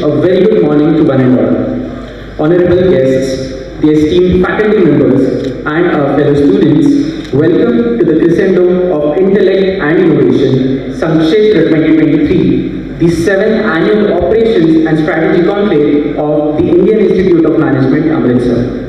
A very good morning to one and all. Honorable guests, the esteemed faculty members, and our fellow students, welcome to the crescendo of intellect and innovation, Sankshetra 2023, the 7th annual Operations and Strategy Conclave of the Indian Institute of Management, Amritsar.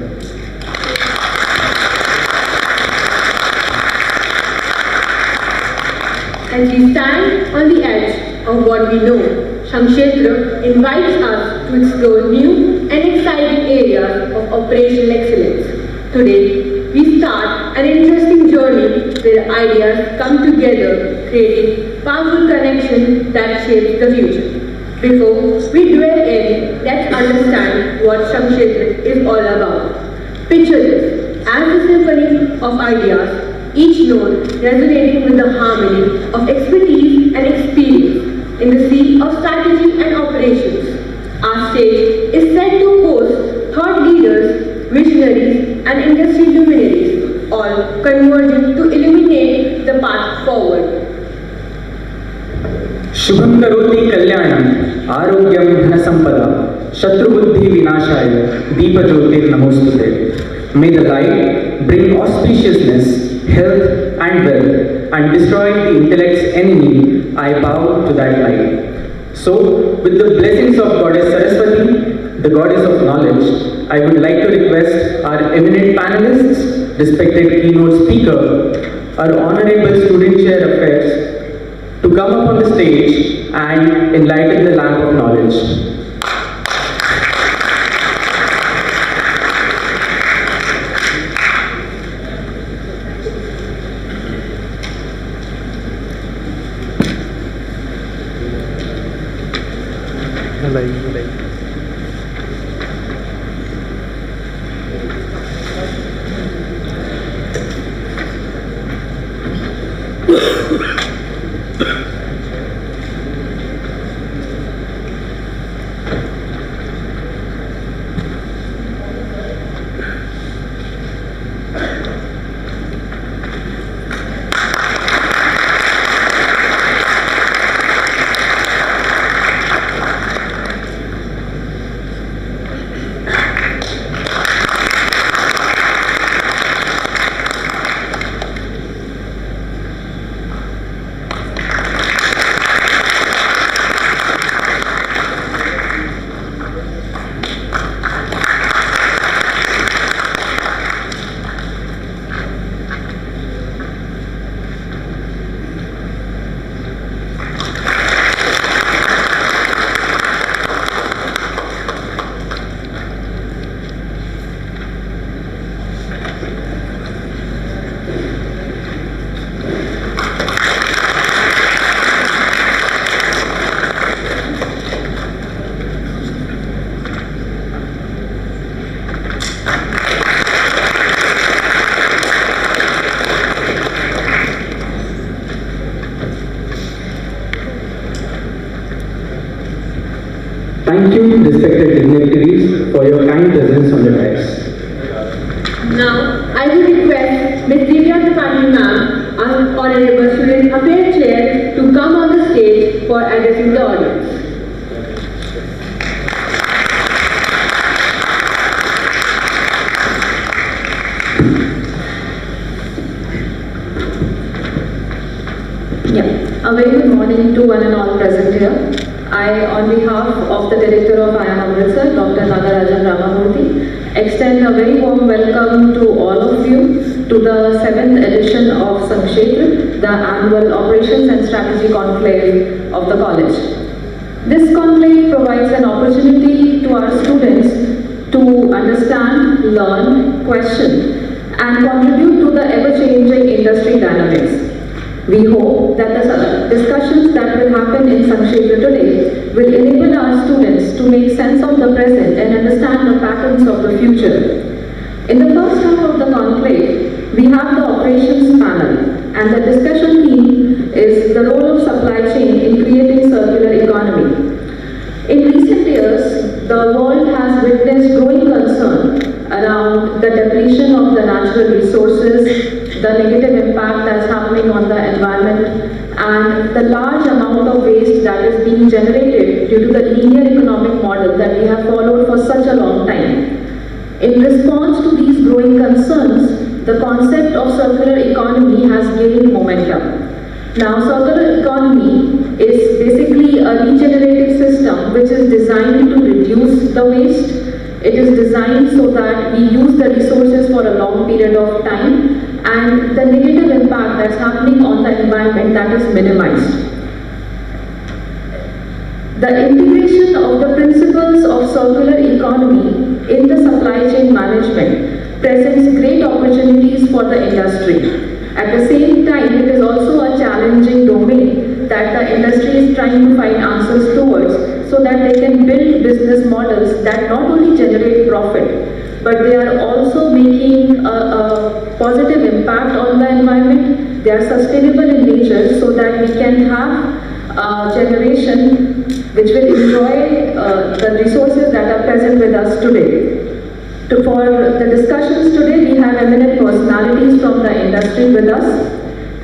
As we stand on the edge of what we know, Sankshetra invites us to explore new and exciting areas of operational excellence. Today, we start an interesting journey where ideas come together, creating powerful connections that shape the future. Before we dwell in, let's understand what Sankshetra is all about. Picture this as a symphony of ideas, each note resonating with the harmony of expertise and experience in the sea of strategy and operations. Our stage is set to host thought leaders, visionaries, and industry luminaries, all converging to illuminate the path forward. Shubham karoti kalyanam, arogyam dhanasampada, shatrubuddhi vinashaya, deepajyotir namostute. May the light bring auspiciousness, health and wealth, and destroy the intellect's enemy. I bow to that light. So, with the blessings of Goddess Saraswati, the Goddess of Knowledge, I would like to request our eminent panelists, respected keynote speaker, our Honorable Student Chair Affairs, to come up on the stage and enlighten the lamp of knowledge. Thank you, respected dignitaries, for your kind presence on the dais. Now, I will request Ms. Divya Tripani ma'am, our Honorable Student Affairs Chair, to come on the stage for addressing the audience. A very good morning to one and all present here. I, on behalf of the Director of IIM Amritsar, Dr. Nagarajan Ramamurthy, extend a very warm welcome to all of you to the 7th edition of Sankshetra, the annual Operations and Strategy Conclave of the college. This conclave provides an opportunity to our students to understand, learn, question, and contribute to the ever-changing industry dynamics. We hope that the discussions that will happen in Sankshetra today will enable our students to make sense of the present and understand the patterns of the future. In the first half of the conclave, we have the operations panel, and the discussion theme is the role of supply chain in creating circular economy. In recent years, the world has witnessed growing concern around the depletion of the natural resources, the negative impact that's happening on the environment, and the large amount of waste that is being generated due to the linear economic model that we have followed for such a long time. In response to these growing concerns, the concept of circular economy has gained momentum. Now, circular economy is basically a regenerative system which is designed to reduce the waste. It is designed so that we use the resources for a long period of time and the negative impact that's happening on the environment, that is minimized. The integration of the principles of circular economy in the supply chain management presents great opportunities for the industry. At the same time, it is also a challenging domain that the industry is trying to find answers towards so that they can build business models that not only generate profit, but they are also making a positive impact on the environment. They are sustainable in nature so that we can have a generation which will enjoy the resources that are present with us today. For the discussions today, we have eminent personalities from the industry with us,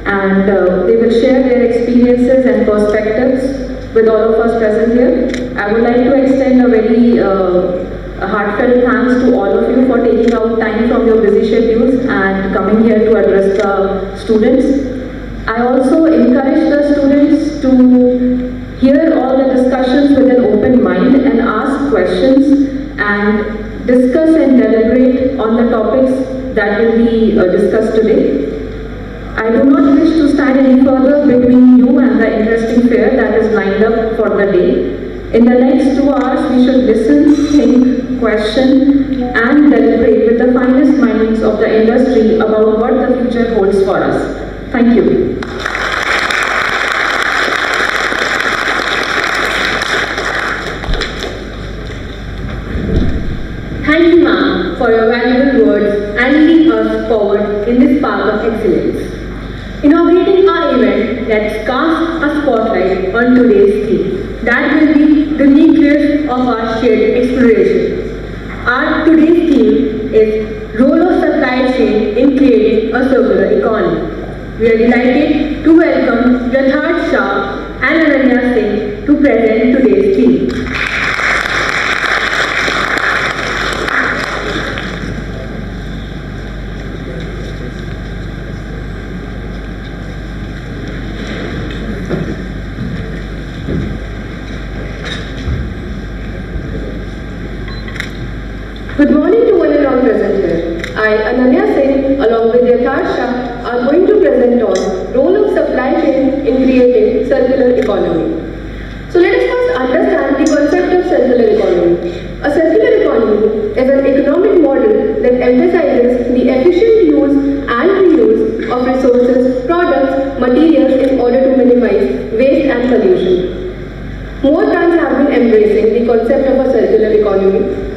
and they will share their experiences and perspectives with all of us present here. I would like to extend a very heartfelt thanks to all of you for taking out time from your busy schedules and coming here to address the students. I also encourage the students to hear all the discussions with an open mind and ask questions and discuss and deliberate on the topics that will be discussed today. I do not wish to stand any further between you and the interesting fair that is lined up for the day. In the next 2 hours, we should listen, think, question, and deliberate with the finest minds of the industry about what the future holds for us. Thank you. Thank you, ma'am, for your valuable words and leading us forward in this path of excellence. Inaugurating our event, let's cast a spotlight on today's theme. That will be the nucleus of our shared exploration. Our today's theme is Role of Supply Chain in Creating a Circular Economy. We are delighted to welcome Yatharth Shah and Ananya Singh to present today's theme. Good morning to one and all present here. I, Ananya Singh, along with Yatharth Shah, are going to present on role of supply chain in creating circular economy. So let us first understand the concept of circular economy. A circular economy is an economic model that emphasizes the efficient use and reuse of resources, products, materials in order to minimize waste and pollution. More brands have been embracing the concept of a circular economy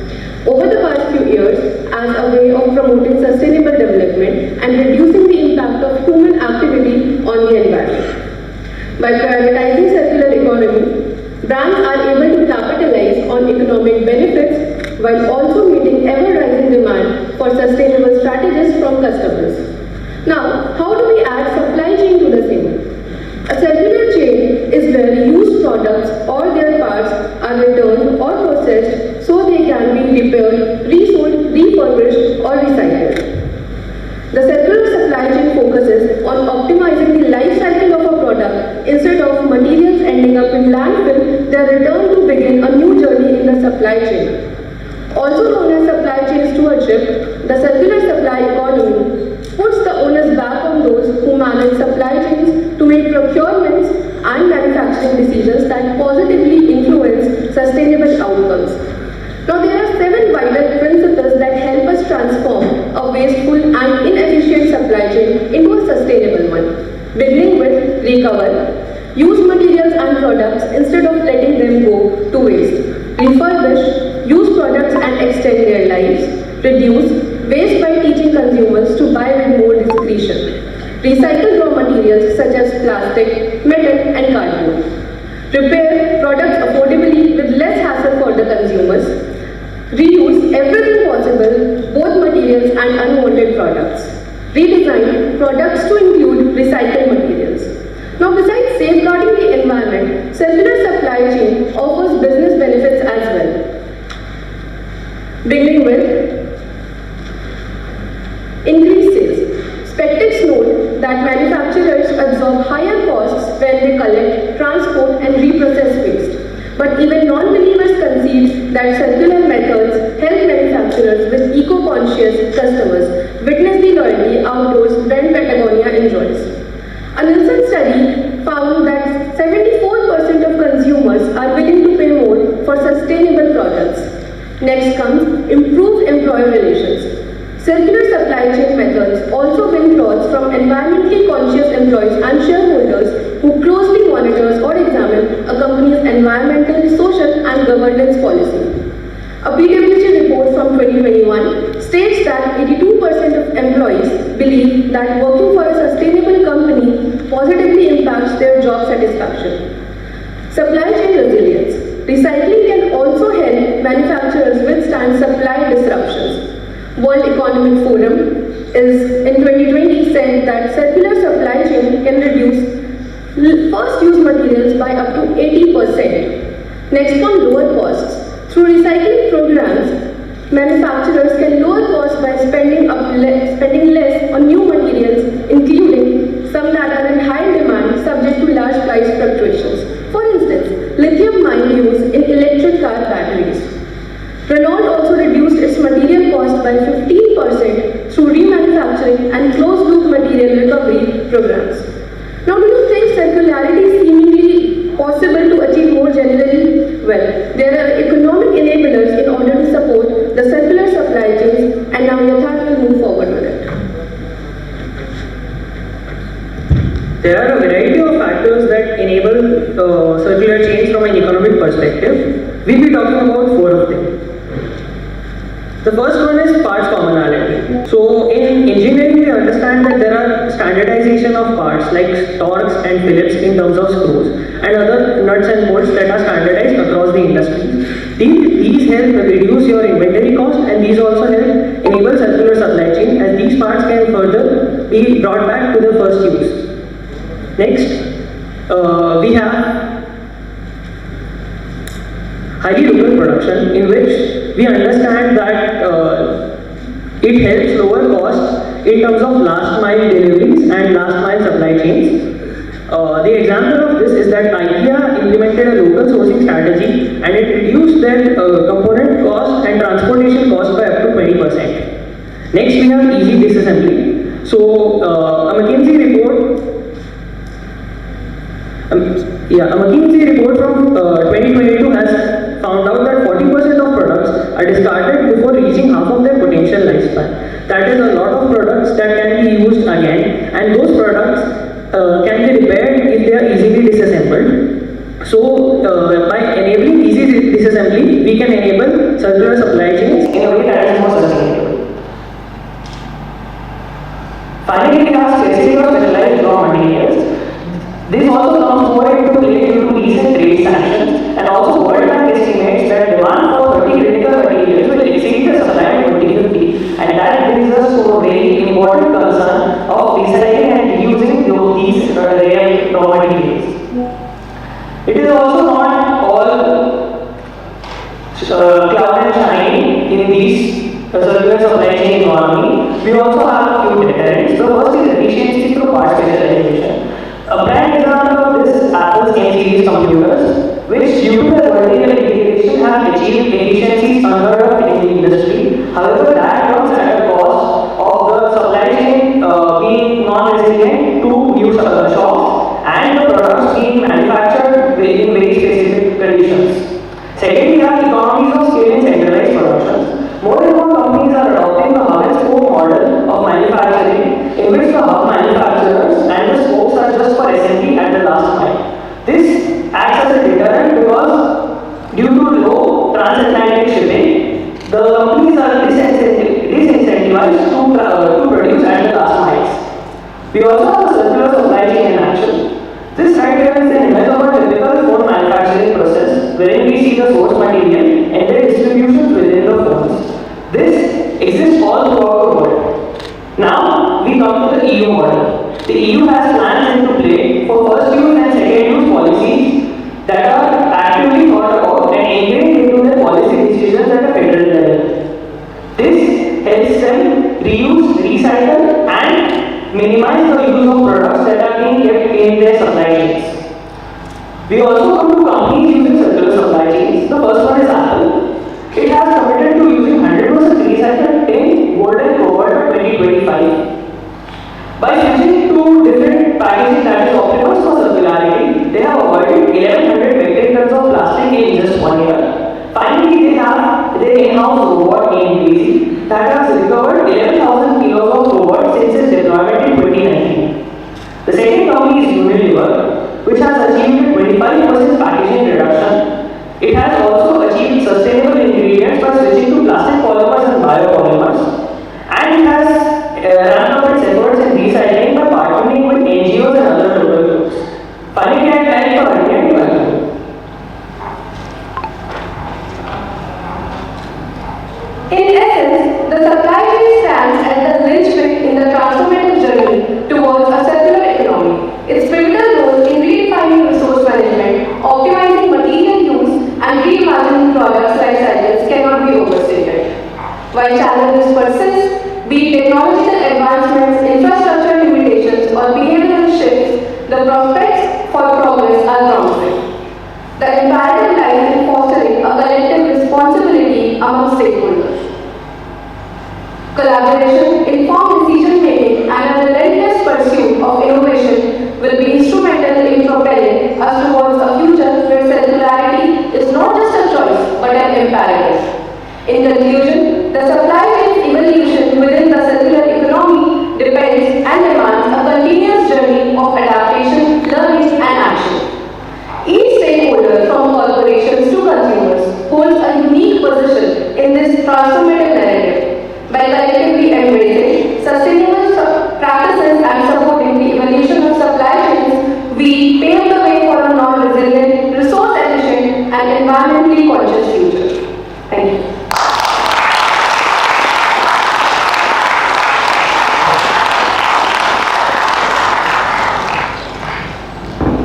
over the past few years as a way of promoting sustainable development and reducing the impact of human activity on the environment. By prioritizing circular economy, brands are able to capitalize on economic benefits while also meeting ever-rising demand for sustainable strategies from customers. Now, how do we add supply chain to the same? A circular chain is where used products or their parts are returned or processed so they can be repaired, resold, refurbished or recycled. The circular supply chain focuses on optimizing the life cycle of a product. Instead of materials ending up in landfill, they are returned to begin a new journey in the supply chain. Also known as supply chain stewardship, the circular supply economy puts the onus back on those who manage supply chains to make procurements and manufacturing decisions that positively influence sustainable outcomes. Now, there are 7 vital principles that help us transform a wasteful and inefficient supply chain into a sustainable one, beginning with recover, use materials and products instead of letting them go to waste, refurbish, use products and extend their lives, reduce waste by teaching consumers to buy with more discretion, recycle raw materials such as plastic, metal and cardboard, repair products affordably with less hassle for the consumers, reuse everything possible, both materials and unwanted products, redesign products to include recycled materials. Now, besides safeguarding the environment, circular supply chain offers business benefits as well. Beginning with increased sales. Spectex note that manufacturers absorb higher costs when they collect, transport and reprocess waste. But even non-believers concede that circular methods help manufacturers with eco-conscious customers witness the loyalty outdoors brand Patagonia enjoys. A Nielsen study found that 74% of consumers are willing to pay more for sustainable products. Next comes improved employee relations. Circular supply chain methods also win plots from environmentally conscious employees and shareholders who closely monitors or examine a company's environmental, social and governance policy. A PwC report from 2021 states that 82% of employees believe that working for a sustainable company positively impacts their job satisfaction. Supply chain resilience. Recycling can also help manufacturers withstand supply disruptions. World Economic Forum in 2020 said that circular supply chain can reduce first-use materials by up to 80%. Next come lower costs. Through recycling programs, manufacturers can lower costs by spending less on new materials, including some that are in high demand subject to large price fluctuations. For instance, lithium-ion use in electric car batteries. Renault also reduced its material cost by 15% through remanufacturing and closed-loop material recovery programs. Now, do you think circularity is seemingly possible to achieve more generally? Well, there are economic enablers in order to support the circular supply chains, and now Yatharth will move forward with it. There are a variety of factors that enable circular chains from an economic perspective. We'll be talking about 4 of them. The first one is parts commonality. So in engineering, we understand that there are standardization of parts like Torx and Phillips in terms of screws and other nuts and bolts that are standardized across the industry. These help reduce your inventory cost, and these also help enable circular supply chain, as these parts can further be brought back to the first use. Next, we have highly local production, in which we understand that it helps lower costs in terms of last mile deliveries and last mile supply chains. The example of this is that IKEA implemented a local sourcing strategy, and it reduced their component cost and transportation cost by up to 20%. Next, we have easy disassembly. So a McKinsey report from 2022 has found out that 40% of products are discarded before reaching half of their potential lifespan. That is a lot of products that can be used again, and those products can be repaired if they are easily disassembled. So by enabling easy disassembly, we can enable circular supply chains in a way that is more sustainable. Finally, we have scarcity of specialized raw materials. This also comes more into play due to recent trade sanctions, and also World Bank estimates that demand for 30 critical materials will exceed the supply in 2050, and that brings us to a very important concern of recycling and reusing these rare raw materials. It is also not all cloud and shine in these circular supply chain economy. We also have a few deterrents. The first is efficiency through part specialization. A prime example of this is Apple's M-series computers, which due to their vertical integration have achieved efficiencies unheard of in the industry. However, that comes at a cost of the supply chain being non-resilient to new shops and the products being manufactured in very specific conditions. Second, we have economies of scale in centralized productions. More and more companies are adopting the hub and spoke model of manufacturing, in which the hub manufacturers and the spokes are just for assembly at the last mile. This acts as a deterrent because due to low transatlantic shipping, the companies are disincentivized to produce at the last miles. We also have a circular supply chain in action. This right here is an image of a typical phone manufacturing process, wherein we see the source material and their distributions within the phones. This exists all throughout the world. Now we come to the EU model. The EU has plans into play for first use and second minimize the use of products that are being kept in their supply chains. We also come to companies using circular supply chains. The first one is Apple. It has committed to using 100% recycled tin, gold and cobalt by 2025. By switching to different packaging that is optimized for circularity, they have avoided 1100 metric tons of plastic in just 1 year. Finally, they have their in-house robot named Daisy that has recovered 11,000 kilos of robot since its deployment in 2019. The second company is Unilever, which has achieved a 25% packaging reduction. It has also achieved sustainable ingredients by switching to plastic polymers and biopolymers. And it has ramped up its efforts in recycling by partnering with NGOs and other local groups. Finally, I'd like to Arnya to welcome. In essence, the supply chain stands as the linchpin in the transformative journey towards a circular economy. Its pivotal role in redefining resource management, optimizing material use, and reimagining products life cycles cannot be overstated. While challenges persist, be it technological advancements, infrastructure limitations, or behavioral shifts, the prospects for progress are promising. The imperative lies in fostering a collective responsibility among stakeholders. Collaboration, informed decision-making, and a relentless pursuit of innovation will be instrumental in propelling us towards a future where circularity is not just a choice but an imperative. In conclusion, the supply chain evolution within the circular economy depends and demands a continuous journey of adaptation, learning, and action. Each stakeholder, from corporations to consumers, holds a unique position in this transformative narrative. By collectively embracing sustainable practices and supporting the evolution of supply chains, we pave the way for a non-resilient, resource-efficient, and environmentally conscious future. Thank you.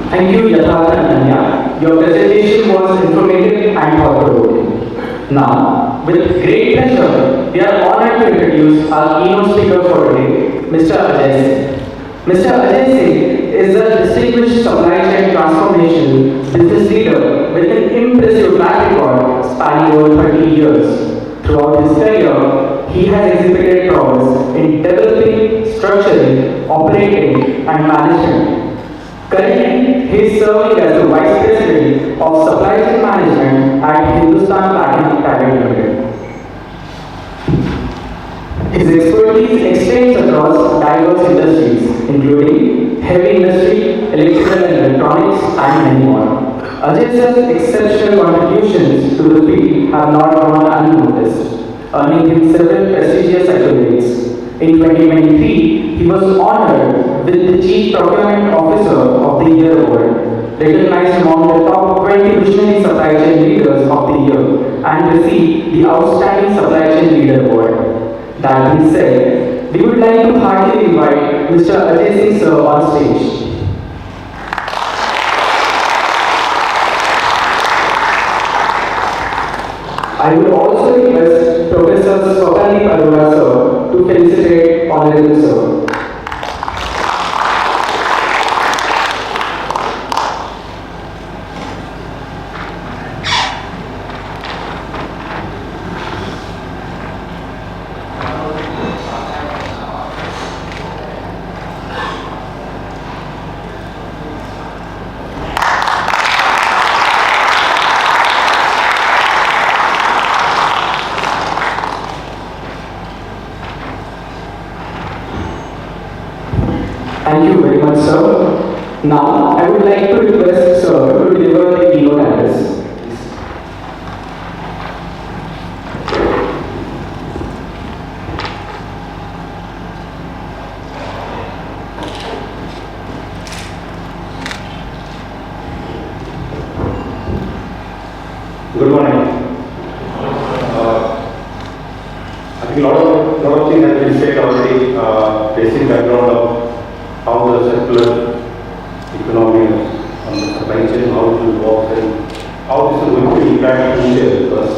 Thank you, Yatharth and Anya. Your presentation was informative and thought-provoking. Now, with great pleasure, we are honored to introduce our keynote speaker for today, Mr. Ajay Singh. Mr. Ajay Singh is a distinguished supply chain transformation business leader with an impressive track record spanning over 30 years. Throughout his career, he has exhibited prowess in developing, structuring, operating, and management. Currently, he is serving as the Vice President of Supply Chain Management at Hindustan Packaging Private Limited. His expertise extends across diverse industries, including heavy industry, electrical and electronics, and many more. Ajay's exceptional contributions to the field have not gone unnoticed, earning him several prestigious accolades. In 2023, he was honored with the Chief Procurement Officer of the Year Award, recognized among the top 20 visionary supply chain leaders of the year, and received the Outstanding Supply Chain Leader Award. That being said, we would like to heartily invite Mr. Ajay Singh sir on stage. I would also request Professor Swapnali Arora sir to felicitate Honorable Sir. Thank you very much, sir. Now, I would like to request sir to deliver the keynote address. Good morning. I think a lot of things have been said already. Basic background of how the circular economy on the supply chain, how it will work, and how this is going to impact future, because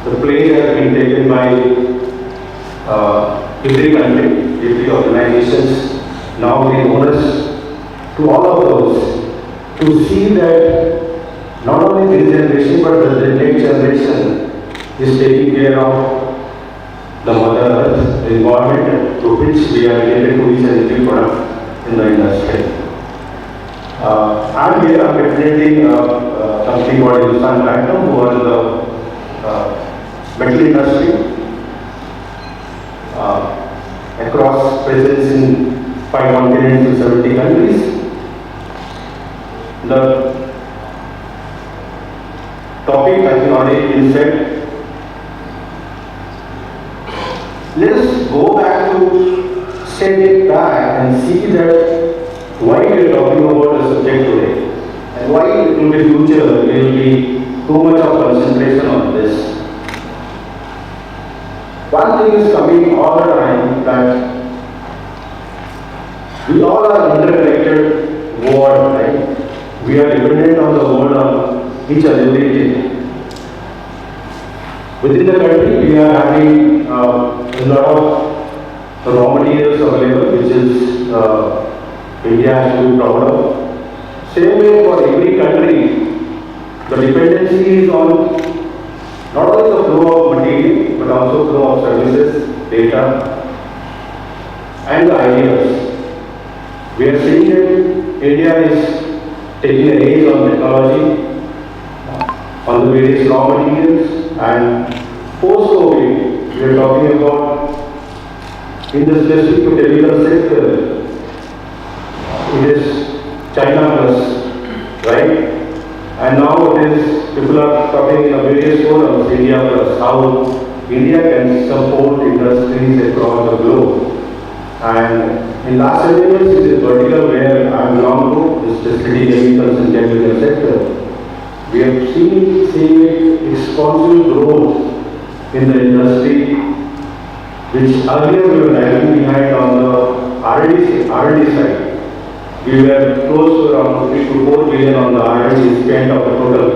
the place has been taken by every country. every organizations, now the owners, to all of those, to see that not only this generation but the next generation is taking care of the Mother Earth, the environment to which we are related to each and every product in the industry. I'm here, I'm representing a company called Hindustan Platinum, who are in the metal industry. Across presence in 5 continents and 70 countries. The topic has already been said. Let us go back to step back and see that why we are talking about the subject today and why in the future there will be too much of concentration on this. One thing is coming all the time that we all are interconnected world, right? We are dependent on the world on each and everything. Within the country, we are having a lot of raw materials available, which is India has to be proud of. Same way for every country, the dependency is on not only the flow of material, but also flow of services, data, and the ideas. We are seeing that India is taking a race on technology, on the various raw materials, and post-COVID, we are talking about in the specific to chemical sector. It is China plus, right? And now it is, people are talking in various forums, India plus, how India can support industries across the globe. And in last 7 years, it is vertical where I belong to, the specialty chemicals and chemical sector. We have seen exponential growth in the industry, which earlier we were lagging behind on the R&D side. We were close to around 3 to 4 billion on the R&D spend of the total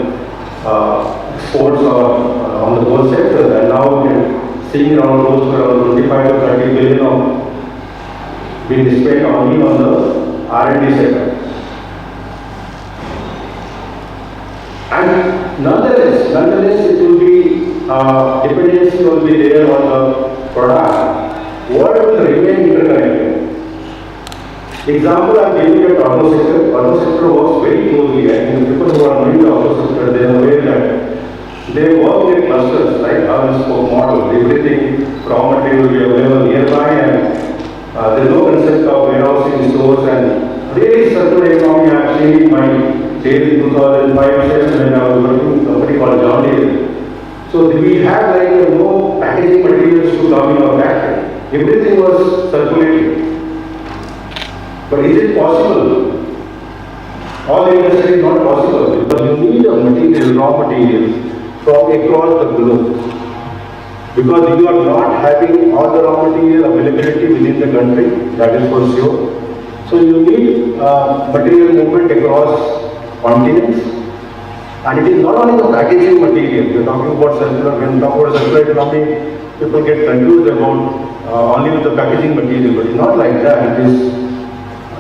exports on the whole sector, and now we are seeing around close to around 25 to 30 billion of being spent only on the R&D sector. And nonetheless, it will be dependency will be there on the product. What will remain interconnected? Example I am giving at auto sector. Auto sector works very closely. I think people who are knowing the auto sector, they are aware that they work in clusters, right? Hub-and-spoke model. Everything, raw material will be available nearby, and there is no concept of warehousing stores. And really, circular economy I have seen in my days in 2005-06 when I was working in a company called John Deere. So we had like no packaging materials to come in our factory. Everything was circulating. But is it possible? All the industry is not possible because you need a material, raw material from across the globe. Because you are not having all the raw material availability within the country, that is for sure. So you need material movement across continents. And it is not only the packaging material. We are talking about circular, when we talk about circular economy, people get confused about only with the packaging material, but it's not like that. It is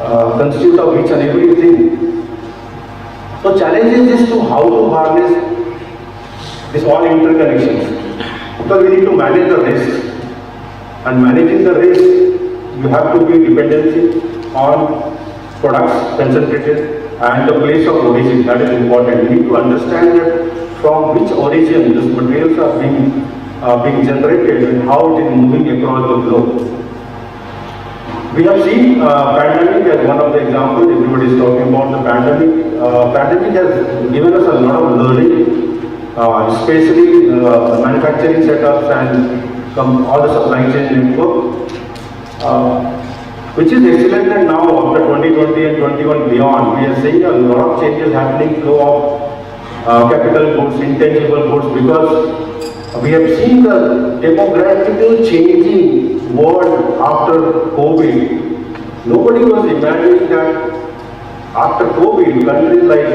constitute of each and everything. So challenge is to how to harness this all interconnections. Because we need to manage the risk. And managing the risk, you have to be dependency on products concentrated and the place of origin. That is important. You need to understand that from which origin these materials are being generated and how it is moving across the globe. We have seen pandemic as one of the examples. Everybody is talking about the pandemic. Pandemic has given us a lot of learning, especially manufacturing setups and all the supply chain network, which is excellent. And now after 2020 and 21 beyond, we are seeing a lot of changes happening, flow of capital goods, intangible goods, because we have seen the demographical changing world after COVID. Nobody was imagining that after COVID, countries like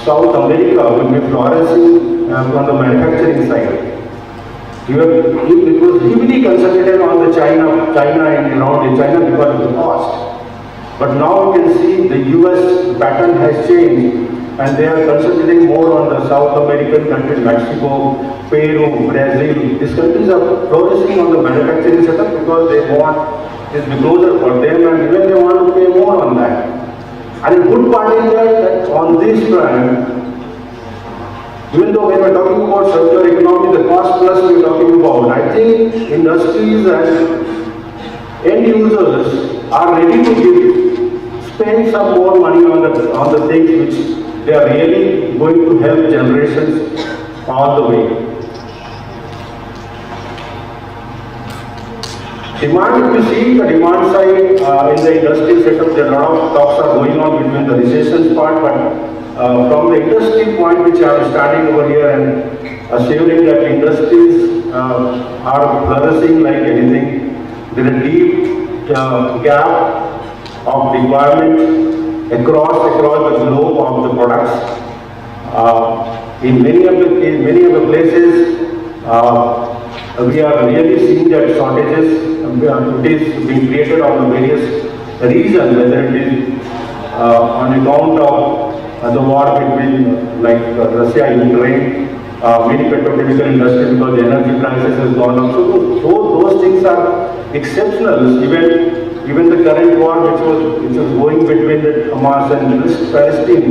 South America will be flourishing on the manufacturing side. It was heavily concentrated on the China and around in China because of the cost. But now you can see the US pattern has changed and they are concentrating more on the South American countries, Mexico, Peru, Brazil. These countries are flourishing on the manufacturing setup because they want it to be closer for them and even they want to pay more on that. And the good part is that on this front, even though when we are talking about circular economy, the cost plus we are talking about, I think industries and end users are ready to spend some more money on the things which they are really going to help generations all the way. Demand, if you see the demand side in the industrial setup, there are a lot of talks are going on between the recession part, but from the industry point which I am standing over here and assuring that industries are flourishing like anything, there is a deep gap of requirement across the globe of the products. In many of the places, we are really seeing that shortages. It is being created on various reasons, whether it is on account of the war between Russia and Ukraine, many petrochemical industries because the energy prices has gone up. So those things are exceptional. Even the current war which was going between the Hamas and Palestine,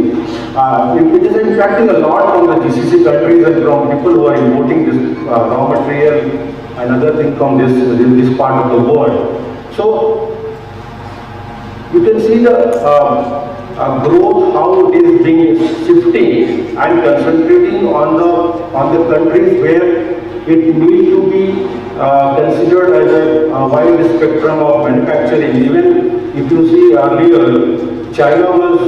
it is impacting a lot from the GCC countries and from people who are importing this raw material and other things from this part of the world. So you can see the growth, how it is being shifting and concentrating on the countries where it needs to be considered as a wide spectrum of manufacturing. Even if you see earlier, China was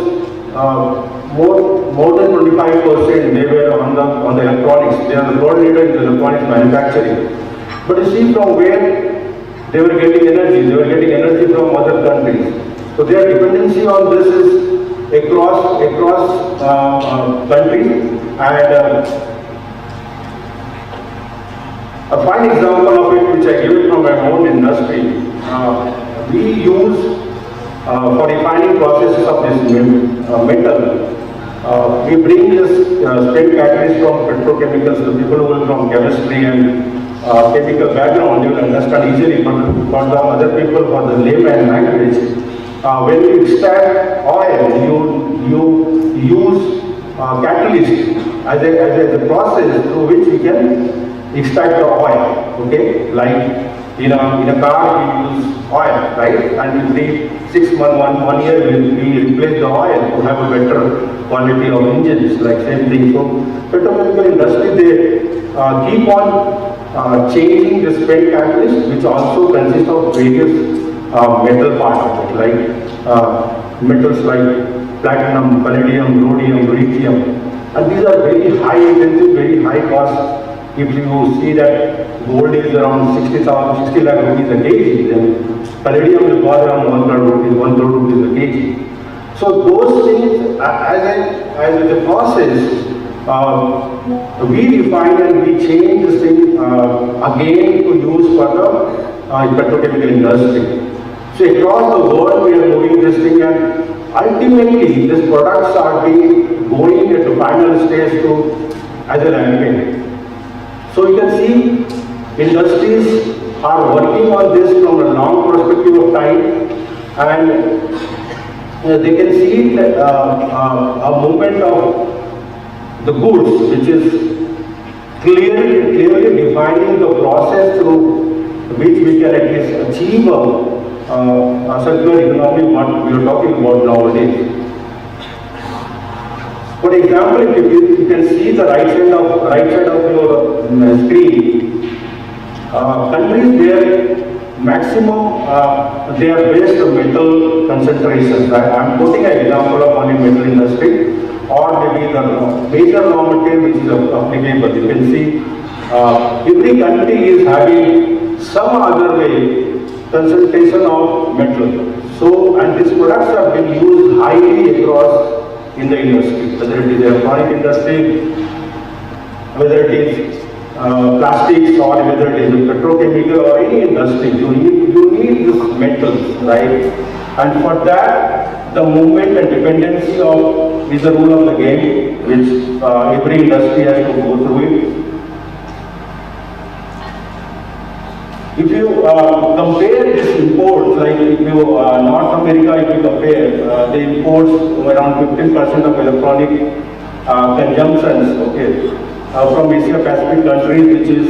more than 25%. They were on the electronics. They are the world leader in the electronics manufacturing. But you see from where they were getting energy. They were getting energy from other countries. So their dependency on this is across countries. And a fine example of it, which I give it from my own industry, we use for refining processes of this metal. We bring this spent catalyst from petrochemicals. The people who are from chemistry and chemical background, you will understand easily. But for the other people, for the layman language, when you extract oil, you use catalyst as a process through which you can extract the oil. Okay, like in a car we use oil, right? And every 6 months, 1 year we replace the oil to have a better quality of engines. Like same thing. So petrochemical industry, they keep on changing the spent catalyst, which also consists of various metal part of it, like metals like platinum, palladium, rhodium, lithium, and these are very high intensive, very high cost. If you see that gold is around 60 lakh rupees a kg, then palladium will cost around 1 crore rupees a kg. So those things, as a process, we refine and we change this thing again to use for the petrochemical industry. So across the world we are moving this thing, and ultimately these products are being going at the final stage to as a landing. So you can see industries are working on this from a long perspective of time, and they can see a movement of the goods, which is clearly defining the process through which we can at least achieve a circular economy, what we are talking about nowadays. For example, if you can see the right side of your screen, countries where maximum they are based on metal concentrations. I am putting an example of only metal industry, or maybe the major raw material which is applicable. You can see every country is having some other way concentration of metal. So, and these products are being used highly across in the industry, whether it is the electronic industry, whether it is plastics or whether it is a petrochemical or any industry, you need this metals, right? And for that, the movement and dependency of is the rule of the game, which every industry has to go through it. If you compare these imports, like if you North America, if you compare the imports around 15% of electronic consumptions, okay, from Asia Pacific countries, which is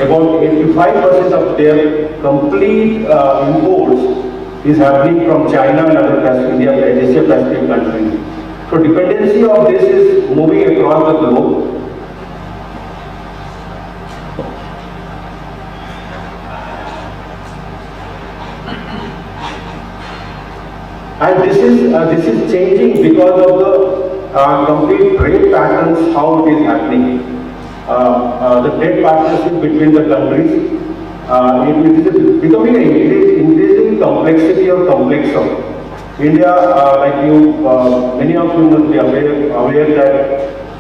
about 85% of their complete imports is happening from China and other Asia Pacific countries. So dependency of this is moving across the globe. And this is changing because of the complete trade patterns, how it is happening. The trade partnership between the countries, it is becoming an increasing complexity or complex of. India, like you, many of you must be aware that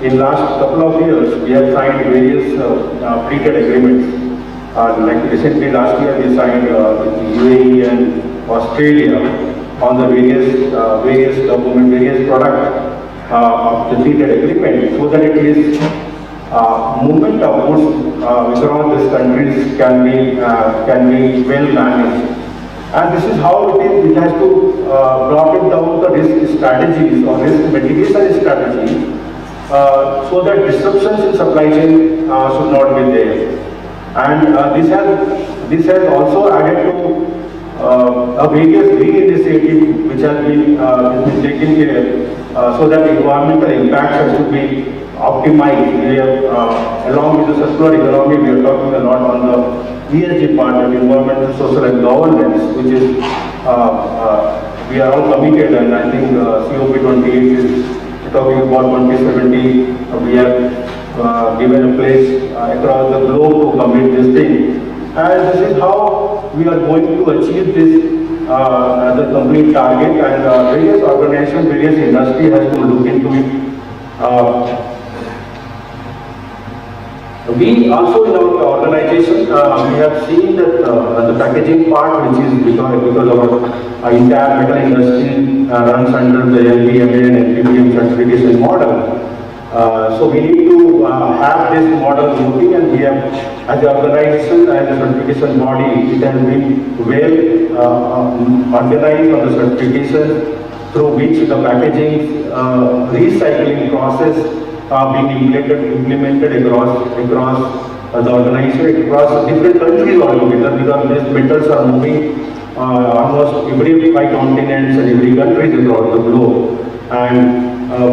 in last couple of years we have signed various free trade agreements. Like recently last year we signed with UAE and Australia on the various products of the free trade agreement, so that it is movement of goods across these countries can be well managed. And this is how it has to brought it down the risk strategies or risk mitigation strategies, so that disruptions in supply chain should not be there. And this has also added to a various green initiative which has been taken care, so that environmental impacts has to be optimized. We have, along with the circular economy, we are talking a lot on the ESG part, of environmental, social and governance, which is we are all committed, and I think COP28 is talking about 2070. We have given a place across the globe to commit this thing. And this is how we are going to achieve this, the complete target, and various organizations, various industry has to look into it. We also in our organization, we have seen that the packaging part, which is because our entire metal industry runs under the LBMA and LPBM certification model. So we need to have this model working, and we have, as an organization, as a certification body, it has been well organized on the certification through which the packaging recycling process being implemented across the organization, across different countries altogether, because these metals are moving almost every 5 continents and every country across the globe. And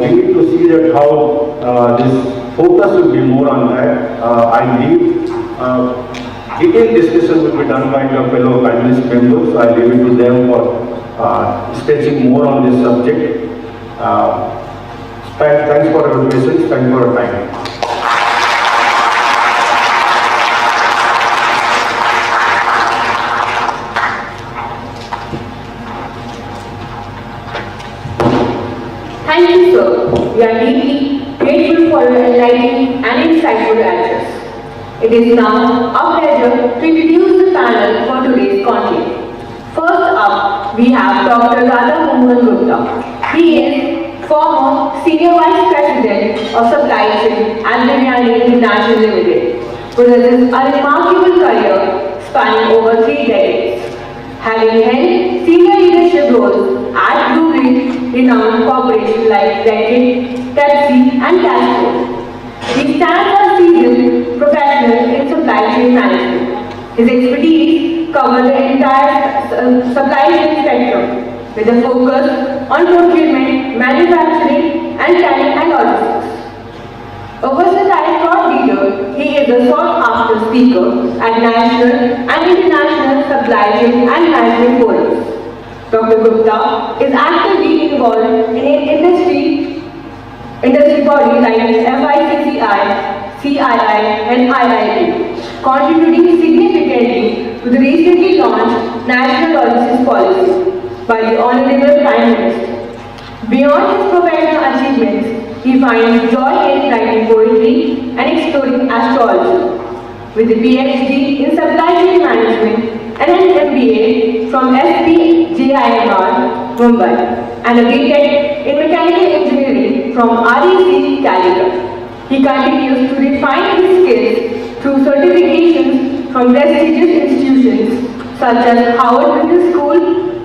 we need to see that how this focus will be more on that. I believe detailed discussion will be done by the fellow panelist members. I leave it to them for stretching more on this subject. Thanks for your patience, thanks for your time. Thank you, sir. We are deeply grateful for your enlightening and insightful answers. It is now our pleasure to introduce the panel for today's conclave. First up, we have Dr. Radha Mohan Gupta. He is former Senior Vice President of Supply Chain at Biryani International Limited, who has a remarkable career spanning over 3 decades, having held senior leadership roles at renowned corporations like Reckitt, Pepsi, and Castro. He stands as a seasoned professional in supply chain management. His expertise covers the entire supply chain spectrum, with a focus on procurement, manufacturing, and planning and logistics. A versatile thought leader, he is a sought-after speaker at national and international supply chain and management forums. Dr. Gupta is actively involved in industry bodies like FICCI, CII, and IIM, contributing significantly to the recently launched National Logistics Policy by the Honorable Prime Minister. Beyond his professional achievements, he finds joy in writing poetry and exploring international also, with a PhD in supply chain management and an MBA from SPJIMR, Mumbai, and a BTech in mechanical engineering from REC, Calicut. He continues to refine his skills through certifications from prestigious institutions such as Harvard Business School,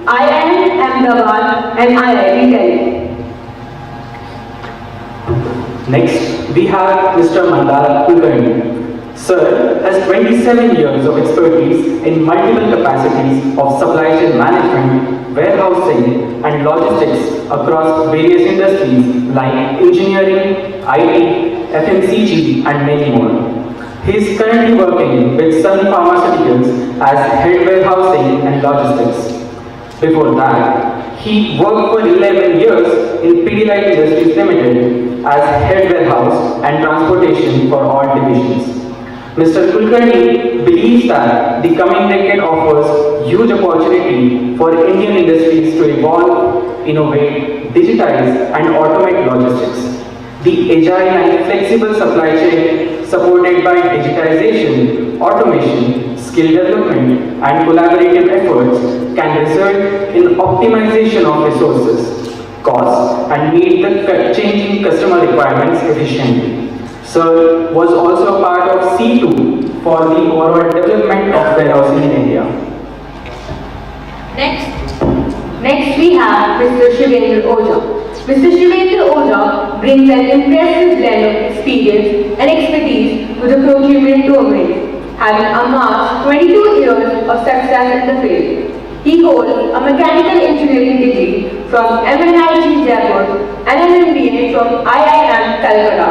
IIM Amritsar, and IIT Delhi. Next, we have Mr. Mandara Kulkarni. Sir has 27 years of expertise in multiple capacities of supply chain management, warehousing, and logistics across various industries like engineering, IT, FMCG, and many more. He is currently working with Sun Pharmaceuticals as head warehousing and logistics. Before that, he worked for 11 years in Pidilite Industries Limited as head warehouse and transportation for all divisions. Mr. Kulkarni believes that the coming decade offers huge opportunity for Indian industries to evolve, innovate, digitize, and automate logistics. The agile and flexible supply chain, supported by digitization, automation, skill development, and collaborative efforts, can result in optimization of resources, costs, and meet the changing customer requirements efficiently. Sir was also a part of C2 for the overall development of warehousing in India. Next we have Mr. Shivendra Oja. Mr. Shivendra Oja brings an impressive blend of experience and expertise to the procurement domain, having amassed 22 years of success in the field. He holds a mechanical engineering degree from MNIT Jaipur and an MBA from IIM Calcutta,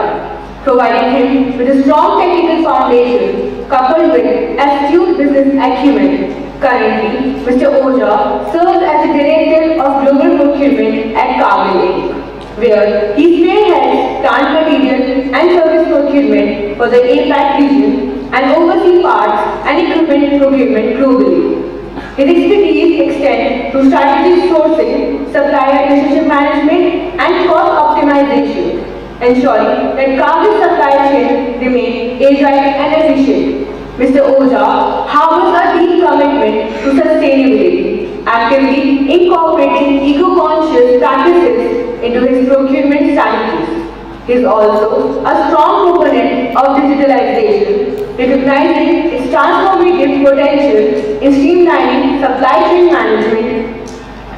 providing him with a strong technical foundation coupled with astute business acumen. Currently, Mr. Oja serves as the Director of Global Procurement at Conclave, where he spearheads plant material and service procurement for the APAC region and oversees parts and equipment procurement globally. His expertise extends to strategic sourcing, supplier relationship management, and cost optimization, ensuring that Conclave's supply chain remains agile and efficient. Mr. Oja harbors a deep commitment to sustainability, actively incorporating eco-conscious practices into his procurement strategies. He is also a strong proponent of digitalization, recognizing its transformative potential in streamlining supply chain management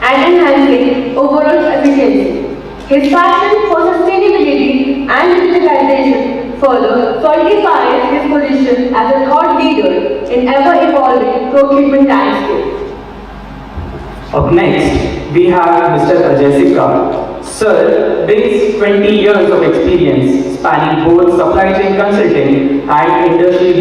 and enhancing overall efficiency. His passion for sustainability and digitalization further solidifies his position as a thought leader in ever-evolving procurement landscape. Up next, we have Mr. Ajay Sikka. Sir brings 20 years of experience spanning both supply chain consulting and industry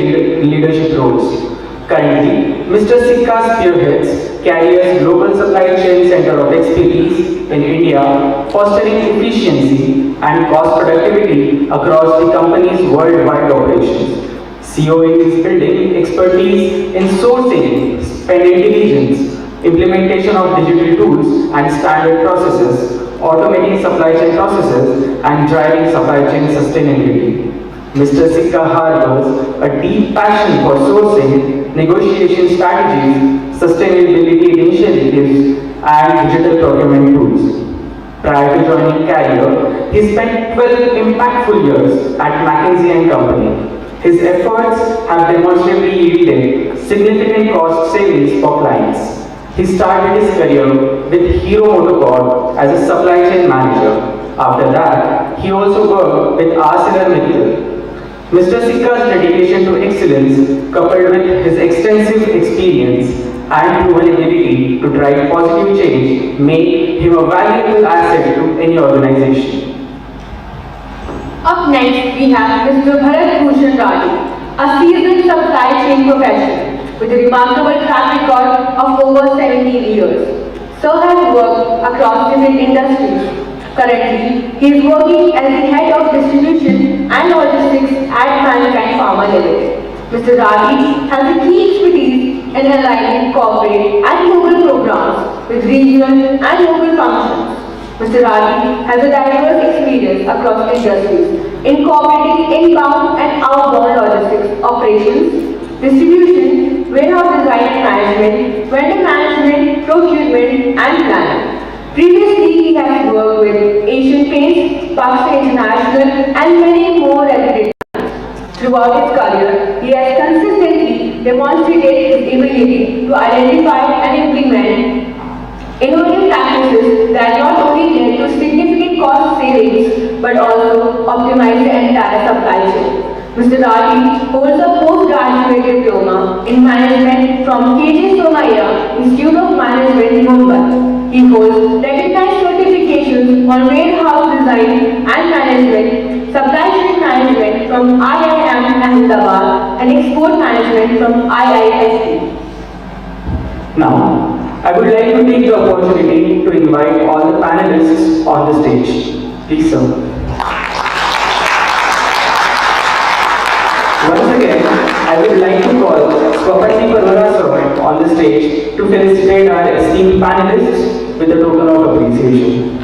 leadership roles. Currently, Mr. Sikka spearheads Carrier's Global Supply Chain Center of Expertise in India, fostering efficiency and cost productivity across the company's worldwide operations. COE is building expertise in sourcing, spend intelligence, implementation of digital tools and standard processes, automating supply chain processes, and driving supply chain sustainability. Mr. Sikka harbors a deep passion for sourcing, negotiation strategies, sustainability initiatives, and digital procurement tools. Prior to joining Carrier, he spent 12 impactful years at McKinsey & Company. His efforts have demonstrably yielded significant cost savings for clients. He started his career with Hero MotoCorp as a supply chain manager. After that, he also worked with ArcelorMittal. Mr. Sikka's dedication to excellence, coupled with his extensive experience and proven ability to drive positive change, make him a valuable asset to any organization. Up next, we have Mr. Bharat Bhushan Raju, a seasoned supply chain professional with a remarkable track record of over 17 years. Sir has worked across different industries. Currently, he is working as the head of distribution and logistics at Mankind Pharma Limited. Mr. Ravi has a key expertise in aligning corporate and global programs with regional and local functions. Mr. Ravi has a diverse experience across industries, incorporating inbound and outbound logistics. operations, distribution, warehouse design and management, vendor management, procurement, and planning. Previously, he has worked with Asian Paints, Pakistan International, and many more reputed clients. Throughout his career, he has consistently demonstrated his ability to identify and implement innovative practices that not only led to significant cost savings but also optimize the entire supply chain. Mr. Rati holds a postgraduate diploma in management from KJ Somaiya Institute of Management, Mumbai. He holds recognized certifications on warehouse design and management, supply chain management from IIM Ahmedabad, and export management from IISc. Now, I would like to take the opportunity to invite all the panelists on the stage. Please, sir. Once again, I would like to call Swapati Parvara sir on the stage to felicitate our esteemed panelists with a token of appreciation.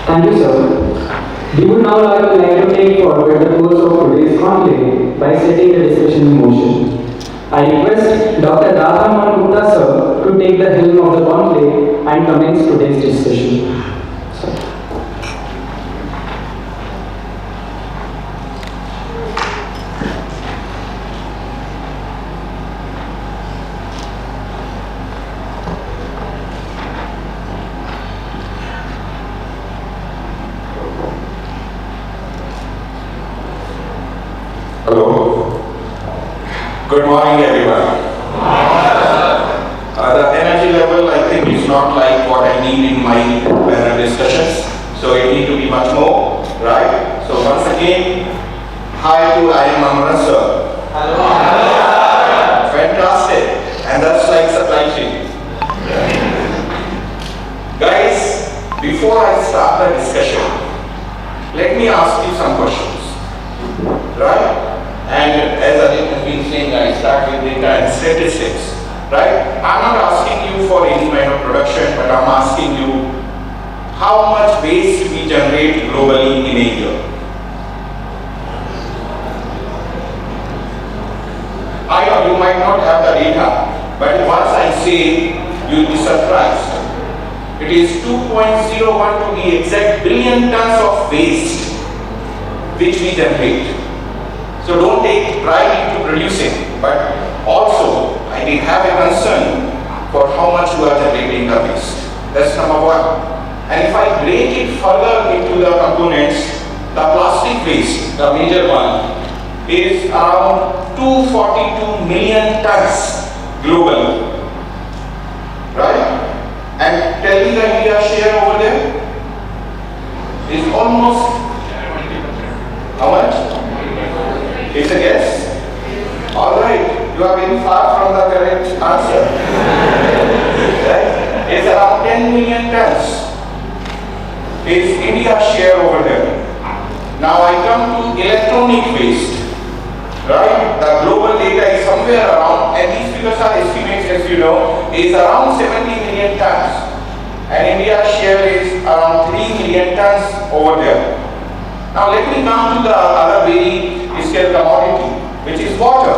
Thank you, sir. We would now like to take forward the course of today's conclave by setting the discussion in motion. I request Dr. Radha Gupta sir to take the helm of the conclave and commence today's discussion. Hello. Good morning, everyone. The energy level, I think, is not like what I need in my panel discussions. So it need to be much more, right? So once again, hi to IIM Amritsar. Hello. Fantastic. And that's like supply chain. Guys, before I start the discussion, let me ask you some questions, right? And as Adit has been saying, I start with data and statistics, right? I'm not asking you for any kind of production, but I'm asking you how much waste we generate globally in a year. I know you might not have the data, but once I say, you'll be surprised. It is 2.01 to be exact billion tons of waste which we generate. So don't take pride into producing, but also I did have a concern for how much you are generating the waste. That's number one. And if I break it further into the components, the plastic waste, the major one, is around 242 million tons globally. Right? And tell me the India share over there is almost how much? 80%. a guess? Alright, you are very far from the correct answer. Right? It's around 10 million tons is India's share over there. Now I come to electronic waste. Right? The global data is somewhere around, and these figures are estimates, as you know, is around 70 million tons. And India's share is around 3 million tons over there. Now let me come to the other very scarce commodity, which is water.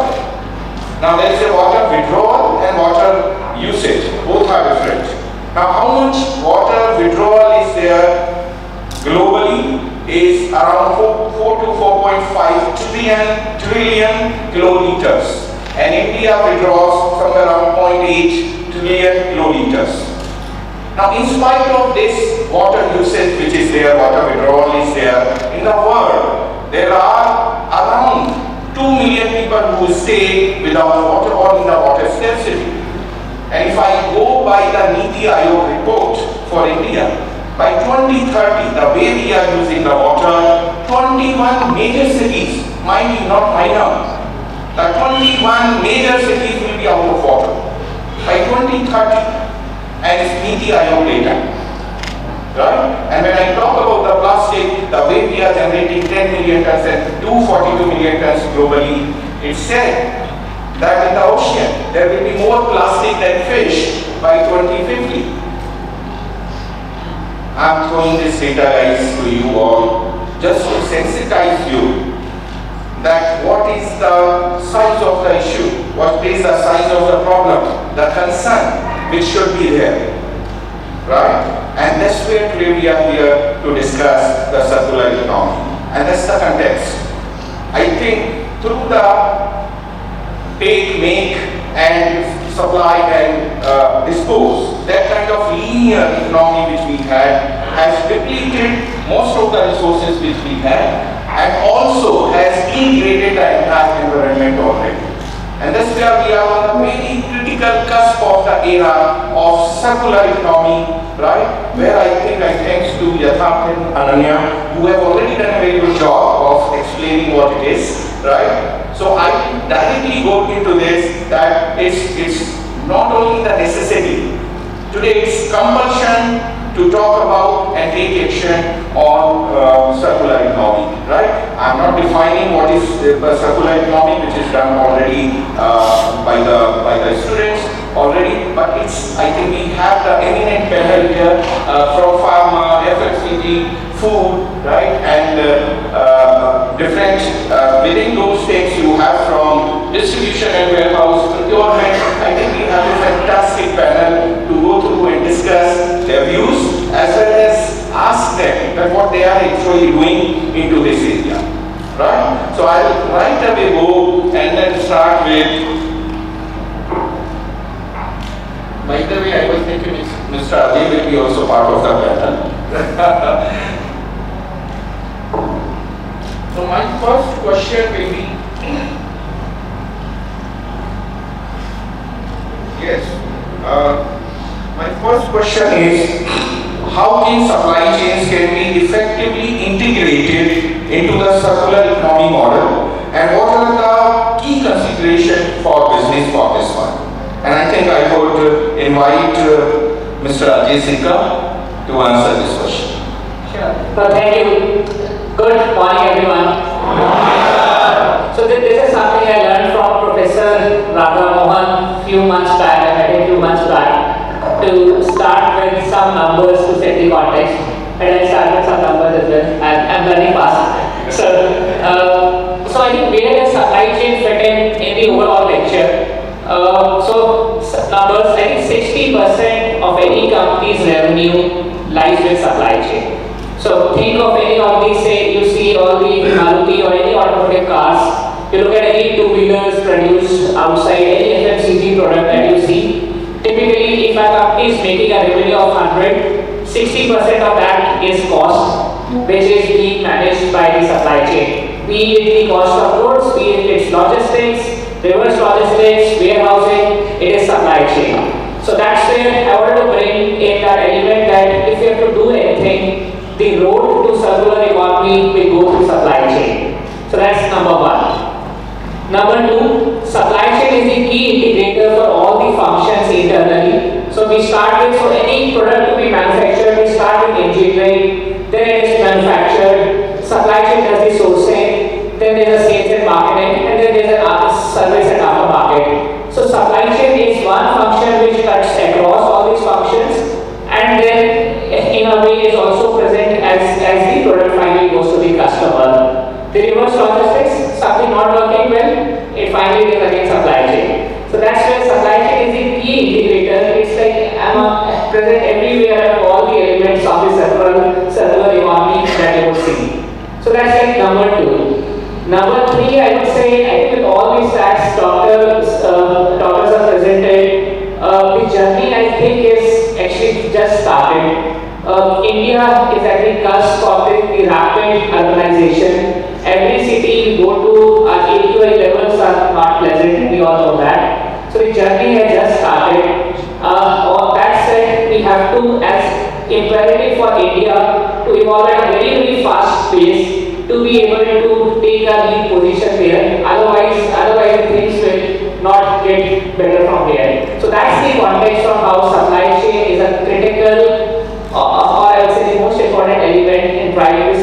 Now there is a water withdrawal and water usage. Both are different. Now how much water withdrawal is there globally is around 4 to 4.5 trillion kiloliters. And India withdraws somewhere around 0.8 trillion kiloliters. Now, in spite of this water usage which is there, water withdrawal is there, in the world, there are around 2 million people who stay without water or in the water scarcity. And if I go by the Niti Aayog report for India, by 2030, the way we are using the water, 21 major cities, mind you, not minor, the 21 major cities will be out of water by 2030. And it's Niti Aayog data, right? And when I talk about the plastic, the way we are generating 10 million tons and 242 million tons globally, it's said that in the ocean, there will be more plastic than fish by 2050. I'm throwing this data, guys, to you all, just to sensitize you that what is the size of the issue, what is the size of the problem, the concern which should be there, right? And that's where today we are here to discuss the circular economy. And that's the context. I think through the take, make, and supply and dispose, that kind of linear economy which we had has depleted most of the resources which we had and also has degraded the entire environment already. And that's where we are on a very critical cusp of the era of circular economy, right? Where I think thanks to Yatharth and Ananya, who have already done a very good job of explaining what it is, right? So I directly go into this that it's not only the necessity. Today it's compulsion to talk about and take action on circular economy, right? I'm not defining what is circular economy, which is done already by the students already, but it's, I think we have the eminent panel here from pharma, FMCG, food, right, and different, within those things you have from distribution and warehouse, procurement. I think we have a fantastic panel to go through and discuss their views as well as ask them that what they are actually doing into this area, right? So I'll right away go and then start with, by the way, I was thinking Mr. Ajay will be also part of the panel. So my first question will be, my first question is, how can supply chains can be effectively integrated into the circular economy model, and what are the key considerations for business for this one? And I think I would invite Mr. Ajay Sikka to answer this question. Sure. So thank you. Good morning, everyone. So this is something I learned from Professor Radha Mohan few months back. I met a few months back to start with some numbers to set the context, and I start with some numbers as well. I'm learning fast. So I think where does supply chain fit in the overall picture? So numbers, I think 60% of any company's revenue lies with supply chain. So think of any of these, say you see all the Maruti or any automotive cars, you look at any two-wheelers produced outside, any FMCG product that you see, typically if a company is making a revenue of 100, 60% of that is cost, which is being managed by the supply chain. Be it the cost of goods, be it its logistics, reverse logistics, warehousing, it is supply chain. So that's where I wanted to bring in that element that if you have to do anything, the road to circular economy will go through supply chain. So that's number one. Number two, supply chain is the key integrator for all the functions internally. So we start with, so any product to be manufactured, we start with engineering, then it is manufactured, supply chain does the sourcing, then there is a sales and marketing, and then there is a service and aftermarket. So supply chain is one function which cuts across all these functions, and then in a way is also present as the product finally goes to the customer. The reverse logistics, something not working well, it finally is again supply chain. So that's where supply chain is the key integrator. It's like present everywhere of all the elements of the circular economy that you would see. So that's like number two. Number three, I would say, I think with all these facts doctors are presented, the journey I think is actually just started. India is at the cusp of the rapid urbanization. Every city you go to, AQI levels are not pleasant, we all know that. So the journey has just started. That said, we have to, as imperative for India, to evolve at a very, very fast pace to be able to take a lead position there. Otherwise things will not get better from here. So that's the context of how supply chain is a critical or I would say the most important element in driving the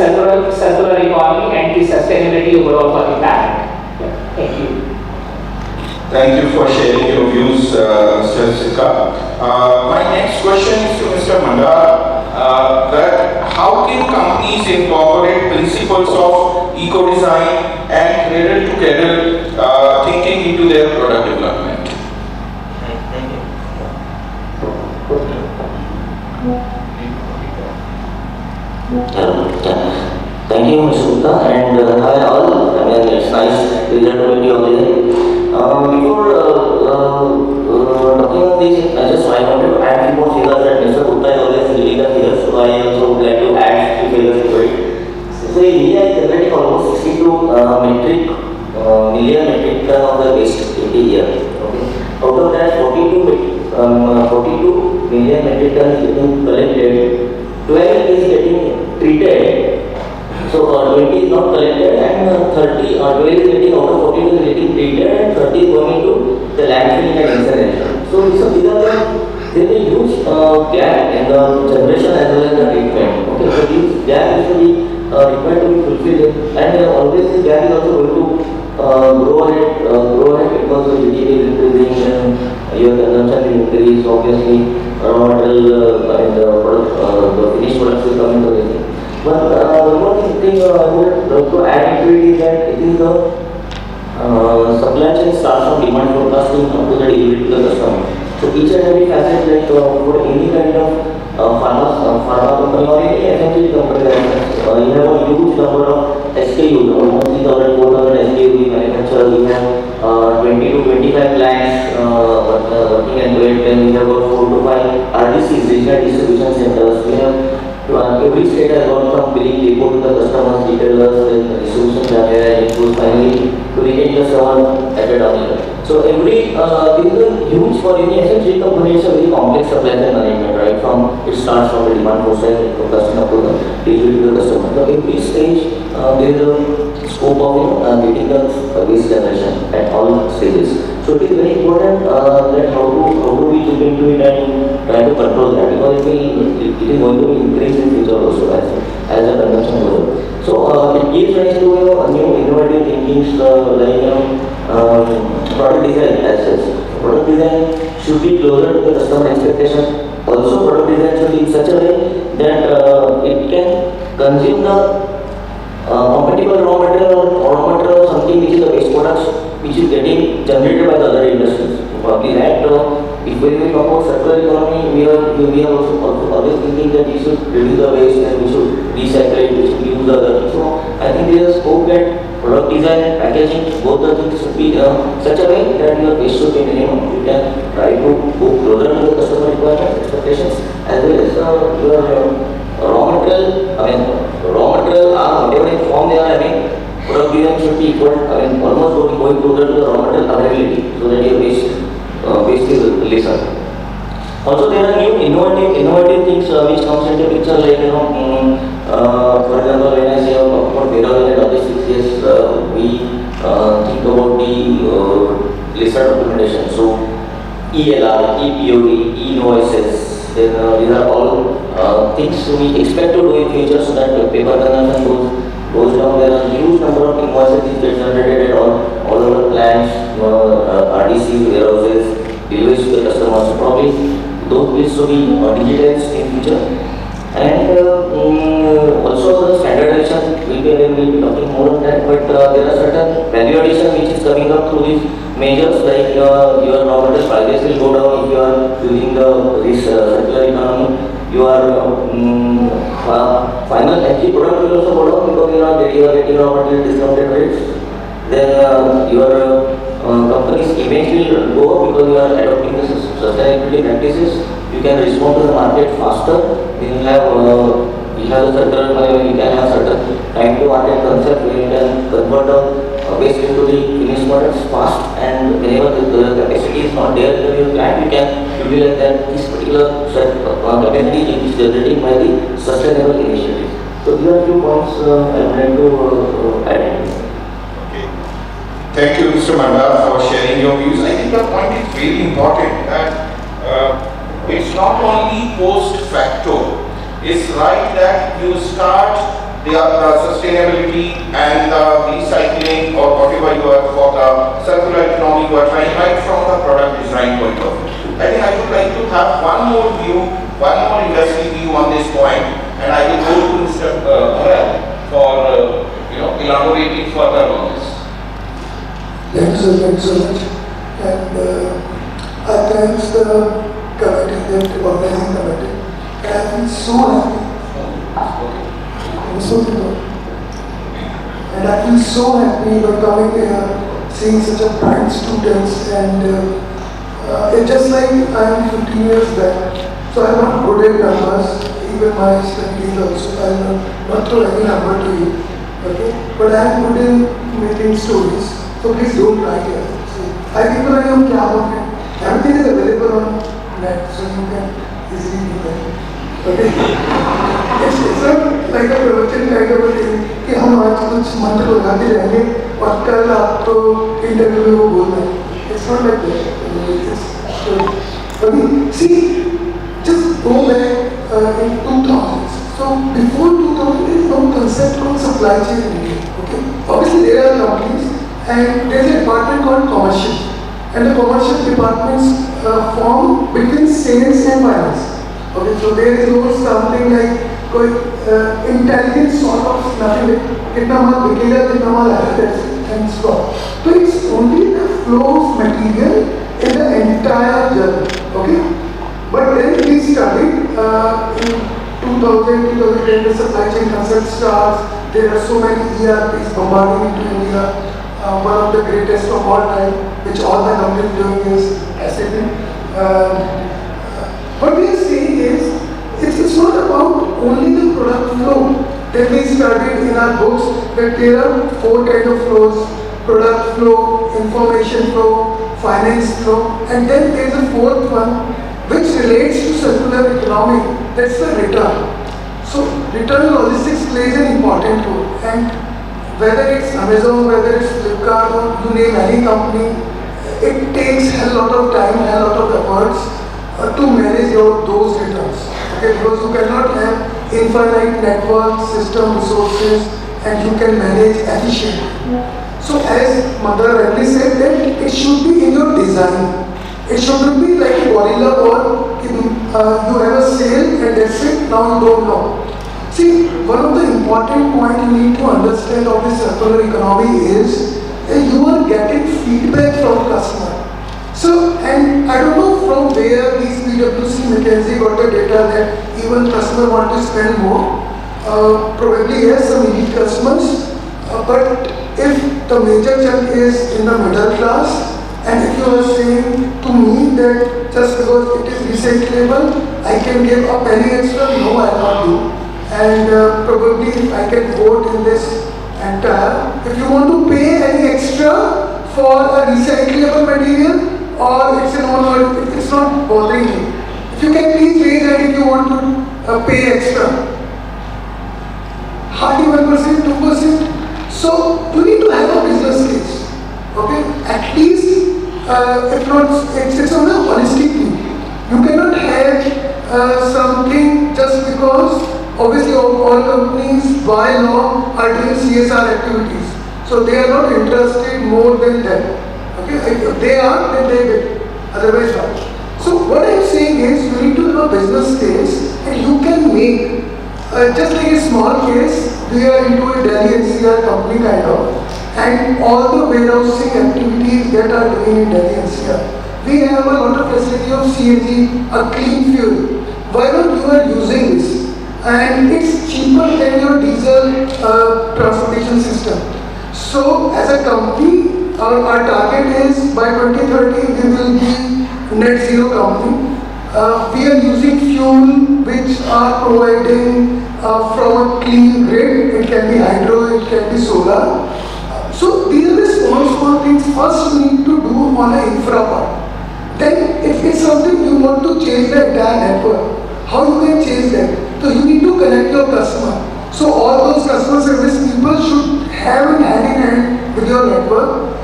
circular economy and the sustainability overall for the planet. Yeah. Thank you. Thank you for sharing your views, Mr. Sikka. My next question is to Mr. Mandar. That how can companies incorporate principles of eco-design and cradle-to-cradle thinking into their product development? Thank you, Mr. Gupta, and hi all. I mean, it's nice to meet you all here. Before talking on this, I wanted to add a few more figures that Mr. Gupta is always giving us here, so I also would like to add few figures to it. So India is generating almost 62 million metric ton of the waste every year. Okay. Out of that, 42 million metric ton is getting collected. 12 is getting treated, so 20 is not collected, and 30 or 12 is getting out of 42 is getting treated, and 30 is going into the landfill and incineration. So there is a huge gap in the generation as well as the treatment. Okay, so this gap is to be required to be fulfilled, and always this gap is also going to grow ahead because the GDP is increasing, your consumption will increase, obviously. Raw material and the finished products will come into this. But one thing I would like to add into it is that it is the supply chain starts from demand forecasting up to the delivery to the customer. So each and every facet, like for any kind of pharma company or any FMCG company, you have a huge number of SKUs, almost 3,000, 4,000 SKUs we manufacture. We have 20 to 25 plants working and doing. Then we have about 4 to 5 RDCs, regional distribution centers. We have every state has gone from billing depot to the customers, retailers, distribution channel, and it goes finally to the end customer at a down level. So every this is a huge for any FMCG company. It's a very complex supply chain management, right? It starts from the demand process, forecasting up to the delivery to the customer. So every stage there is a scope of getting the waste generation at all stages. So it is very important that how do we look into it and try to control that, because it is going to increase in future also as the consumption goes up. So it gives rise to new innovative thinkings like product design as such. Product design should be closer to the customer expectation. Also, product design should be in such a way that it can consume the compatible raw material or something which is the waste products which is getting generated by the other industries. Probably that if we talk about circular economy, we are also always thinking that we should reduce the waste and we should recycle it, we should use the other. So I think there is a scope that product design, packaging, both the things should be such a way that your waste should be minimum. You can try to go closer to the customer requirements, expectations, as well as your raw material. Raw material are whatever form they are having. Product design should be equal. Almost going closer to the raw material availability, so that your waste is lesser. Also, there are new innovative things which comes into picture, like for example, when I say about warehousing and logistics, yes, we think about the lesser documentation. So ELR, EPOD, e-invoices, then these are all things we expect to do in future so that paper consumption goes down. There are huge number of invoices which get generated at all over plants, RDC, warehouses, deliveries to the customers. So probably those needs to be digitized in future. And also the standardization will be talking more on that, but there are certain value addition which is coming up through these measures, like your raw material prices will go down if you are using this circular economy. Your final energy product will also go down because you are getting raw material discounted rates. Then your company's image will go up because you are adopting the sustainability practices. You can respond to the market faster. You have a certain, you can have certain time to market concept where you can convert the waste into the finished products fast, and whenever the capacity is not there in your plant, you can utilize that this particular capacity is generated by the sustainable initiative. So these are few points I would like to add. Okay. Thank you, Mr. Manda, for sharing your views. I think the point is very important that it's not only post facto. It's right that you start the sustainability and the recycling or whatever you are for the circular economy you are trying right from the product design point of view. I think I would like to have one more view, one more industry view on this point, and I will go to Mr. Morel for elaborating further on this. Thanks so much. And I thanks the committee, the organizing committee. And I feel so happy. And I feel so happy by coming here, seeing such a bright students, and it's just like I am 15 years back. So I'm not good at numbers, even my studies also. I'm not throw any number to you. Okay? But I am good in making stories. So please don't write here. So I think that I am everything is available on net, so you can easily do that. Okay? It's not like a प्रवचन kind of a thing कि हम आज कुछ मंत्र लगाते रहेंगे और कल आपको इंटरव्यू में वो बोलना है. It's not like that. Okay? See, just go back in 2000s. So before 2000, there is no concept called supply chain in India. Okay? Obviously, there are companies. And there is a department called commercial, and the commercial departments form between sales and finance. Okay, so there is no something like intelligent sort of nothing like kitna maal bikega, kitna maal aaya, and stop. So it's only the flow of material in the entire journey. Okay, but then we studied in 2000, 2010 the supply chain concept starts. There are so many ERPs bombarding into India. One of the greatest of all time, which all the companies doing is SAP. What we are saying is, it's not about only the product flow. Then we studied in our books that there are 4 kinds of flows: product flow, information flow, finance flow, and then there is a 4th one which relates to circular economy. That's the return. So return logistics plays an important role, and whether it's Amazon, whether it's Flipkart, or you name any company, it takes a lot of time, a lot of efforts to manage those returns. Okay, because you cannot have infinite network, system, resources, and you can manage efficiently. So as Mother rightly said, that it should be in your design. It shouldn't be like a gorilla or you have a sale and that's it, now you don't know. See, one of the important points you need to understand of the circular economy is that you are getting feedback from customer. So, and I don't know from where these PwC McKinsey got the data that even customer want to spend more. Probably yes, some elite customers, but if the major chunk is in the middle class, and if you are saying to me that just because it is recyclable, I can give a penny extra, no, I will not do. And probably if I can vote in this entire, if you want to pay any extra for a recyclable material, or it's it's not bothering me. If you can please raise hand if you want to pay extra. Hardly 1%, 2%. So you need to have a business case. Okay, at least if not, it's on a holistic view. You cannot have something just because obviously all companies by law are doing CSR activities. So they are not interested more than them. Okay, if they are, then they will. Otherwise not. So what I'm saying is you need to have a business case and you can make, just like a small case, we are into a Delhi NCR company kind of, and all the warehousing activities that are doing in Delhi NCR. We have a lot of facility of CNG, a clean fuel. Why not you are using this? And it's cheaper than your diesel transportation system. So as a company, our target is by 2030 we will be net zero company. We are using fuel which are providing from a clean grid. It can be hydro, it can be solar. So these are the small things first we need to do on an infra part. Then if it's something you want to change the entire network, how you can change that? So you need to connect your customer. So all those customer service people should have it hand in hand with your network.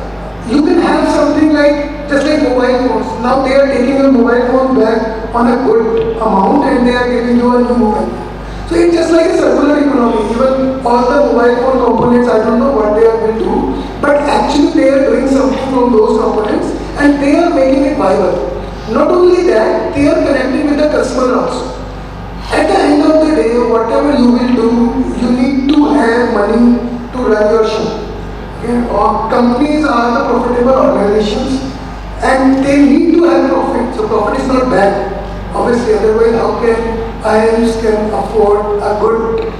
You can have something like, just like mobile phones. Now they are taking your mobile phone back on a good amount and they are giving you a new mobile phone. So it's just like a circular economy. Even all the mobile phone components, I don't know what they are going to do, but actually they are doing something from those components and they are making it viable. Not only that, they are connecting with the customer also. At the end of the day, whatever you will do, you need to have money to run your show. Okay? Companies are the profitable organizations and they need to have profit. So profit is not bad. Obviously, otherwise how can IIMs can afford a good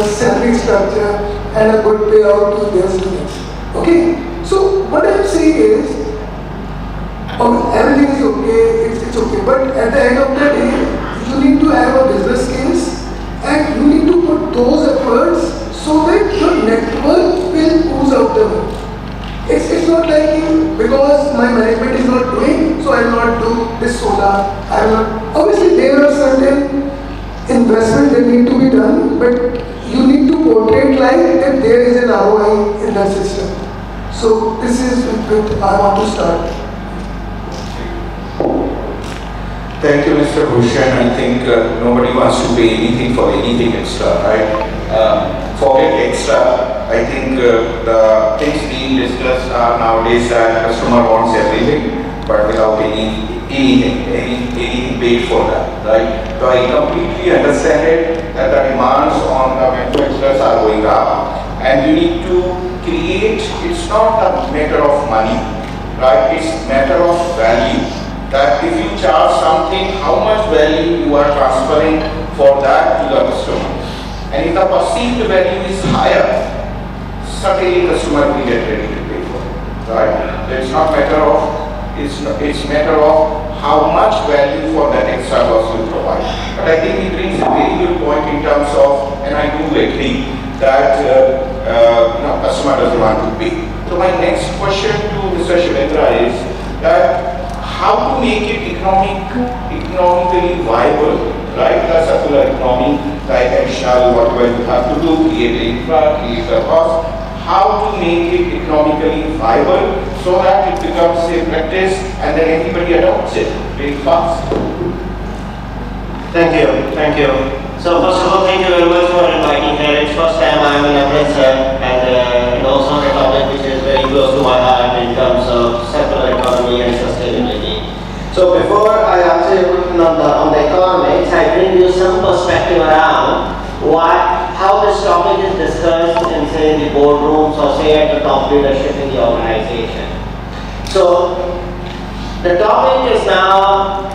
salary structure and a good payout to their students. Okay? So what I'm saying is, everything is okay, it's okay, but at the end of the day, you need to have a business case and you need to put those efforts so that your network will ooze out the way. It's not like because my management is not doing, so I will not do this solar. I will not. Obviously, there are certain investments that need to be done, but you need to portray it like that there is an ROI in that system. So this is with I want to start. Thank you, Mr. Bhushan. I think nobody wants to pay anything for anything extra, right? Forget extra. I think the things being discussed are nowadays that customer wants everything, but without anything paid for that, right? So I completely understand it that the demands on the manufacturers are going up, and you need to create. It's not a matter of money, right? It's a matter of value. That if you charge something, how much value you are transferring for that to the customer. And if the perceived value is higher, certainly the customer will get ready to pay for it. Right? So it's not matter of, it's matter of how much value for that extra cost you provide. But I think it brings a very good point in terms of, and I do agree that customer doesn't want to pay. So my next question to Mr. Shivendra is that how to make it economically viable, right? The circular economy, like additional whatever you have to do, create the infra, create the cost, how to make it economically viable so that it becomes a practice and then everybody adopts it very fast. Thank you. So first of all, thank you very much for inviting here. It's first time I am in Amritsar and also a topic which is very close to my heart in terms of circular economy and sustainability. So before I answer your question on the economics, I bring you some perspective around how this topic is discussed in say the boardrooms or say at the top leadership in the organization. So the topic is now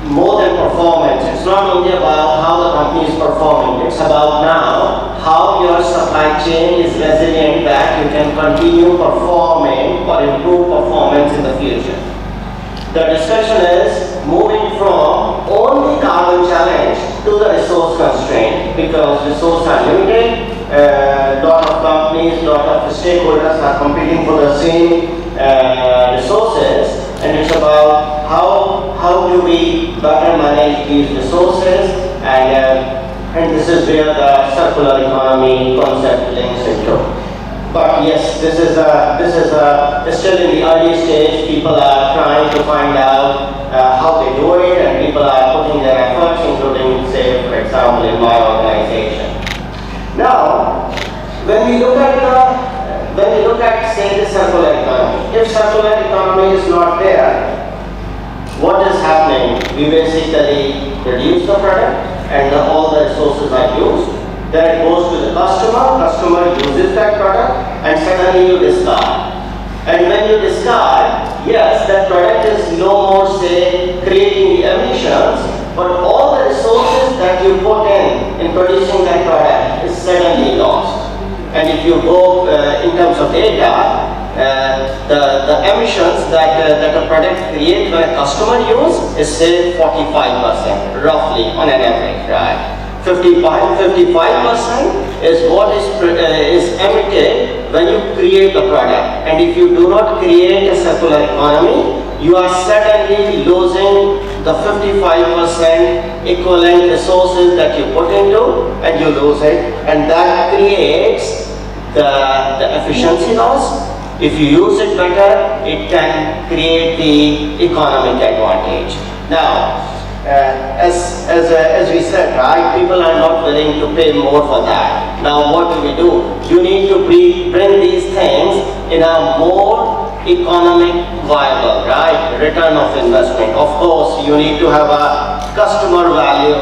more than performance. It's not only about how the company is performing, it's about now how your supply chain is resilient that you can continue performing or improve performance in the future. The discussion is moving from only carbon challenge to the resource constraint because resources are limited. Lot of companies, lot of stakeholders are competing for the same resources, and it's about how do we better manage these resources, and this is where the circular economy concept links into. But yes, this is still in the early stage. People are trying to find out how they do it, and people are putting their efforts, including, say, for example, in my organization. Now, when we look at say the circular economy, if circular economy is not there, what is happening? We basically produce the product, and all the resources are used. Then it goes to the customer uses that product, and suddenly you discard. And when you discard, yes, that product is no more, say, creating the emissions, but all the resources that you put in producing that product is suddenly lost. And if you go in terms of data, the emissions that a product creates when a customer uses is, say, 45%, roughly, on an average, right? 55% is what is emitted when you create the product. And if you do not create a circular economy, you are suddenly losing the 55% equivalent resources that you put into, and you lose it. And that creates the efficiency loss. If you use it better, it can create the economic advantage. Now, as we said, right, people are not willing to pay more for that. Now what do? You need to bring these things in a more economic viable, right, return of investment. Of course, you need to have a customer value,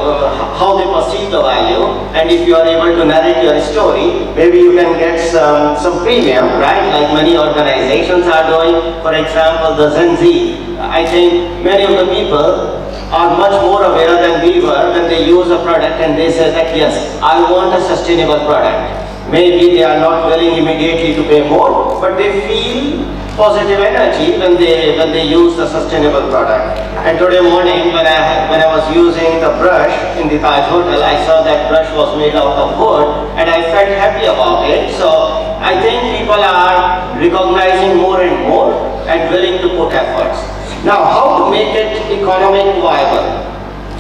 how they perceive the value, and if you are able to narrate your story, maybe you can get some premium, right, like many organizations are doing. For example, the Gen Z, I think many of the people are much more aware than we were when they use a product and they say that, yes, I want a sustainable product. Maybe they are not willing immediately to pay more, but they feel positive energy when they use the sustainable product. And today morning, when I was using the brush in the Taj Hotel, I saw that brush was made out of wood, and I felt happy about it. So I think people are recognizing more and more and willing to put efforts. Now, how to make it economic viable?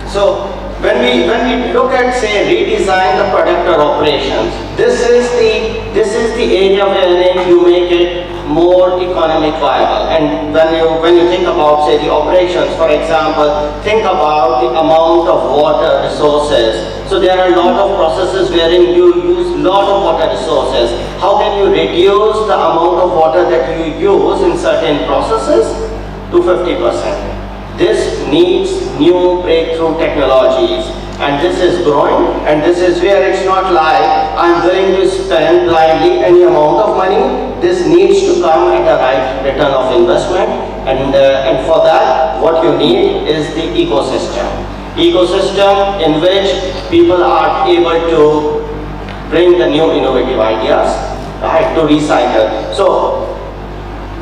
So, when we look at, say, redesign the product or operations, this is the area where you make it more economic viable. And when you think about, say, the operations, for example, think about the amount of water resources. So there are a lot of processes wherein you use a lot of water resources. How can you reduce the amount of water that you use in certain processes to 50%? This needs new breakthrough technologies, and this is growing, and this is where it's not like I'm willing to spend blindly any amount of money. This needs to come at the right return of investment, and for that, what you need is the ecosystem in which people are able to bring the new innovative ideas, right, to recycle. So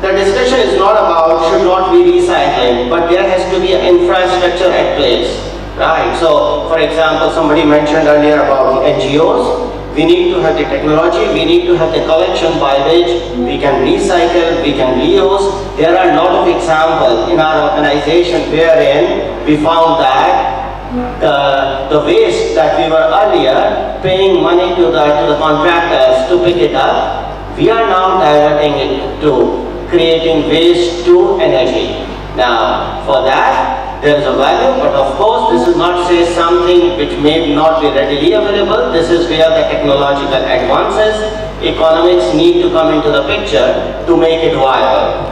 the discussion is not about should not be recycling, but there has to be an infrastructure at place, right? So, for example, somebody mentioned earlier about the NGOs. We need to have the technology, we need to have the collection by which we can recycle, we can reuse. There are a lot of examples in our organization wherein we found that the waste that we were earlier paying money to the contractors to pick it up, we are now diverting it to creating waste to energy. Now, for that, there is a value, but of course, this is not, say, something which may not be readily available. This is where the technological advances, economics need to come into the picture to make it viable.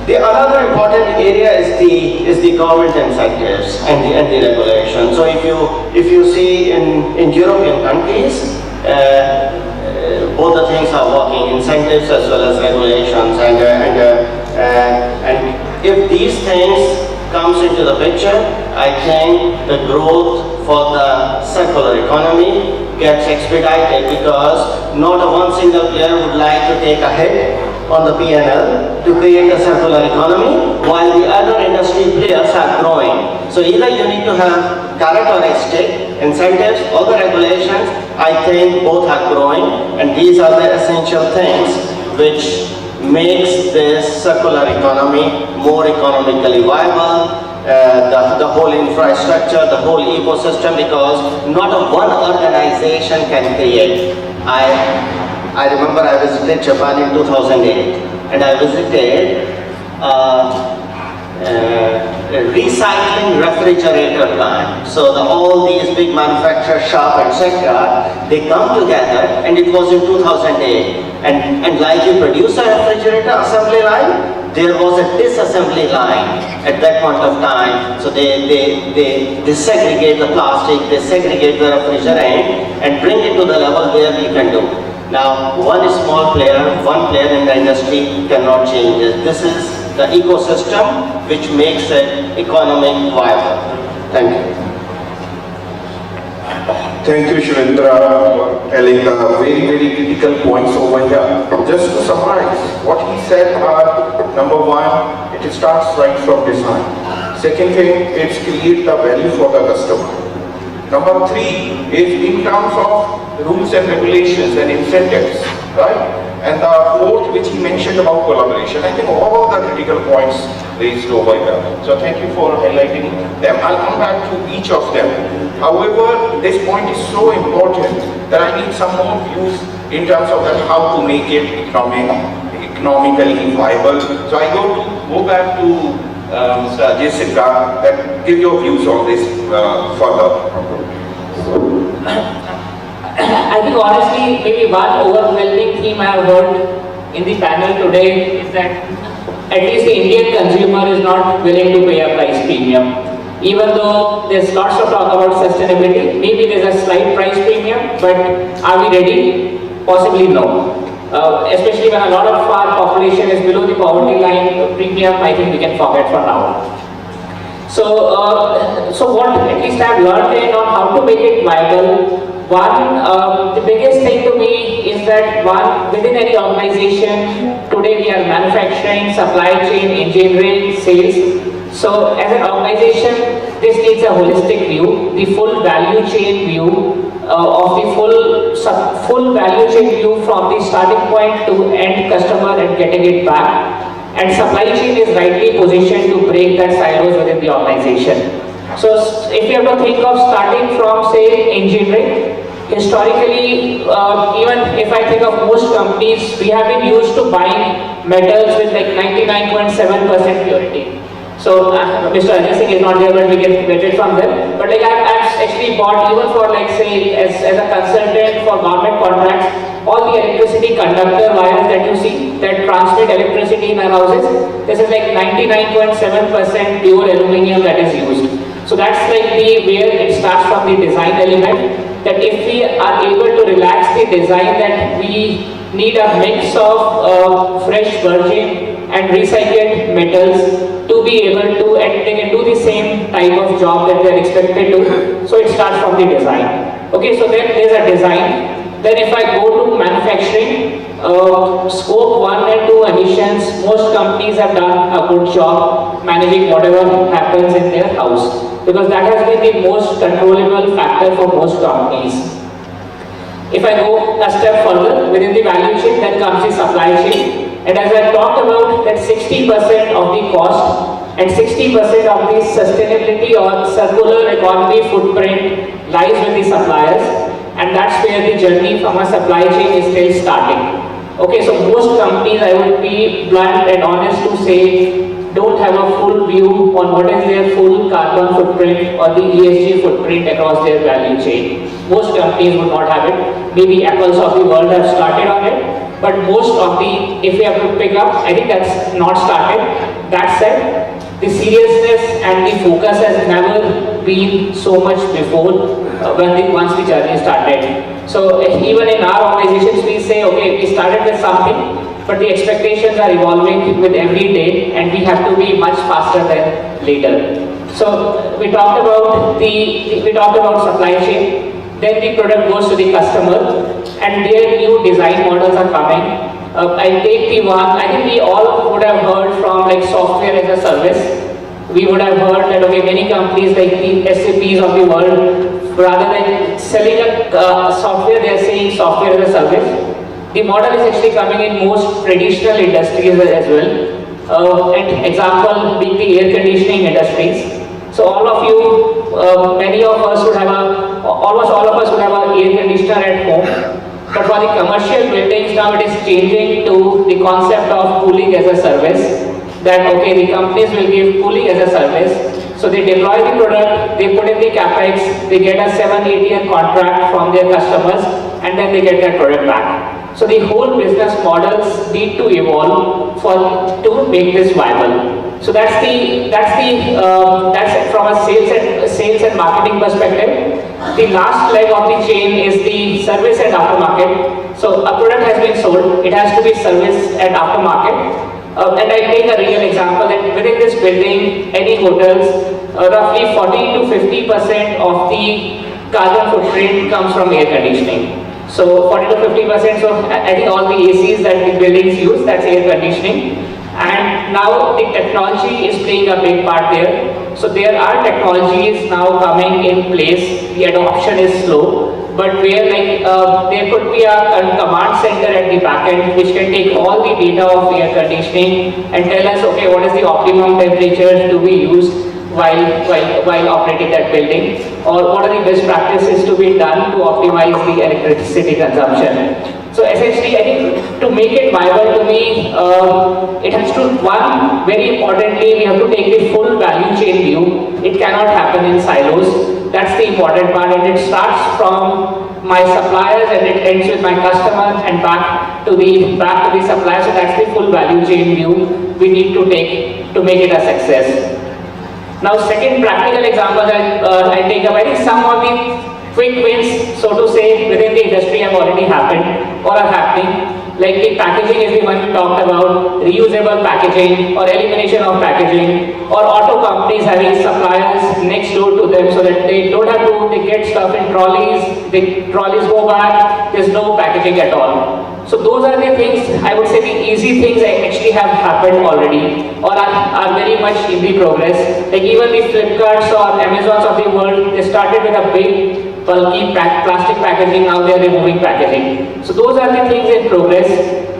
The another important area is the government incentives and the regulation. So if you see in European countries, both the things are working, incentives as well as regulations, and if these things comes into the picture, I think the growth for the circular economy gets expedited, because not a one single player would like to take a hit on the P&L to create a circular economy, while the other industry players are growing. So either you need to have carrot or a stick, incentives or the regulations. I think both are growing, and these are the essential things which makes this circular economy more economically viable. The whole infrastructure, the whole ecosystem, because not a one organization can create. I remember I visited Japan in 2008, and I visited recycling refrigerator plant. So all these big manufacturer shop, etc., they come together, and it was in 2008. And like you produce a refrigerator assembly line, there was a disassembly line at that point of time. So they segregate the plastic, they segregate the refrigerant, and bring it to the level where you can do. Now, one small player, one player in the industry cannot change it. This is the ecosystem which makes it economic viable. Thank you. Thank you, Shivendra, for telling the very critical points over here. Just to summarize, what he said are, number one, it starts right from design. Second thing, it's create the value for the customer. Number three is in terms of rules and regulations and incentives, right? And the fourth, which he mentioned about collaboration. I think all the critical points raised over here. So thank you for highlighting them. I'll come back to each of them. However, this point is so important that I need some more views in terms of that how to make it economically viable. So I go back to Mr. Jessica, that give your views on this further. I think honestly, maybe one overwhelming theme I have heard in the panel today is that at least the Indian consumer is not willing to pay a price premium. Even though there's lots of talk about sustainability, maybe there's a slight price premium, but are we ready? Possibly no. Especially when a lot of our population is below the poverty line premium, I think we can forget for now. So what at least I've learned on how to make it viable. One, the biggest thing to me is that within any organization, today we are manufacturing, supply chain, engineering, sales. So as an organization, this needs a holistic view, the full value chain view, of the full value chain view from the starting point to end customer and getting it back. And supply chain is rightly positioned to break that silos within the organization. So if you have to think of starting from, say, engineering, historically, even if I think of most companies, we have been used to buying metals with like 99.7% purity. So Mr. Ajay Singh is not there, but we get it from them. But like I've actually bought, even for like say as a consultant for government contracts, all the electricity conductor wires that you see that transmit electricity in our houses, this is like 99.7% pure aluminum that is used. So that's like where it starts from the design element, that if we are able to relax the design, that we need a mix of fresh virgin and recycled metals to be able to, and they can do the same type of job that they are expected to. So it starts from the design. Okay, so then there's a design. Then if I go to manufacturing, scope 1 and 2 emissions, most companies have done a good job managing whatever happens in their house, because that has been the most controllable factor for most companies. If I go a step further within the value chain, then comes the supply chain. And as I talked about, that 60% of the cost and 60% of the sustainability or circular economy footprint lies with the suppliers, and that's where the journey from a supply chain is still starting. Okay, so most companies, I would be blunt and honest to say, don't have a full view on what is their full carbon footprint or the ESG footprint across their value chain. Most companies would not have it. Maybe Apples of the world have started on it, but most of the, if we have to pick up, I think that's not started. That said, the seriousness and the focus has never been so much before once the journey started. So even in our organizations, we say, okay, we started with something, but the expectations are evolving with every day, and we have to be much faster than later. So we talked about supply chain. Then the product goes to the customer, and their new design models are coming. I take the one, I think we all would have heard from like software as a service. We would have heard that, okay, many companies like the SAPs of the world, rather than selling a software, they are saying software as a service. The model is actually coming in most traditional industries as well. And example being the air conditioning industries. So all of you, many of us would have almost all of us would have an air conditioner at home. But for the commercial buildings now it is changing to the concept of cooling as a service. That okay, the companies will give cooling as a service. So they deploy the product, they put in the capex, they get a 7-8 year contract from their customers, and then they get their product back. So the whole business models need to evolve to make this viable. So that's from a sales and marketing perspective. The last leg of the chain is the service and aftermarket. So a product has been sold, it has to be serviced and aftermarket. And I take a real example that within this building, any hotels, roughly 40 to 50% of the carbon footprint comes from air conditioning. So 40 to 50%, so I think all the ACs that the buildings use, that's air conditioning. And now the technology is playing a big part there. So there are technologies now coming in place, the adoption is slow. But where there could be a command center at the back end which can take all the data of air conditioning and tell us, okay, what is the optimum temperature to be used while operating that building, or what are the best practices to be done to optimize the electricity consumption. So essentially, I think to make it viable to me, it has to, one, very importantly, we have to take the full value chain view. It cannot happen in silos. That's the important part, and it starts from my suppliers and it ends with my customer and back to the supplier. So that's the full value chain view we need to take to make it a success. Now, second practical example that I take up, I think some of the quick wins, so to say, within the industry have already happened or are happening. Like the packaging is the one we talked about, reusable packaging or elimination of packaging, or auto companies having suppliers next door to them so that they don't have to, they get stuff in trolleys, the trolleys go back, there's no packaging at all. So those are the things, I would say the easy things actually have happened already or are very much in the progress. Like even the Flipkarts or Amazons of the world, they started with a big bulky plastic packaging, now they are removing packaging. So those are the things in progress.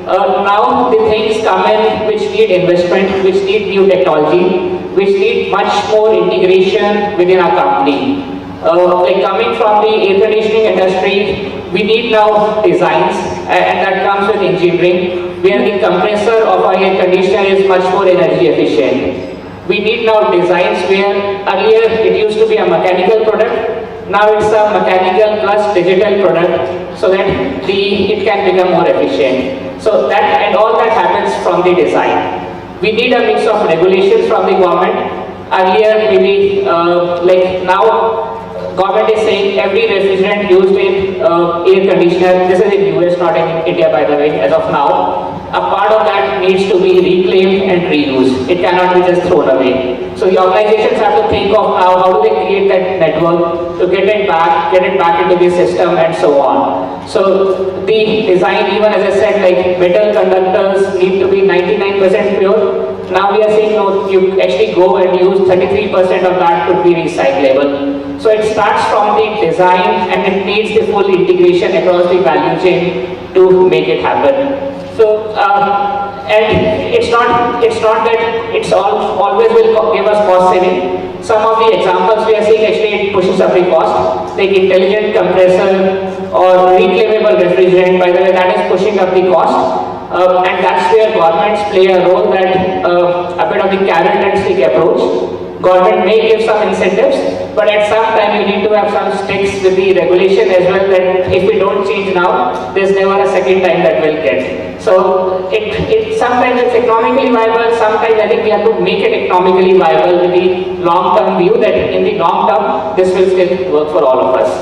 Now the things come in which need investment, which need new technology, which need much more integration within our company. Like coming from the air conditioning industry, we need now designs, and that comes with engineering, where the compressor of our air conditioner is much more energy efficient. We need now designs where earlier it used to be a mechanical product, now it's a mechanical plus digital product, so that it can become more efficient. So that and all that happens from the design. We need a mix of regulations from the government. Earlier, maybe like now, government is saying every refrigerant used in air conditioner, this is in US, not in India by the way, as of now, a part of that needs to be reclaimed and reused. It cannot be just thrown away. So the organizations have to think of now how do they create that network to get it back into the system and so on. So the design, even as I said, like metal conductors need to be 99% pure. Now we are saying no, you actually go and use 33% of that could be recyclable. So it starts from the design and it needs the full integration across the value chain to make it happen. So and it's not that it's always will give us cost saving. Some of the examples we are seeing actually it pushes up the cost, like intelligent compressor or reclaimable refrigerant. By the way, that is pushing up the cost. And that's where governments play a role, that a bit of the carrot and stick approach. Government may give some incentives, but at some time you need to have some sticks with the regulation as well, that if we don't change now, there's never a second time that we'll get. So it sometimes it's economically viable, sometimes I think we have to make it economically viable with the long-term view that in the long term, this will still work for all of us.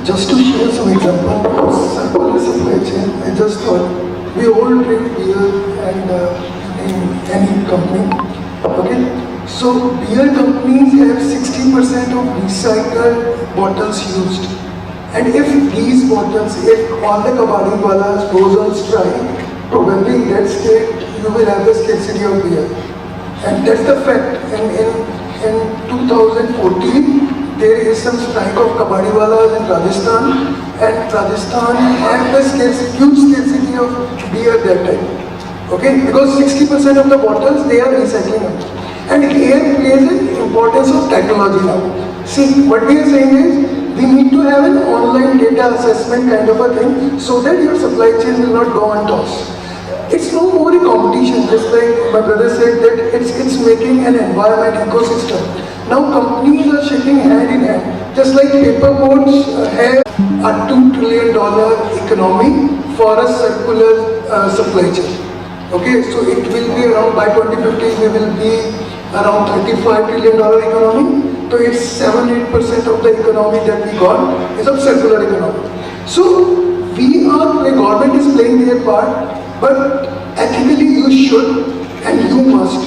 Just to share some examples of supply chain, I just thought we all drink beer and in any company. Okay, so beer companies have 60% of recycled bottles used, and if these bottles, if all the kabadiwalas goes on strike, probably in that state you will have the scarcity of beer, and that's the fact. In 2014. There is some strike of kabadiwalas in Rajasthan, and Rajasthan had the huge scarcity of beer that time. Okay, because 60% of the bottles they are recycling out. And here plays the importance of technology now. See, what we are saying is we need to have an online data assessment kind of a thing so that your supply chain will not go untossed. It's no more a competition, just like my brother said that it's making an environment ecosystem. Now companies are shaking hand in hand, just like paper boats have a $2 trillion economy for a circular supply chain. Okay, so it will be around, by 2050 we will be around $35 trillion economy. So it's 7-8% of the economy that we got is of circular economy. So the government is playing their part, but ethically you should and you must.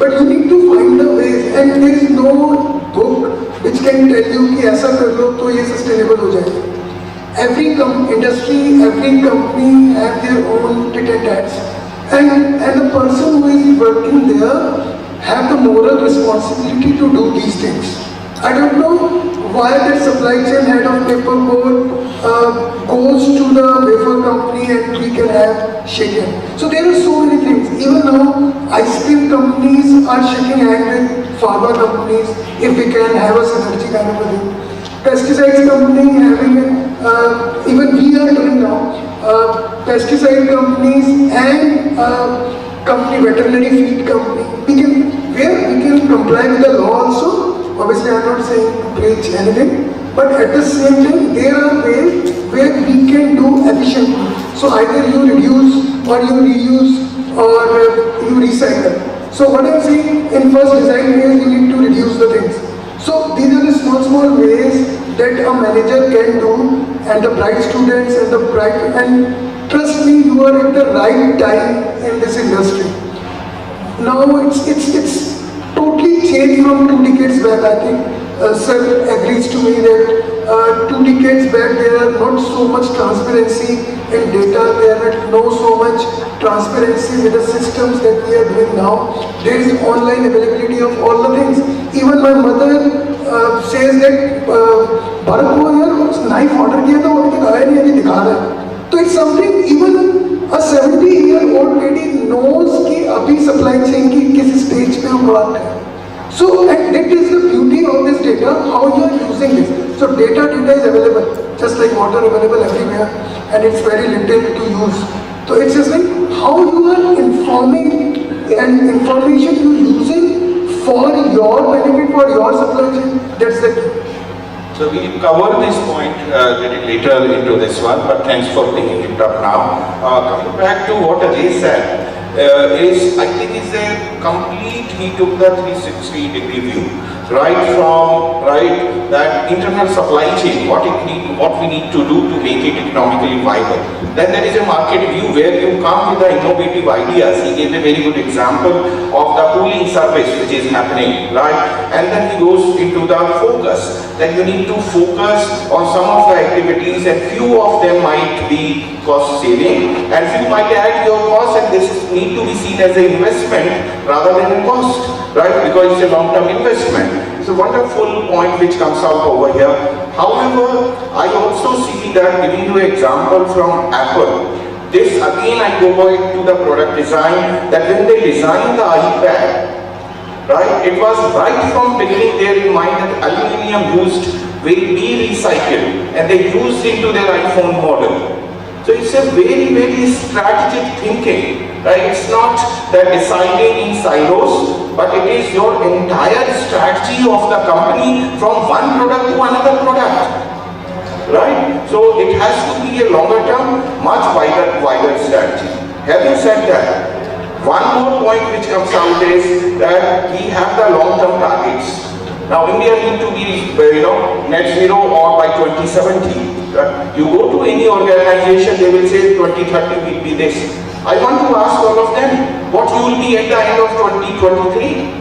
But you need to find the ways, and there is no book which can tell you कि ऐसा कर लो तो ये sustainable हो जाएगा. Every industry, every company have their own tit and tats, and the person who is working there have the moral responsibility to do these things. I don't know why that supply chain head of paper board goes to the wafer company and we can have shaken. So there are so many things. Even now, ice cream companies are shaking hands with pharma companies if we can have a synergy kind of a thing. Pesticides company having even we are doing now. Pesticide companies and company, veterinary feed company, where we can comply with the law also. Obviously, I am not saying to preach anything, but at the same time, there are ways where we can do efficiently. So either you reduce or you reuse or you recycle. So what I am saying, in first design phase, you need to reduce the things. So these are the small ways that a manager can do, and the bright students and trust me, you are at the right time in this industry. Now it's totally changed from 2 decades back. I think Sir agrees to me that 2 decades back there are not so much transparency in data, there are not so much transparency with the systems that we are doing now. There is online availability of all the things. Even my mother says that Bharat ko yaar knife order kiya tha wo dikhaya nahi abhi dikha raha hai. So it's something even a 70-year-old lady knows कि अभी supply chain की किस stage पे हम बात है. So and that is the beauty of this data, how you are using this. So data is available, just like water available everywhere, and it's very little to use. So it's just like how you are informing and information you using for your benefit, for your supply chain. That's the key. So we will cover this point a little later into this one, but thanks for bringing it up now. Coming back to what Ajay said, I think it's a complete, he took the 360-degree view, that internal supply chain, what we need to do to make it economically viable. Then there is a market view where you come with the innovative ideas. He gave a very good example of the pooling service which is happening, right? And then he goes into the focus, that you need to focus on some of the activities, and few of them might be cost saving and few might add your cost, and this need to be seen as an investment rather than a cost, right? Because it's a long-term investment. It's a wonderful point which comes out over here. However, I also see that, giving you an example from Apple, this again I go back to the product design, that when they designed the iPad, right, it was right from beginning there in mind that aluminium used will be recycled, and they used into their iPhone model. So it's a very, very strategic thinking, right? It's not that deciding in silos, but it is your entire strategy of the company from one product to another product, right? So it has to be a longer term, much wider strategy. Having said that, one more point which comes out is that we have the long-term targets. Now India need to be, net zero or by 2070. Right? You go to any organization, they will say 2030 will be this. I want to ask all of them, what you will be at the end of 2023?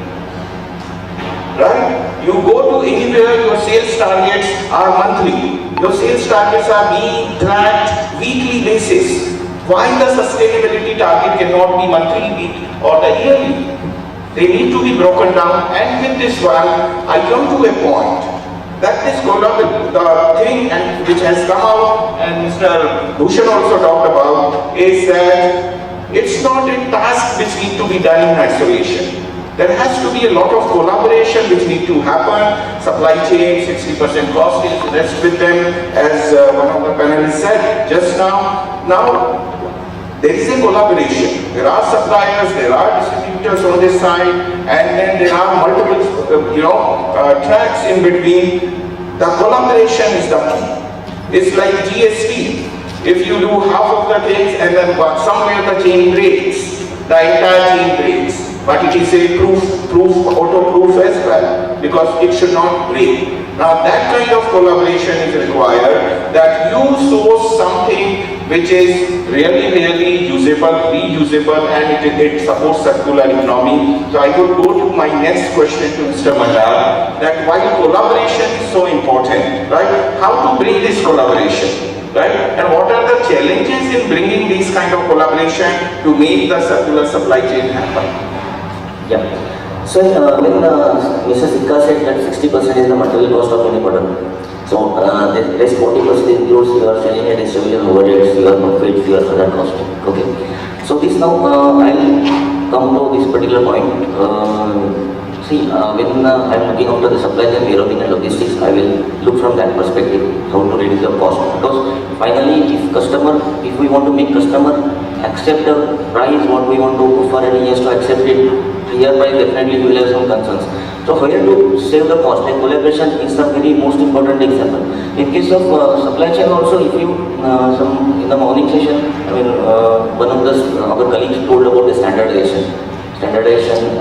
Right? You go to anywhere, your sales targets are monthly. Your sales targets are being tracked weekly basis. Why the sustainability target cannot be monthly or the yearly? They need to be broken down, and with this one, I come to a point that this the thing and which has come out, and Mr. Bhushan also talked about, is that it's not a task which needs to be done in isolation. There has to be a lot of collaboration which need to happen. Supply chain, 60% cost is rest with them, as one of the panelists said just now. Now, there is a collaboration. There are suppliers, there are distributors on this side, and then there are multiple, tracks in between. The collaboration is the key. It's like GST. If you do half of the things and then somewhere the chain breaks, the entire chain breaks. But it is a auto-proof as well, because it should not break. Now that kind of collaboration is required, that you source something which is really usable, reusable, and it supports circular economy. So I would go to my next question to Mr. Mandar, that while collaboration is so important, right, how to bring this collaboration? Right? And what are the challenges in bringing these kind of collaboration to make the circular supply chain happen? Yeah. So when Mr. Sikka said that 60% is the material cost of any product, so the rest 40% includes your selling and distribution overheads, your profits, your other cost. Okay. So this now I'll come to this particular point. When I'm looking after the supply chain, warehousing and logistics, I will look from that perspective, how to reduce the cost. Because finally, if we want to make customer accept the price, what we want to offer, and he has to accept it, hereby definitely we will have some concerns. So here to save the cost, like collaboration is the very most important example. In case of supply chain also, if you, in the morning session, one of our colleagues told about the standardization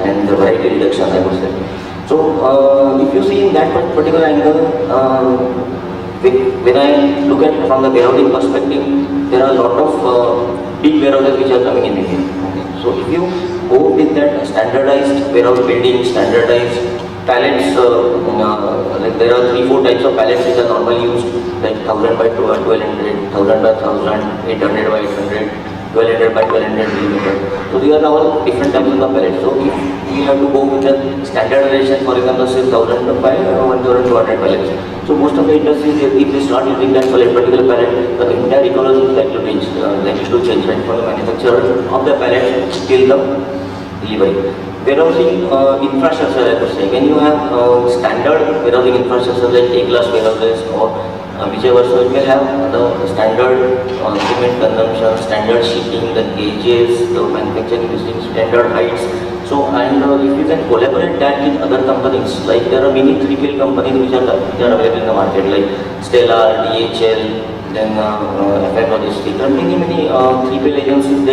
and the variety reduction, I would say. So if you see in that particular angle, when I look at from the warehousing perspective, there are a lot of big warehouses which are coming in India. Okay. So if you go with that standardized warehouse building, standardized pallets, like there are 3-4 types of pallets which are normally used, like 1000 by 1200, 1000 by 1000, 800 by 800. 1200 by 1200 mm. So these are all different types of pallets. So if we have to go with the standardization, for example, say 1000 by 1200 pallets. So most of the industries, if they start using that for a particular pallet, the entire ecology is likely to change, right, from the manufacturer of the pallet till the delivery. Warehousing infrastructure, I would say, when you have standard warehousing infrastructure like A-class warehouses or whichever, so it will have the standard cement consumption, standard sheeting, the gauges, the manufacturing using standard heights. So, and if you can collaborate that with other companies, like there are many 3PL companies which are available in the market, like Stellar, DHL, then FM Logistics. There are many 3PL agencies.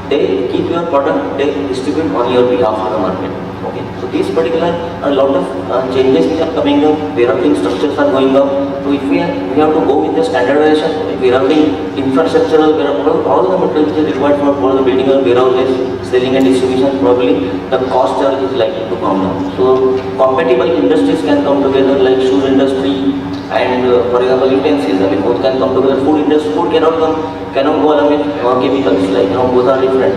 They keep your product, they distribute on your behalf to the market. Okay. So these particular a lot of changes which are coming up, warehousing structures are going up. So if we have to go with the standardization, warehousing infrastructure, all the materials which are required for the building of warehouses, selling and distribution, probably the cost charge is likely to come down. So compatible industries can come together, like shoe industry and for example utensils. Both can come together. Food industry, food cannot go along with chemicals. Like both are different.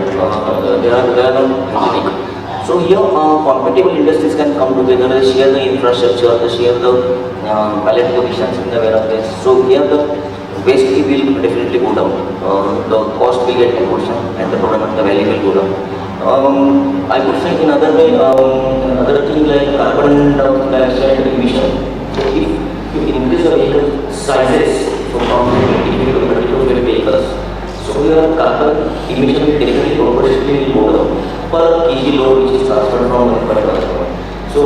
They are not unique. So here, compatible industries can come together, they share the infrastructure, they share the pallet positions in the warehouses. So here the waste will definitely go down, the cost will get proportion and the product, the value will go down. I would say in other way, other things like carbon dioxide emission. If you increase the vehicle sizes from 20 to 32 vehicles, so your carbon emission will definitely proportionally go down per kg load which is transferred from one point to another. So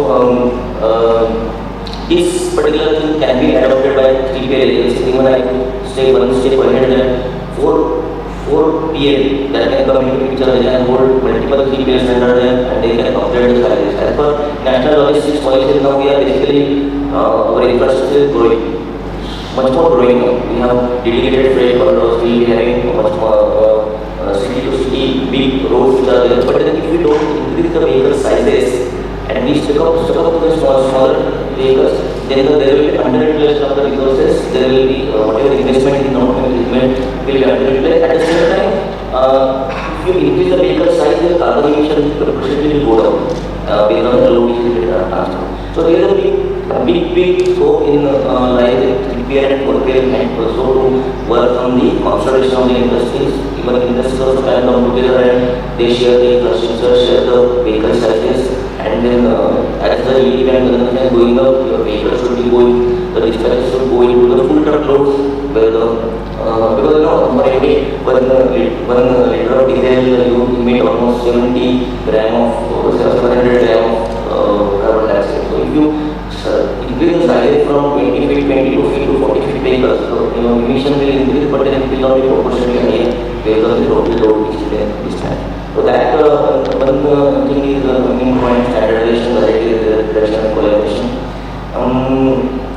this particular thing can be adopted by 3PL agencies. Even I say one step ahead that 4 PL that can come into picture, they can hold multiple 3PL standards and they can operate the salaries. As per national logistics policy, now we are basically our infrastructure is growing. Much more growing now. We have dedicated freight corridors, we will be having much more city to city big roads which are there. But then if we don't increase the vehicle sizes and we stick up to the smaller vehicles, then there will be underutilization of the resources, there will be whatever investment in non-investment will be underutilized. At the same time, if you increase the vehicle size, the carbon emission will go down based on the load which is transferred. So there is a big scope in like 3PL and 4PL and also to work on the observation of the industries. Even industries also can come together and they share the infrastructure, share the vehicle sizes, And then as the yield and consumption is going up, your vehicles should be going, the dispatches should go into the full truckloads, where the because for every one liter of diesel you emit almost 70 gram of 700 gram of carbon dioxide. So if you increase the size from 20 feet, 22 feet to 40 feet vehicles, so emission will increase, but then it will not be proportionally higher based on the total load discharge. So that one thing is main point: standardization, variety reduction, and collaboration.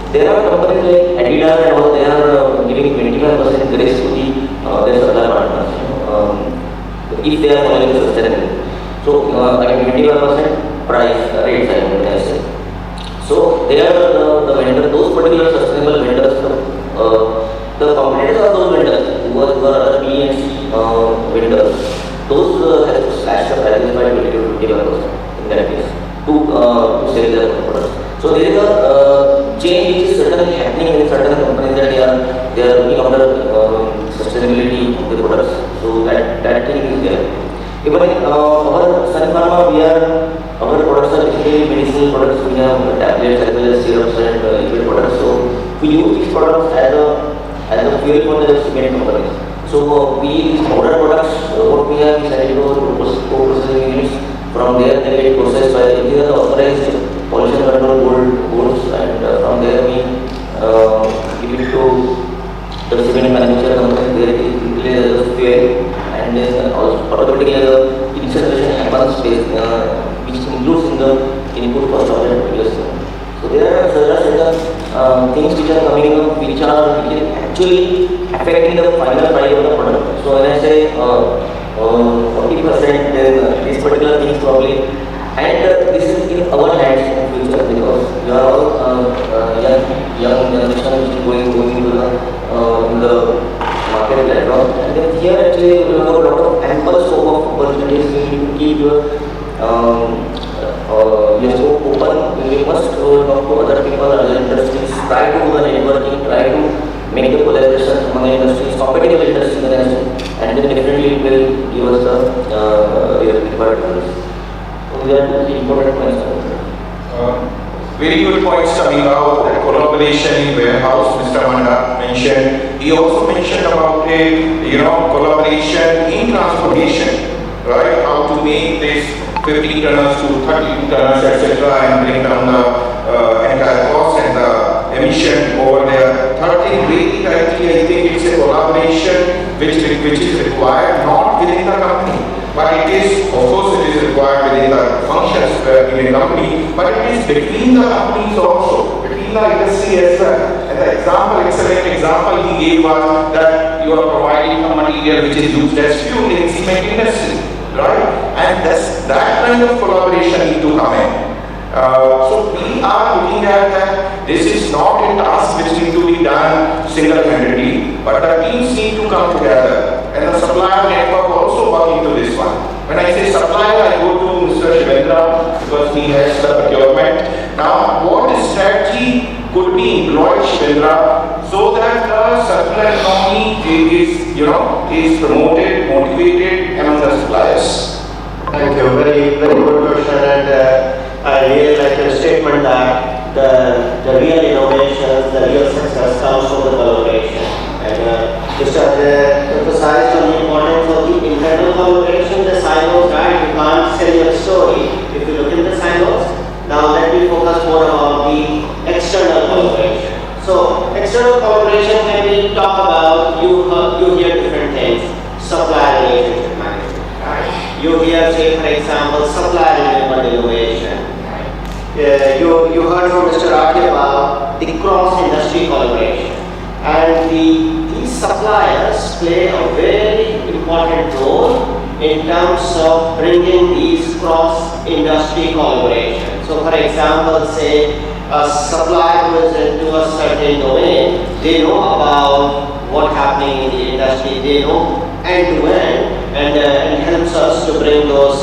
There are companies like Adidas and all, they are giving 25% grace to their supply partners if they are following the sustainability. So at 25% price rates, I would say. So they are the vendor, those particular sustainable vendors, the competitors of those vendors who are other B and C vendors, those have to slash the prices by 20 to 25% in that case to sell their products. So there is a change which is certainly happening in certain companies that they are looking after sustainability of the products. So that thing is there. Even in our Sun Pharma, our products are basically medicinal products. We have tablets as well as syrups and liquid products. So we use these products as a fuel for the cement companies. So we use powder products. What we have is processing units. From there they get processed by the authorized pollution control boards, and from there we give it to the cement manufacturer company, where it is replaced as a fuel, and then automatically the incineration happens, which includes in the input cost of that particular cement. So there are certain things which are coming up which are actually affecting the final price of the product. So when I say 40%, then these particular things probably, and this is in our hands in future, because we are all young generation which is going into the market background, and then here actually we have a lot of ample scope of opportunities. We need to keep your scope open. We must talk to other people, other industries, try to do the networking, try to make the collaboration among industries, competitive industries, and then definitely it will give us the required results. So these are the important points. Very good points coming out. The collaboration in warehouse, Mr. Manda mentioned. He also mentioned about collaboration in transportation, right? How to make this 50 tonners to 32 tonners, etc., and bring down the entire cost and the emission over there. Third thing, really tightly, I think it's a collaboration which is required not within the company, but it is, of course, it is required within the functions in a company, but it is between the companies also, between the industry as well. And the excellent example he gave was that you are providing a material which is used as fuel in cement industry, right? And that kind of collaboration need to come in. So we are looking at that. This is not a task which needs to be done single-handedly, but the teams need to come together, and the supplier network also work into this one. When I say supplier, I go to Mr. Shivendra because he has the procurement. Now, what strategy could be employed, Shivendra, so that the circular economy is promoted, motivated among the suppliers? Thank you. Very, very good question, and I really like your statement that the real innovations, the real success comes from the collaboration. And Mr. emphasized on the importance of the internal collaboration. The silos, right? You can't sell your story if you look in the silos. Now let me focus more about the external collaboration. So external collaboration, when we talk about, you hear different things. Supplier relationship management, right? You hear, say for example, supplier innovation. You heard from Mr. Rathi about the cross-industry collaboration, and these suppliers play a very important role in terms of bringing these cross-industry collaboration. So for example, say a supplier who is into a certain domain, they know about what's happening in the industry, they know end-to-end, and helps us to bring those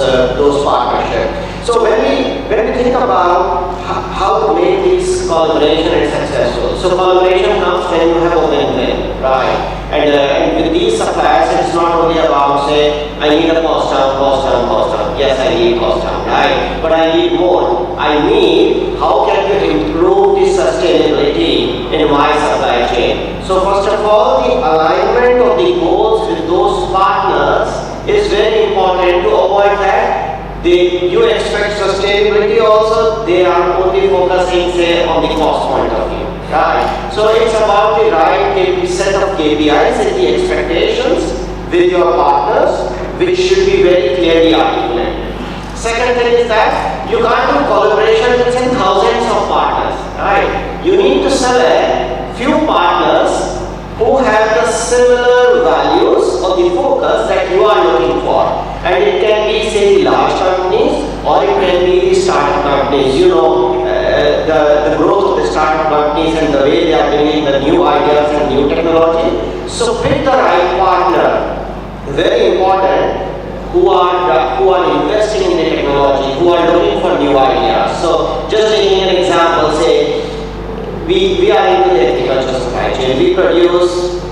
partnerships. So when we think about how to make this collaboration successful, so collaboration comes when you have a win-win, right? And with these suppliers, it's not only about say, I need a cost down. yes, I need cost down, right? But I need more. I need how can you improve the sustainability in my supply chain. So first of all, the alignment of the goals with those partners is very important to avoid that. You expect sustainability also, they are only focusing, say, on the cost point of view, right? So it's about the right set of KPIs and the expectations with your partners, which should be very clearly articulated. Second thing is that you can't do collaboration with thousands of partners, right? You need to select few partners who have the similar values or the focus that you are looking for. And it can be, say, the large companies, or it can be the startup companies. You know, the growth of the startup companies and the way they are bringing the new ideas and new technology. So pick the right partner. Very important. Who are investing in the technology, who are looking for new ideas. So just taking an example, say, we are into the agriculture supply chain. We produce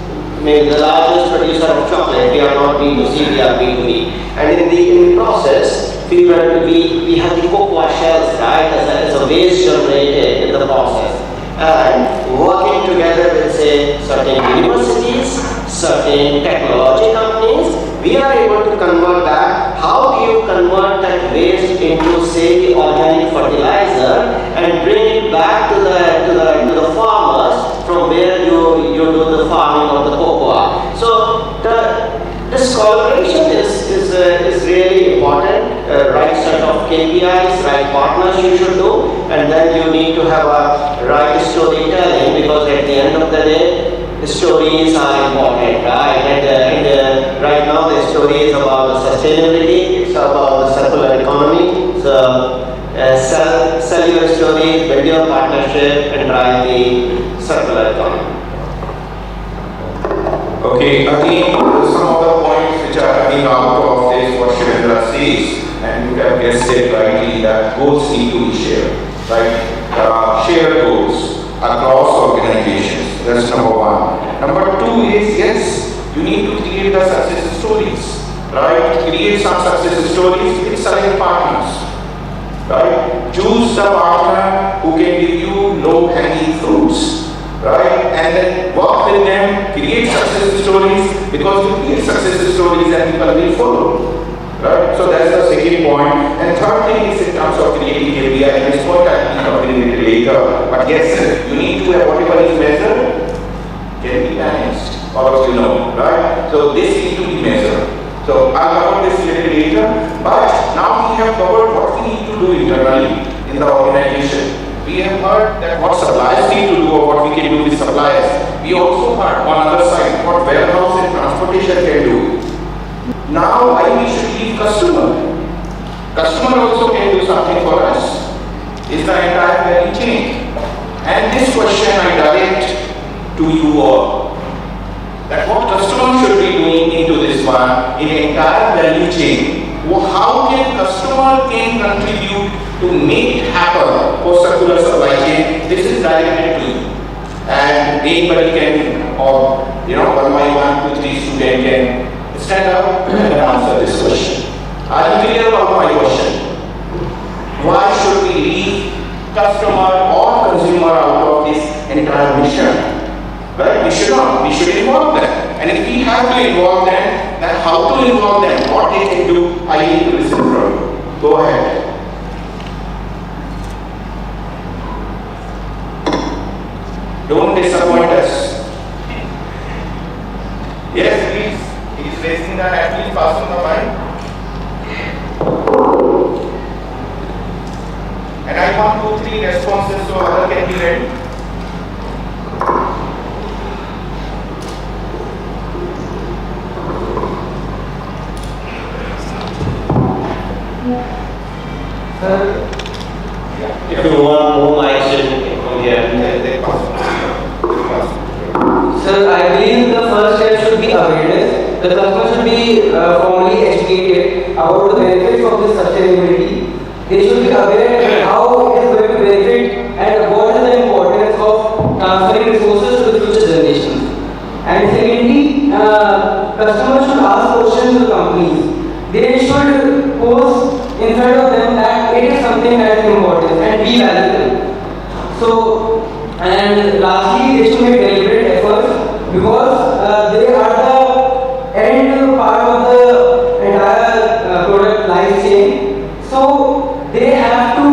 maybe the largest producer of chocolate. We are not B2C, we are B2B. And in the process, we have the cocoa shells, right, as a waste generated in the process. And working together with, say, certain universities, certain technology companies, we are able to convert that. How do you convert that waste into, say, the organic fertilizer and bring it back to the farmers from where you do the farming of the cocoa? So this collaboration is really important. Right set of KPIs, right partners you should do, and then you need to have a right storytelling, because at the end of the day, the stories are important, right? And right now the story is about the sustainability, it's about the circular economy. So sell your story, build your partnership, and drive the circular economy. Okay, again, some of the points which are coming out of this, what Shivendra says, and you have guessed it rightly, that goals need to be shared, right? Shared goals across organizations. That's number one. Number two is, yes, you need to create the success stories, right? Create some success stories with selling partners, right? Choose the partner who can give you low-hanging fruits, right? And then work with them, create success stories, because you create success stories and people will follow, right? So that's the second point. And third thing is in terms of creating KPI. This point I will be covering it later. But yes, you need to have whatever is measured can be managed, or you know, right? So this needs to be measured. So I'll cover this little later. But now we have covered what we need to do internally in the organization. We have heard that what suppliers need to do or what we can do with suppliers. We also heard on other side what warehouse and transportation can do. Now why we should leave customer? Customer also can do something for us. It's the entire value chain. And this question I direct to you all. That what customer should be doing into this one in the entire value chain. How can customer contribute to make it happen for circular supply chain? This is directed to you. And anybody can, or one by 1, 2, 3 student can stand up and answer this question. Are you clear about my question? Why should we leave customer or consumer out of this entire mission? Right? We should not. We should involve them. And if we have to involve them, then how to involve them? What they can do, I need to listen from you. Go ahead. Don't disappoint us. Yes, please. He's raising the hand. Please pass on the mic. And I want 2, 3 responses so other can be ready. If you want more mics, come here. Sir, I believe the first step should be awareness. The customer should be formally educated about the benefits of this sustainability. They should be aware how it is going to benefit and what is the importance of transferring resources to the future generations. And secondly, customers should ask questions to the companies. They should pose something that is important and we value them. So, and lastly, they should make deliberate efforts because they are the end part of the entire product life chain. So, they have to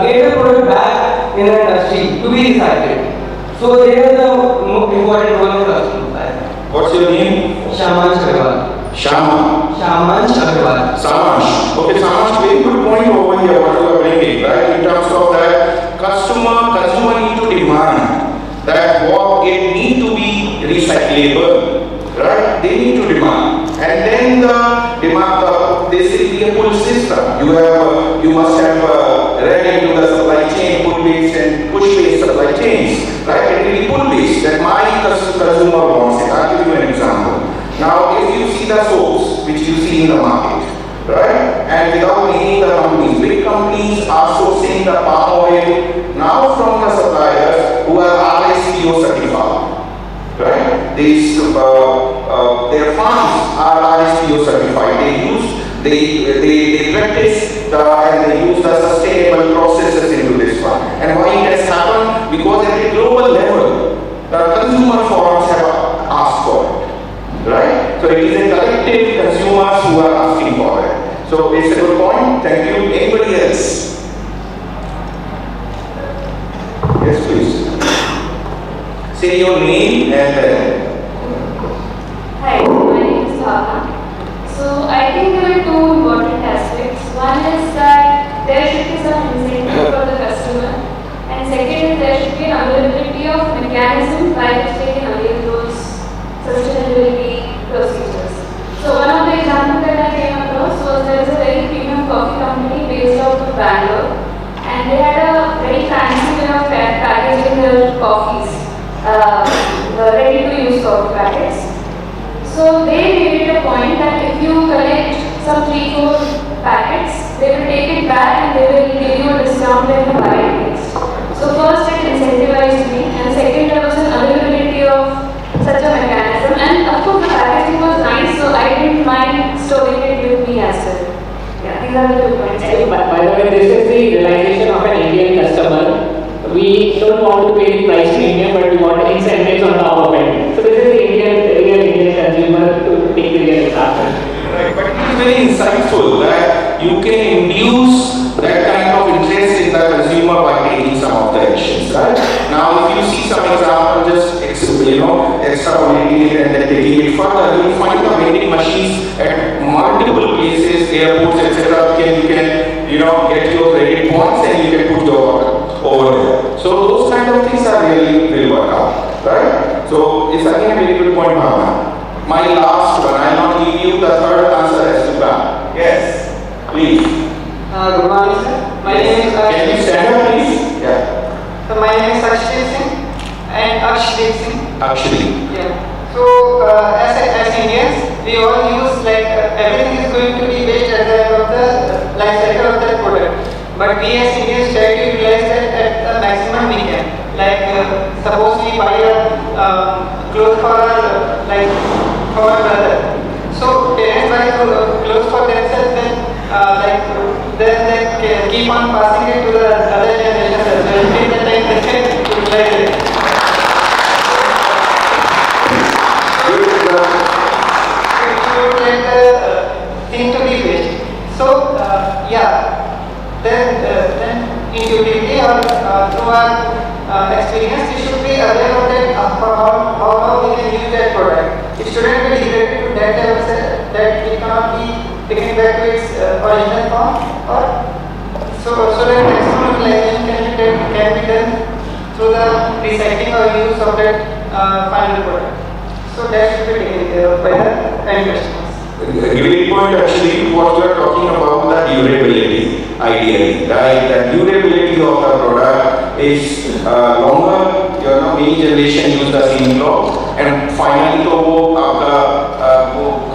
get the product back in the industry to be recycled. So, they are the most important role of customers. What's your name? Shaman Agarwal. Shaman Agarwal. Samash. Okay, Samash, very good point over here what you are bringing, right? In terms of that consumer need to demand that what it need to be recyclable, right? They need to demand. And then the demand, this will be a pull system. You must have read into the supply chain, pull-based and push-based supply chains, right? It will be pull-based, that my consumer wants it. I'll give you an example. Now, if you see the soaps, which you see in the market, right? And without naming the companies, big companies are sourcing the palm oil now from the suppliers who are RSPO certified, right? These, their farms are RSPO certified. They practice and they use the sustainable processes into this one. And why it has happened? Because at a global level, the consumer forums have asked for it. Right? So it is a collective consumers who are asking for it. So it's a good point. Thank you. Anybody else? Yes, please. Say your name and Hi, my name is Bhavna. So I think there are two important aspects. One is that there should be some incentive for the customer, and second is there should be an availability of mechanism by which they can avail those sustainability procedures. So one of the examples that I came across was there is a very premium coffee company based out of Bangalore, and they had a very fancy way of packaging their coffees, ready-to-use coffee packets. So they made it a point that if you collect some 3-4 packets, they will take it back and they will give you a discount when you buy it next. So first it incentivized me, and second there was an availability of such a mechanism, and of course the packaging was nice, so I didn't mind storing it with me as well. Yeah, these are the 2 points. By the way, this is the realization of an Indian customer. We don't want to pay the price premium, but we want incentives on top of it. So this is the real Indian consumer to take the real example. right, but it is very insightful that you can induce that kind of interest in the consumer by taking some of the actions, right? Now, if you see some example, just extrapolating it and then taking it further, you will find the vending machines at multiple places, airports, etc. You can get your credit points and you can put your order over there. So those kind of things are really work out, right? So it's again a very good point, Bhavna. My last one, I will not give you the third answer as to that. Yes, please. Good morning, sir. My name is Can you stand up, please? Yeah. So my name is Sankshetra Singh and Akshdeep Singh. Actually. Yeah. So as Indians, we all use everything is going to be based at the end of the life cycle of that product. But we as Indians try to utilize that at the maximum we can. Suppose we buy a clothes for our brother. So parents buy clothes for themselves, then they keep on passing it to the other generation as well. Till the time they can utilize it. Thing to be waste. So then intuitively or through our experience, we should be aware of that how we can use that product. It shouldn't be degraded to that level that it cannot be taken back to its original form, or so that maximum utilization can be done through the recycling or use of that final product. So that should be taken care of by the end customers. Great point, actually. What you are talking about, the durability, ideally, right? The durability of the product is longer. Many generation use the same cloth, and finally, तो वो आपका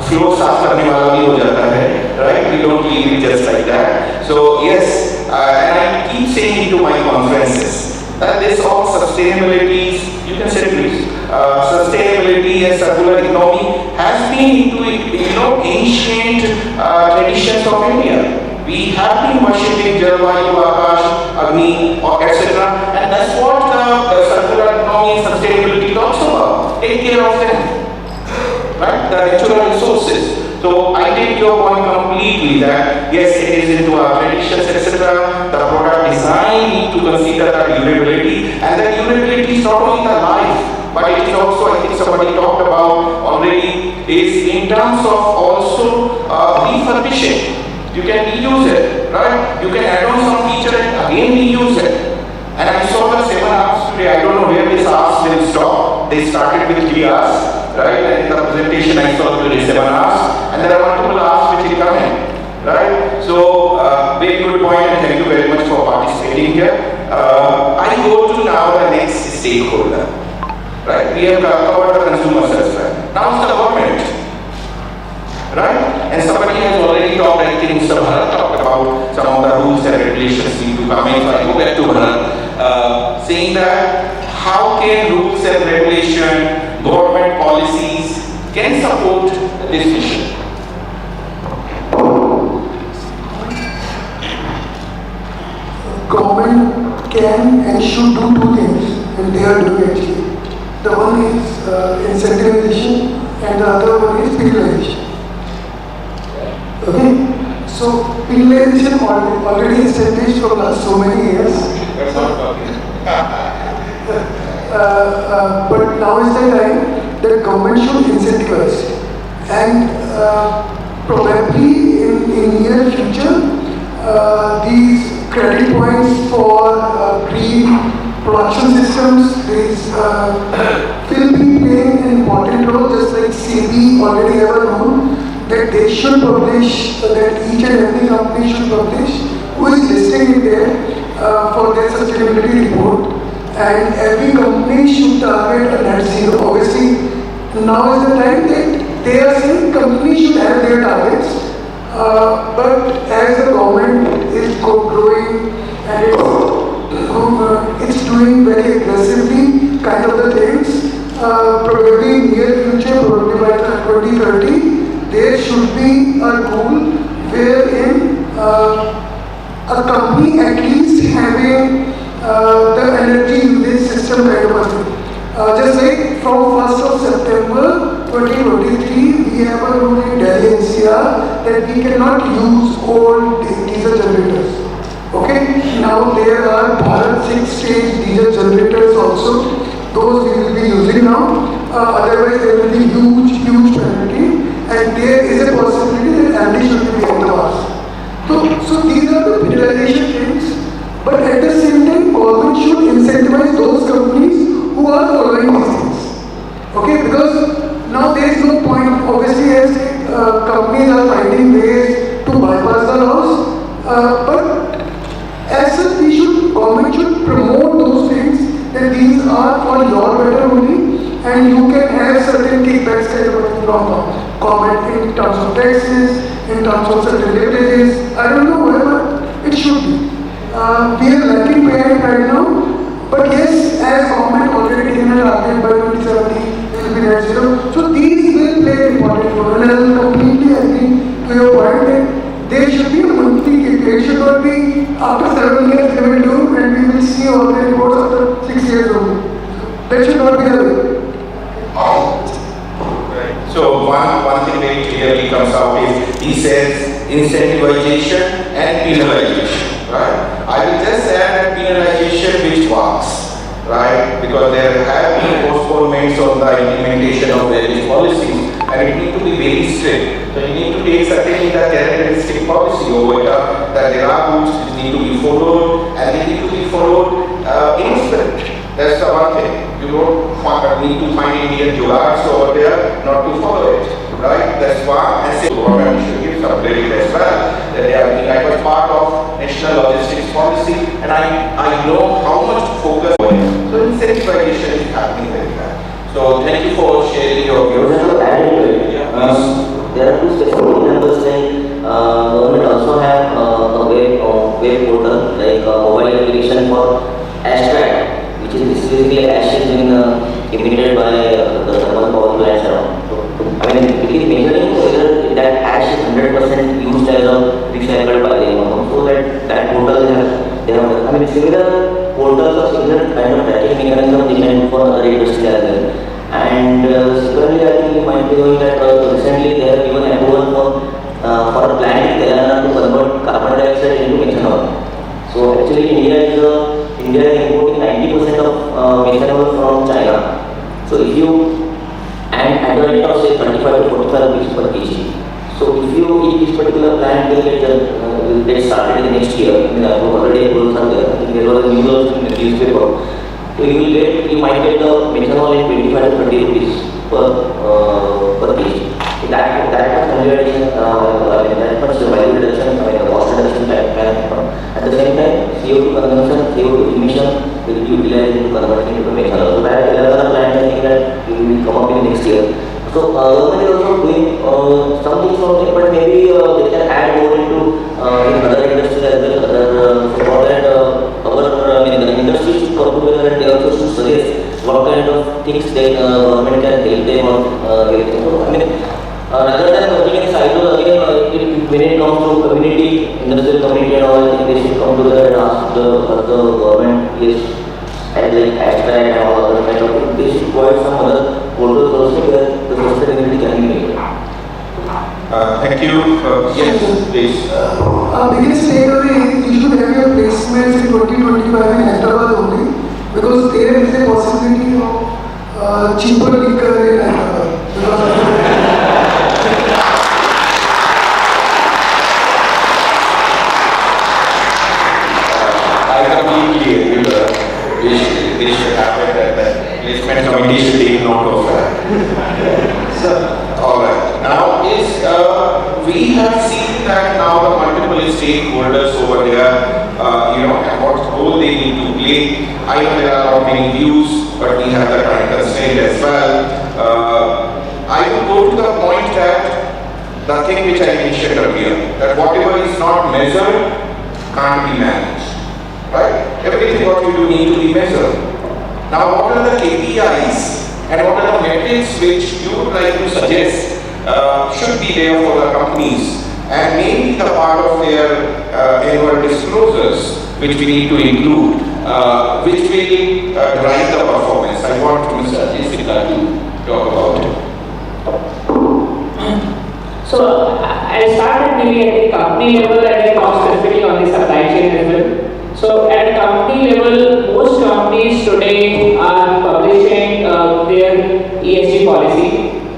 flow साफ करने वाला भी हो जाता है, right? We don't leave it just like that. So yes, and I keep saying into my conferences that this all sustainability, you can say please, sustainability and circular economy has been into ancient traditions of India. We have been worshipping Jalvayu, Akash, Agni, or etc. And that's what the circular economy and sustainability talks about. Take care of them, right? The natural resources. So I take your point completely that yes, it is into our traditions, etc. The product design need to consider the durability, and the durability is not only the life, but it is also, I think somebody talked about already, is in terms of also refurbishing. You can reuse it, right? You can add on some feature and again reuse it. And I saw the 7 hours today. I don't know where this hours will stop. They started with 3 hours, right? And in the presentation I saw today 7 hours, and there are multiple hours which will come in, right? So very good point, and thank you very much for participating here. I go to now the next stakeholder, right? We have covered the consumers as well. Now it's the government. Right? And somebody has already talked, I think Mr. Bharat talked about some of the rules and regulations need to come in. So I go back to Bharat, saying that how can rules and regulation, government policies can support this mission? Government can and should do 2 things, and they are doing actually. The one is incentivization, and the other one is penalization. Okay, so penalization already established for last so many years. But now is the time that government should incentivize, and probably in near future, these credit points for green production systems will be playing an important role, just like SEBI already have a rule that they should publish, that each and every company should publish who is listing in there for their sustainability report, and every company should target a net zero. Obviously, now is the time that they are saying companies should have their targets, but as the government is growing and it's doing very aggressively kind of the things, probably in near future, probably by 2030, there should be a rule wherein a company at least having the energy usage system kind of a thing. Just like from 1st of September 2023, we have a rule in Delhi NCR that we cannot use old diesel generators. Okay, now there are Bharat 6-stage diesel generators also. Those we will be using now. Otherwise, there will be huge penalty. And there is a possibility that MD should be in the past. So these are the penalization things, but at the same time, government should incentivize those companies who are following these things. Okay, because now there is no point, obviously, as companies are finding ways to bypass the laws, but as such, government should promote those things that these are for your better only, and you can have certain kickbacks from government in terms of taxes, in terms of certain leverages. I don't know whatever it should be. We are lacking behind right now, but yes, as government already taken a target by 2070, it will be net zero. So these will play an important role, and I will completely agree to your point that there should be a monthly KPI. It should not be after 7 years they will do, and we will see all the reports after 6 years only. That should not be the way. So one thing very clearly comes out is, he says incentivization and penalization, right? I will just add that penalization which works, right? Because there have been postponements on the implementation of various policies, and it needs to be very strict. So you need to take certainly the characteristic policy over here, that there are rules which need to be followed, and they need to be followed in spirit. That's the one thing. You don't need to find Indian jugards over there not to follow it, right? That's why I say government should give some credit as well. That I was part of national logistics policy, and I know how much focus on it. So incentivization is happening very well. So thank you for sharing your views. There are two specific examples like government also have a web portal like mobile application for Astra, which is basically ash is being emitted by the thermal power plants around. So, I mean, it is measuring whether that ash is 100% used as a recycled by the similar portals or similar kind of tracking mechanism they can do for other industries as well. And similarly, I think you might be knowing that recently they have given approval for a plant in Telangana to convert carbon dioxide into methanol. So actually India is importing 90% of methanol from China. So if you, and at the rate of say 25 to 45 rupees per kg. So if this particular plant will get started in the next year, I mean already approvals are there. I think there was a news also in the newspaper. So you might get the methanol in 25 to 30 rupees per kg. So that much value addition, that much value reduction, the cost reduction can happen. At the same time, CO2 consumption, CO2 emission will be utilized into converting into methanol. So that Telangana plant, I think that will come up in next year. So government is also doing some things from it, but maybe they can add more into in other industries as well. For that, the industry should come together and they also should suggest what kind of things they government can help them on. I mean, rather than working in silos again, when it comes to community, industrial community and all, I think they should come together and ask the government is and like hashtag and all other kind of things. They should provide some other portals also where the sustainability can be made. Thank you. Yes, please. Our biggest takeaway is you should have your placements in 2025 in Hyderabad only, because there is a possibility of cheaper liquor in Hyderabad. I completely agree with that. This should happen, that the placement committee should take note of that. So, all right. Now we have seen that now the multiple stakeholders over here, and what role they need to play. I know there are many views, but we have the time constraint as well. I will go to the point that the thing which I mentioned earlier, that whatever is not measured can't be managed. Right? Everything what you do need to be measured. Now, what are the KPIs and what are the metrics which you would like to suggest should be there for the companies and maybe the part of their annual disclosures which we need to include, which will drive the performance? I want Mr. Jessica to talk about it. So, I'll start at maybe at the company level and then talk specifically on the supply chain as well. So at company level, most companies today are publishing their ESG policy.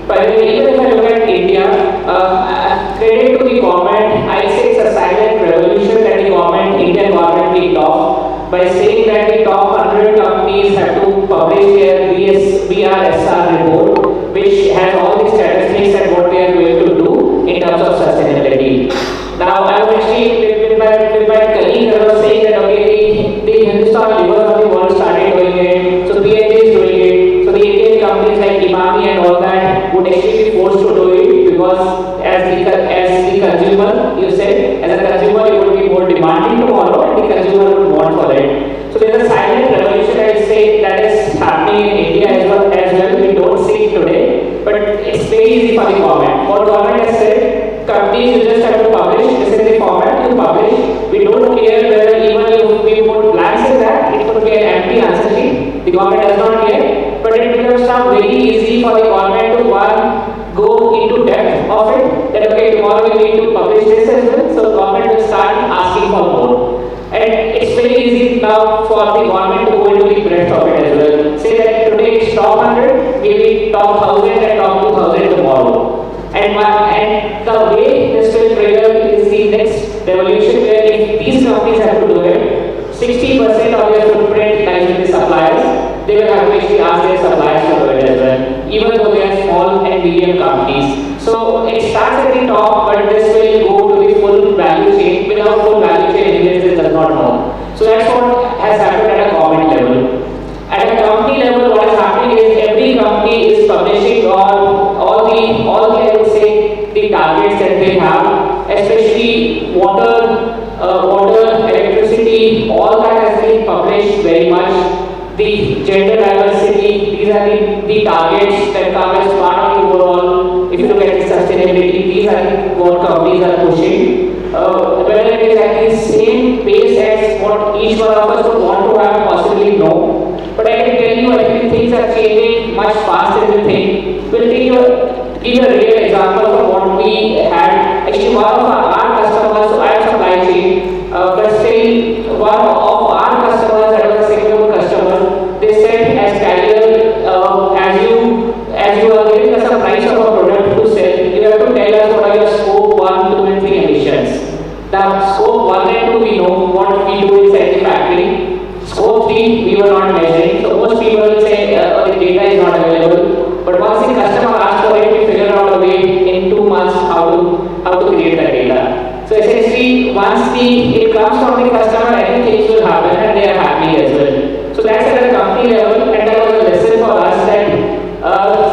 But even if I look at India, credit to the government, I say it's a silent revolution that the Indian government kicked off by saying that the top 100 companies have to publish their BRSR report, which has all the statistics and what they are going to do in terms of sustainability. Now, I was actually with my colleague, I was saying that the Hindustan Liver of the world started doing it, so P&G is doing it, so the Indian companies like Imami and all that would actually be forced to do it because as the consumer, you said, as a consumer you would be more demanding tomorrow and the consumer would want for it. So there is a silent revolution, I would say, that is happening in India as well. We don't see it today, but it's very easy for the government. What government has said, companies you just have to publish, this is the format you publish. We don't care whether even if we put blanks in that, it could be an empty answer sheet. The government does not care, but it becomes now very easy for the government to go into depth of it, that okay, tomorrow we need to publish this as well, so the government will start asking for more. And it's very easy now for the government to go into the breadth of it as well. Say that today it's top 100, maybe top 1000 and top 2000 tomorrow. And the way this will trigger is the next revolution where if these companies have to do it, 60% of their footprint lies with the suppliers. They will have to actually ask their suppliers to do it as well, even though they are small and medium companies. So it starts at the top, but this will go to the full value chain. Without full value chain, it does not know. So that's what has happened at a government level. At a company level, what is happening is every company is publishing all the I would say the targets that they have, especially water, electricity, all that has been published very much. The gender diversity, these are the targets that come as part of the overall. If you look at the sustainability, these are what companies are pushing. Whether it it is at the same pace as what each one of us would want to have, possibly no. But I can tell you, I think things are changing much faster than you think. We'll give you a real example of what we had. Actually, one of our customers, so I have supply chain, but still one of our customers, that was a single customer, they said as carrier, as you are giving us a price of a product to sell, you have to tell us what are your scope 1, 2 and 3 emissions. Now scope 1 and 2 we know what we do inside the factory. Scope 3 we were not measuring. So most people will say the data is not available. But once the customer asks for it, we figure out a way in 2 months how to create that data. So essentially once it comes from the customer, I think things will happen and they are happy as well. So that's at a company level, and that was a lesson for us that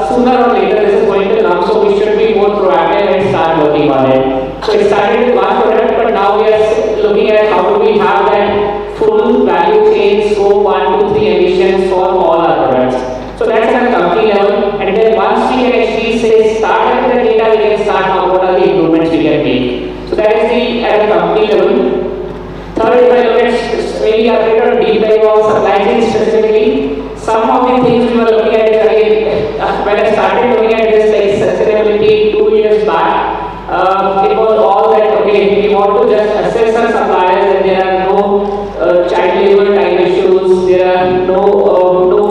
sooner or later this is going to come, so we should be more proactive and start working on it. So it started with one product, but now we are looking at how do we have that full value chain, scope 1, 2, 3 emissions for all our products. So that's at a company level, and then once we can actually say start with the data, we can start on what are the improvements we can make. So that is the at a company level. Third, if I look at maybe a bit of deep dive on supply chain specifically, some of the things we were looking at is again, when I started looking at this like sustainability 2 years back, it was all that, okay, we want to just assess our suppliers and there are no child labor type issues, there are no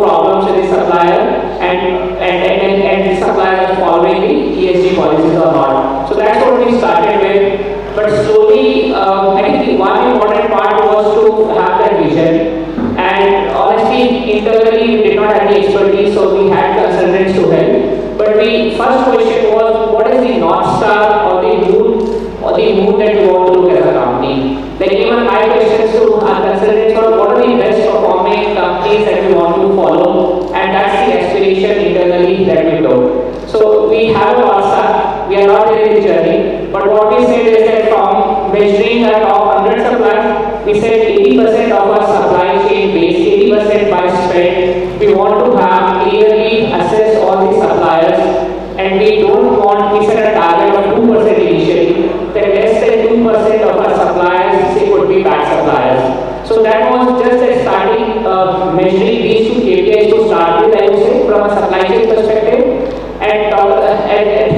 problems with the supplier, and the suppliers are following the ESG policies or not. So that's what we started with. But slowly, I think the one important part was to have that vision. And honestly, internally we did not have the expertise, so we had consultants to help. But the first question was, what is the North Star or the mood that we want to look as a company? Like even my questions to our consultants were, what are the best performing companies that we want to follow? And that's the aspiration internally that we took. So we have a North Star, we are not there in the journey, but what we said is that from measuring our top 100 suppliers, we said 80% of our supply chain base, 80% by spend, we want to have clearly assess all the suppliers, and we don't want, we set a target of 2% initially, that less than 2% of our suppliers say could be bad suppliers. So that was just a starting measuring these two KPIs to start with, I would say, from a supply chain perspective. And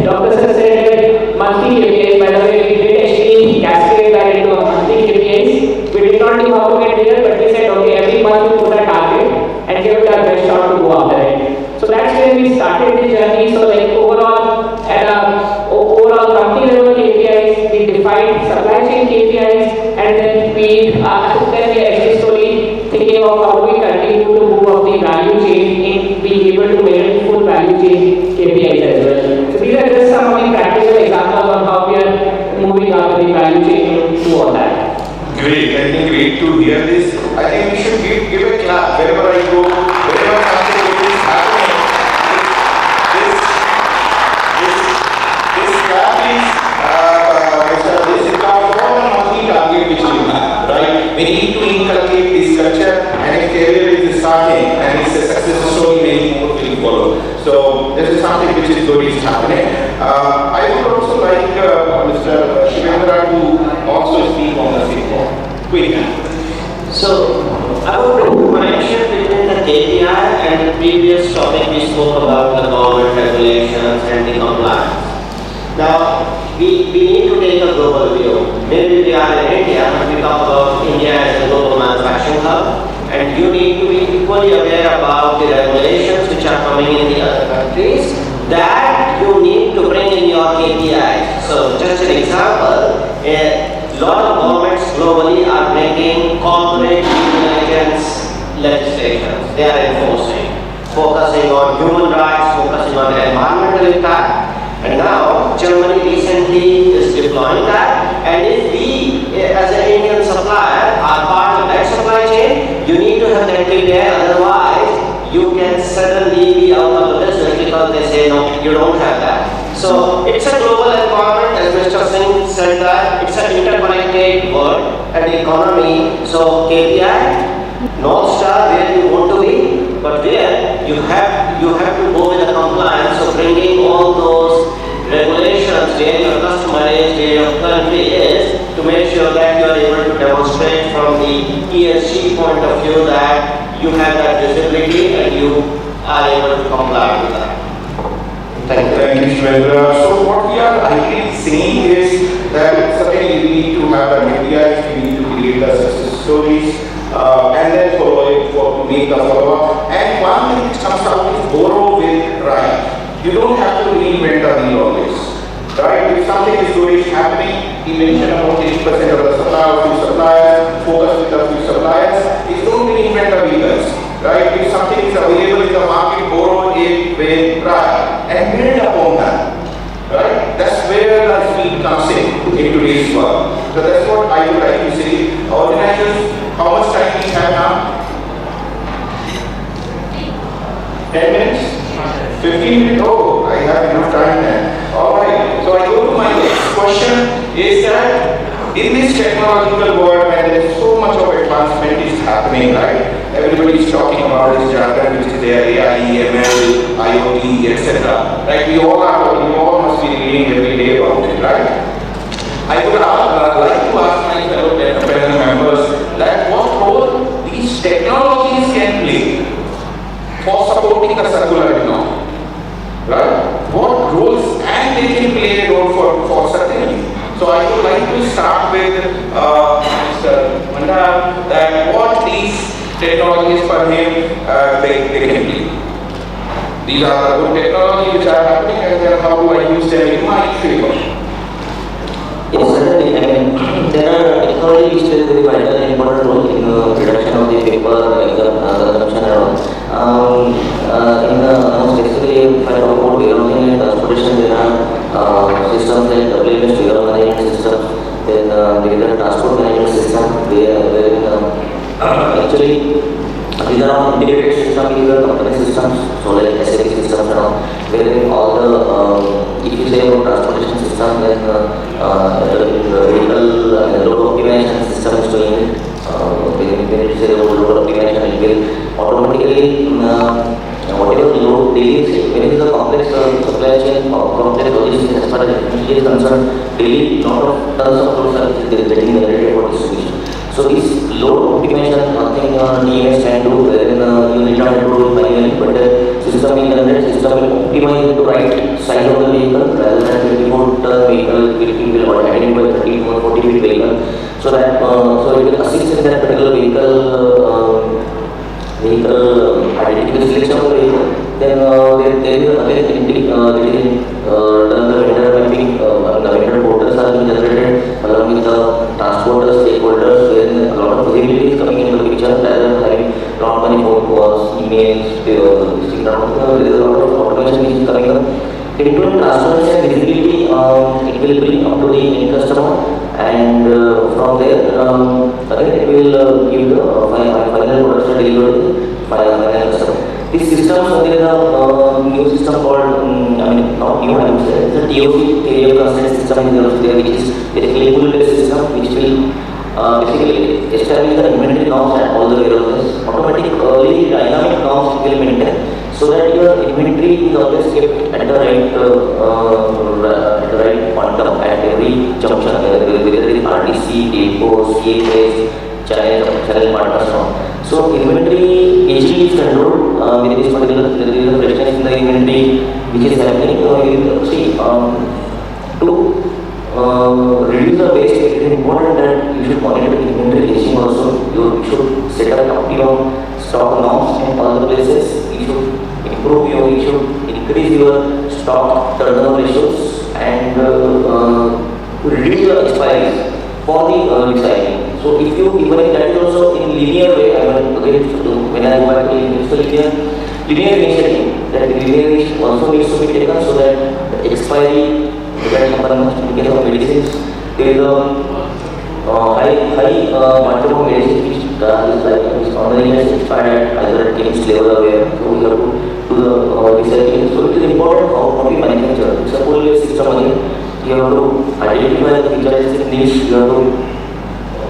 Dr. Sir said monthly KPIs, by the way, we did actually cascade that into a monthly KPIs. We did not know how to get there, but we said, okay, every month we put a target and give it our best shot to go after it. So that's where we started the journey. So like overall, at a overall company level KPIs, we defined supply chain KPIs, and then we actually slowly thinking of how do we continue to move up the value chain in being able to measure full value chain KPIs as well. So these are just some of the practical examples of how we are moving up the value chain to all that. Great, I think great to hear this. I think we should give a clap wherever I go, wherever something is happening. This clap is, this is our monthly target which we have, right? We need to inculcate this culture, and if career is starting and it's a success story, many more will follow. So this is something which is good is happening. I would also like Mr. Shivendra to also speak on the same point. Quick. So I would mention between the KPI and the previous topic we spoke about the government regulations and the compliance. Now we need to take a global view. Maybe we are in India, but we talk about India as a global manufacturing hub, and you need to be equally aware about the regulations which are coming in the other countries that you need to bring in your KPIs. So just an example, a lot of governments globally are bringing corporate due diligence legislations. They are enforcing, focusing on human rights, focusing on environmental impact. And now Germany recently is deploying that. And if we, as an Indian supplier, are part of that supply chain, you need to have that KPI. Otherwise, you can suddenly be out of the business because they say no, you don't have that. So it's a global environment, as Mr. Singh said that it's an interconnected world and economy. So KPI, North Star where you want to be, but where you have to go with the compliance. So bringing all those regulations where your customer is, where your country is, to make sure that you are he or she point of view that you have that visibility and you are able to comply with that. Thank you. Thank you, Shwendra. So what we are ideally saying is that certainly we need to have the media, we need to create the success stories, and then follow it to make the follow-up. And one thing which comes out is borrow with right. You don't have to reinvent the wheel always. Right? If something is good happening, he mentioned about 80% of the suppliers, focus with the few suppliers, is don't reinvent the wheels. Right? If something is available in the market, borrow it with pride and build upon that. Right? That's where the speed comes in today's world. So that's what I would like to say. Organizers, how much time we have now? 10 minutes? 15 minutes? Oh, I have enough time then. Alright, so I go to my next question is that in this technological world where there is so much of advancement is happening, right? Everybody is talking about this jargon which is there, AI, ML, IoT, etc. Right? We all must be reading every day about it, right? I would like to ask my fellow panel members that what role these technologies can play for supporting the circular economy. Right? What roles and they can play a role for certainly. So I would like to start with Mr. Manda that what these technologies for him they can play. These are the good technologies which are happening and then how do I use them in my favor? Yes, certainly. I mean, there are technologies which play very vital and important role in the reduction of the paper consumption and all. Specifically, if I talk about warehousing and transportation, there are systems like WMS warehouse management systems. Then there is a transport management system where actually these are all integrated systems in the company systems, so like SAP systems and all, wherein all the if you say about transportation system, then vehicle load optimization system is doing it. When you say about load optimization, it will automatically whatever load daily, when it is a complex supply chain or complex logistics as far as efficiency is concerned, daily lot of tons of loads are getting generated for distribution. So this load optimization thing DMS can do, wherein you need not to do it manually, but the system will optimize the right size of the vehicle rather than 24-ton vehicle, it will identify 30 or 40 feet vehicle. So that so it will assist in that particular vehicle identification selection of the vehicle. Then there is again done the vendor mapping, the vendor portals are being generated along with the transporters, stakeholders, where a lot of visibility is coming into the picture rather than having a lot of many phone calls, emails, there is a lot of automation which is coming up. Into transparency and visibility, it will bring up to the end customer, and from there, again it will give the final products are delivered to the final customer. This system, so there is a new system called, not new, I would say, it's a TOC, Theory of Constraint System is there, which is basically a pull-based system, which will basically establish the inventory norms at all the warehouses. Automatically, dynamic norms will maintain, so that your inventory is always kept at the right quantum at every junction, whether it is RTC, depot, CHS, channel partners. So inventory HT is controlled with this particular freshness in the inventory which is happening. See, to reduce the waste, it is important that you should monitor the inventory aging also. You should set up optimum stock norms in all the places. You should you should increase your stock turnover ratios and reduce the expiries for the recycling. So if you, even if that is also in linear way, again, when I go back to linear initiative, that linear also needs to be taken so that the expiry, that happens in case of medicines, there is a high quantum of medicine which is normally expired at either chemist level or where, so we have to do the recycling. So it is important how we manufacture. It's a pull-based system again. You have to identify the features niche, you have to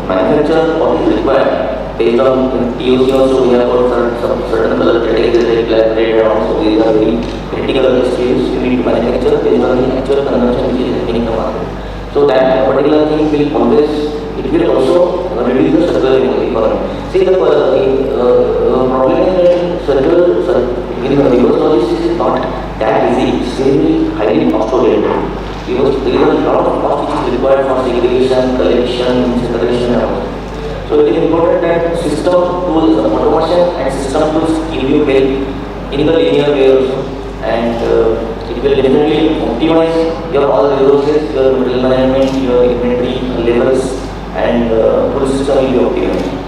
manufacture what is required based on TOC. Also we have got some certain color categories like black, red and also these are very critical SKUs you need to manufacture based on the actual consumption which is happening in the market. So that particular thing will always, it will also reduce the circular economy. See, the problem is that in reverse logistics is not that easy. It's very highly cost oriented. Because there is a lot of cost which is required for segregation, collection, incineration, and all. So it is important that system tools, automation and system tools give you help in the linear way also, and it will definitely optimize your all resources, your material management, your inventory levels, and whole system will be optimized.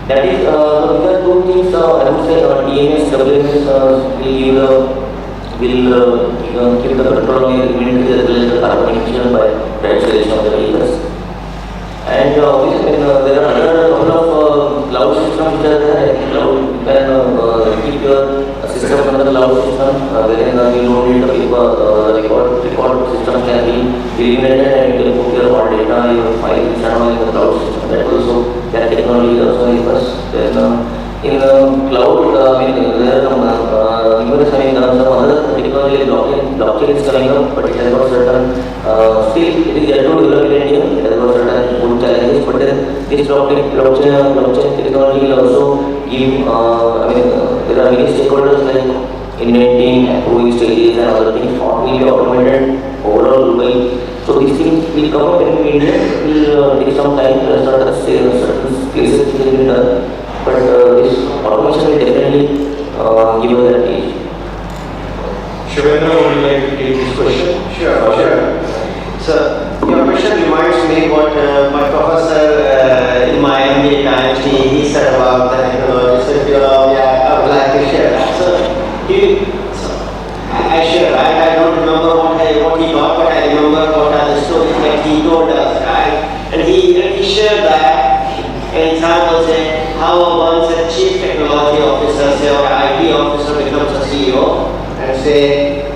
That is, these are two things I would say DMS, WMS will keep the control on your inventory as well as the carbon emission by prioritization of the vehicles. And obviously, there are another couple of cloud systems which are there. Cloud, you can keep your system on the cloud system, wherein you don't need the record system can be eliminated, and you can put your raw data, your files, and all in the cloud system. That also, that technology is also in us. Then in cloud, there are some other technology, blockchain is coming up, but it has got certain, still it is yet to develop in India. It has got certain good challenges, but then this blockchain technology will also give, there are many stakeholders like inventing, approving stages and other things. What will be automated overall globally. So these things will come up in India. It will take some time. Certain places will be done, but this automation will definitely give us that age. Shivendra, would you like to take this question? Sure. So, your question reminds me what my professor in my MBA times, he said about the technology. So, I would like to share that. So, I share, right? I don't remember what he taught, but I remember what are the stories that he told us, right? And he shared that an example, say, how once a chief technology officer, say, or IT officer becomes a CEO, and say,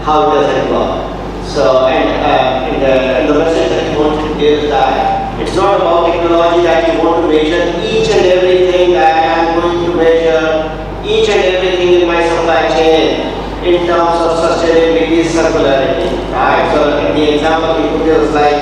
how does it work? So, and the message that you want to give is that it's not about technology that you want to measure each and everything that I'm going to measure, each and everything in my supply chain in terms of sustainability, circularity, right? So, in the example he put was like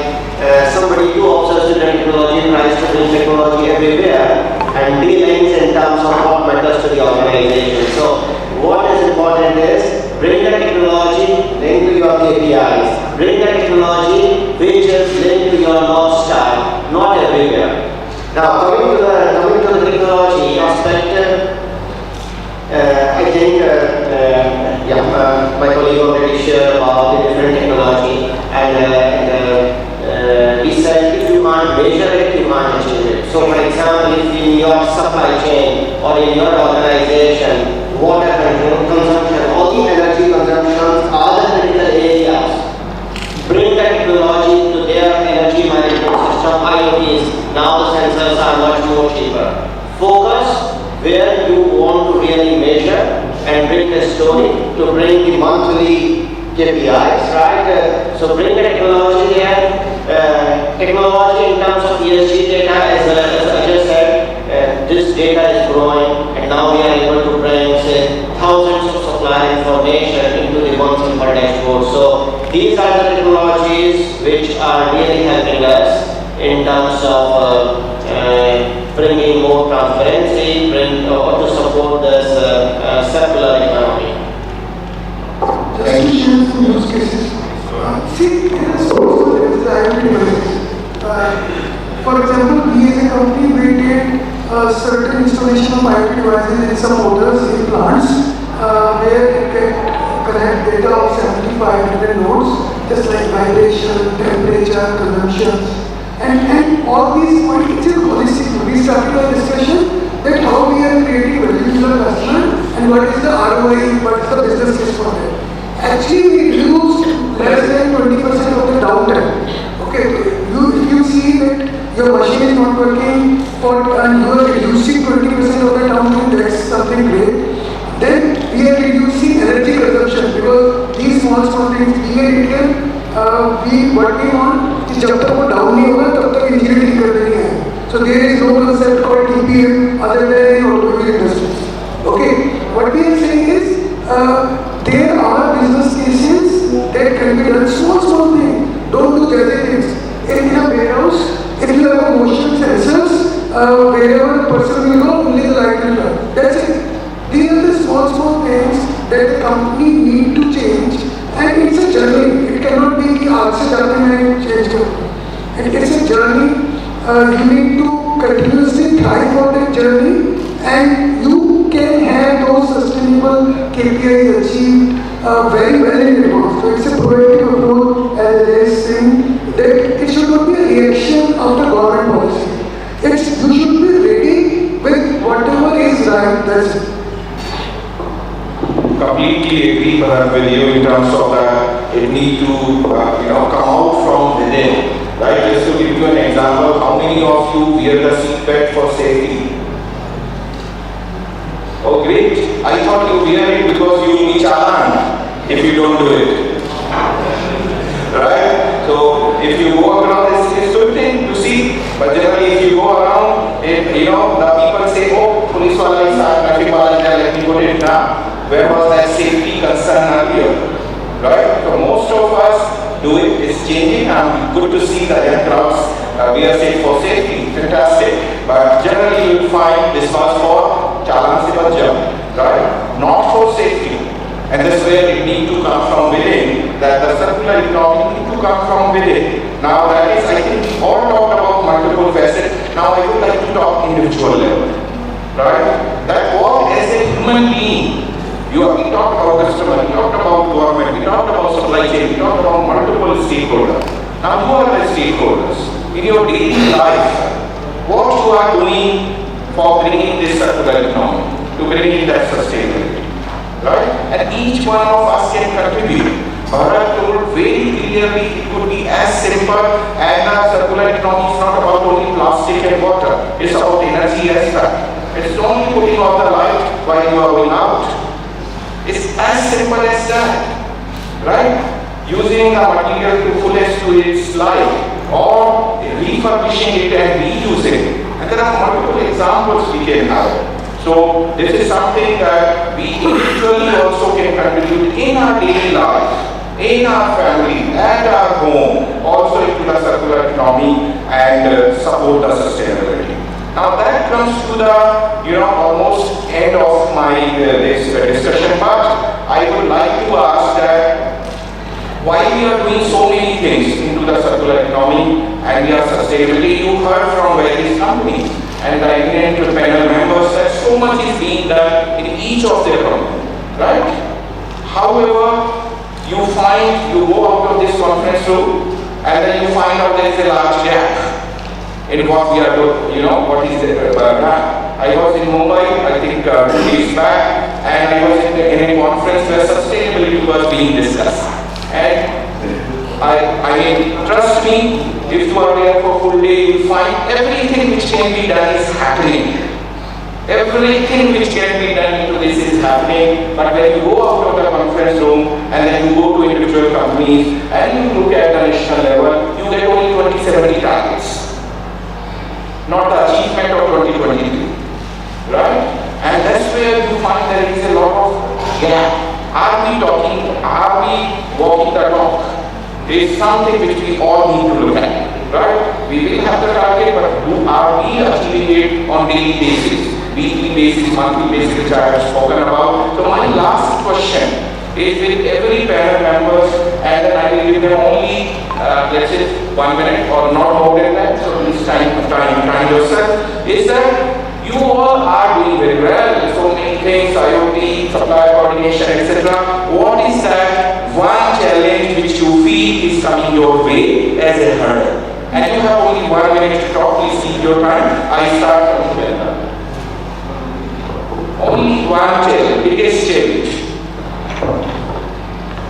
somebody who obsessed with technology tries to bring technology everywhere and dealings in terms of what matters to the organization. So, what is important is bring the technology linked to your KPIs. Bring the technology which is linked to your North Star, not everywhere. Now, coming to the technology aspect, I think my colleague already shared about the different technology, and he said if you can't measure it, you can't achieve it. So, for example, if in your supply chain or in your organization, water consumption, all the energy consumptions are the critical areas. Bring the technology to their energy management system, IoTs. Now the sensors are much more cheaper. Focus where you want to really measure and bring the story to bring the monthly KPIs, right? So bring the technology there. Technology in terms of ESG data, as I just said, this data is growing, and now we are able to bring, say, thousands of supplier information into the one simple dashboard. So these are the technologies which are really helping us in terms of bringing more transparency, or to support this circular economy. Just to share some use cases. See, there is also the IoT devices. For example, we as a company, we did certain installation of IoT devices in some motors in plants where you can collect data of 75 different nodes, just like vibration, temperature, consumptions, and all these points. It's a holistic. We started a discussion that how we are creating value to the customer and what is the ROI, what is the business case for that. Actually, we reduced less than 20% of the downtime. Okay, if you see that your machine is not working and you are reducing 20% of the downtime, that's something great. Then we are reducing energy consumption because these small things we what we want is जब तक वो down नहीं होगा तब तक engineering कर देनी है. So there is no concept called TPM other than in automobile industry. Okay, what we are saying is there are business cases that can be done small things. Don't do crazy things. In a warehouse, if you have a motion sensors, wherever the person will go, only the light will turn. That's it. These are the small things that the company need to change, and it's a journey. It cannot be the answer and change company. And it's a journey. You need to continuously thrive on that journey, and you can have those sustainable KPIs achieved very well in advance. So it's a proactive approach, as they are saying, that it should not be a reaction of the government policy. You should be ready with whatever is right. That's it. Completely agree with you in terms of that it need to come out from within. Right, just to give you an example, how many of you wear the seatbelt for safety? Oh great, I thought you wear it because you will be challan if you don't do it. Right, so if you go around, it's good thing to see, but generally if you go around, the people say, oh, police wala is traffic wala is there, let me put it now. Where was that safety concern earlier? Right, so most of us do it, it's changing, and good to see the young crowds we are safe for safety, fantastic. But generally you will find this was for challan se bachao, right? Not for safety. And that's where it need to come from within, that the circular economy need to come from within. Now that is, I think we all talked about multiple facets, now I would like to talk individual level, right? That what as a human being, we talked about customer, we talked about government, we talked about supply chain, we talked about multiple stakeholders. Now who are the stakeholders? In your daily life, what you are doing for bringing this circular economy, to bringing that sustainability, right? And each one of us can contribute. Bharat told very clearly it could be as simple as the circular economy is not about only plastic and water, it's about energy as well. It's only putting off the light while you are going out. It's as simple as that, right? Using the material to fullest to its life, or refurbishing it and reusing it. And there are multiple examples we can have. So this is something that we individually also can contribute in our daily life, in our family, at our home, also into the circular economy and support the sustainability. Now that comes to the almost end of my this discussion, but I would like to ask that why we are doing so many things into the circular economy and we are sustainability. You heard from various companies and the eminent panel members that so much is being done in each of their companies, right? However, you go out of this conference room and then you find out there is a large gap in what we are doing, what is the I was in Mumbai, I think 2 days back, and I was in a conference where sustainability was being discussed. And I mean, trust me, if you are there for full day, you will find everything which can be done is happening. Everything which can be done into this is happening, but when you go out of the conference room and then you go to individual companies and you look at the national level, you get only 2070 targets. Not the achievement of 2022, right? And that's where you find there is a lot of gap. Are we walking the talk? There is something which we all need to look at, right? We will have the target, but are we achieving it on daily basis, weekly basis, monthly basis, which I have spoken about? So my last question is with every panel members, and then I will give them only let's say 1 minute or not more than that, so please time yourself, is that you all are doing very well, so many things, IoT, supply coordination, etc. What is that one challenge which you feel is coming your way as a hurdle? And you have only 1 minute to talk, please keep your time. I start from here. Only one challenge, biggest challenge.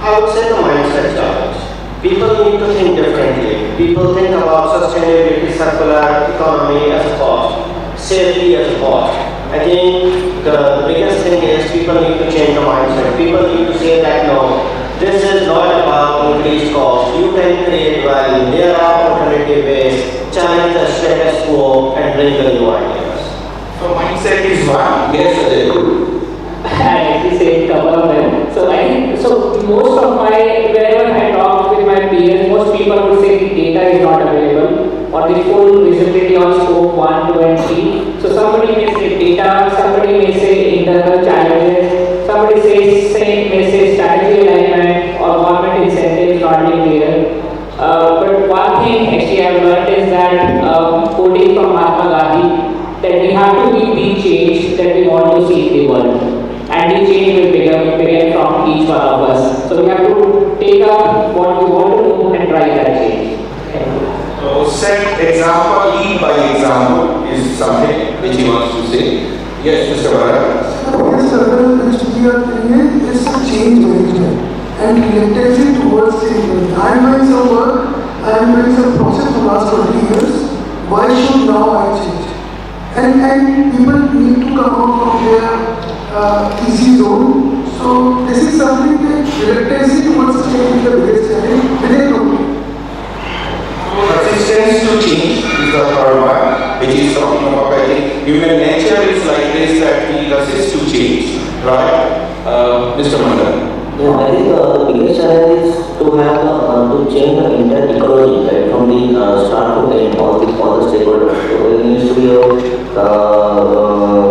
I would say the mindset challenge. People need to think differently. People think about sustainability, circular economy as a cost, safety as a cost. I think the biggest thing is people need to change the mindset. People need to say that no, this is not about increased cost. You can create value. There are alternative ways. Challenge the status quo and bring the new ideas. So mindset is one. Yes, Ajay. I actually say a couple of them. So I think, most of wherever I talk with my peers, most people would say the data is not available or the full visibility on scope 1, 2 and 3 then we have to be the change that we want to see in the world. And the change will begin from each one of us. So we have to take up what we want to do and drive that change. So set example, lead by example is something which he wants to say. Yes, Mr. Bharat. Yes, sir. Which we are doing is a change management and relentlessly towards change. I am doing some work, I am doing some process for the last 20 years. Why should now I change? And people need to come out from their easy zone. So this is something that relentlessly towards change is the biggest challenge within the company. Resistance to change is the third one, which is talking about, I think, human nature is like this, that we resist to change, right? Mr. Mandal. Yeah, I think the biggest challenge is to have to change the entire ecology, right, from the start to end, all the stakeholders. So there needs to be as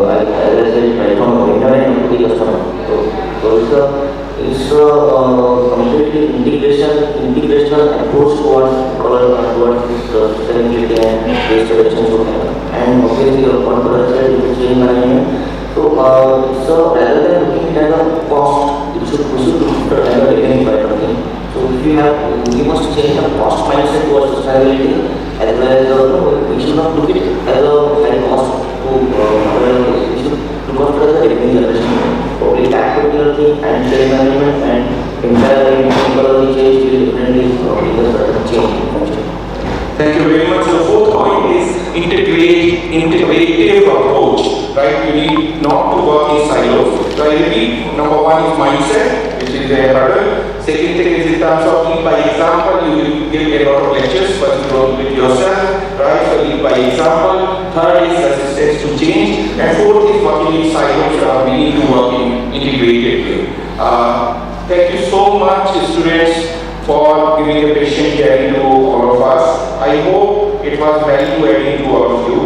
I said, right from the vendor and to the customer. So it's a completely integrational approach towards sustainability and waste reduction. And obviously, one product side is change management. So rather than looking at the cost, we should look at the revenue side of things. So we must change the cost mindset towards sustainability, as well as we should not look at it as a high cost to we should look after the revenue generation. Probably tax particular thing and change management and entire ecology change will definitely bring a certain change in function. Thank you very much. The fourth point is integrative approach, right? You need not to work in silos. So I repeat, number one is mindset, which is a hurdle. Second thing is in terms of lead by example, you will give a lot of lectures, but you don't do it yourself, right? So lead by example. Third is resistance to change. And fourth is working in silos, we need to work in integrated way. Thank you so much, students, for giving a patient hearing to all of us. I hope it was value adding to all of you.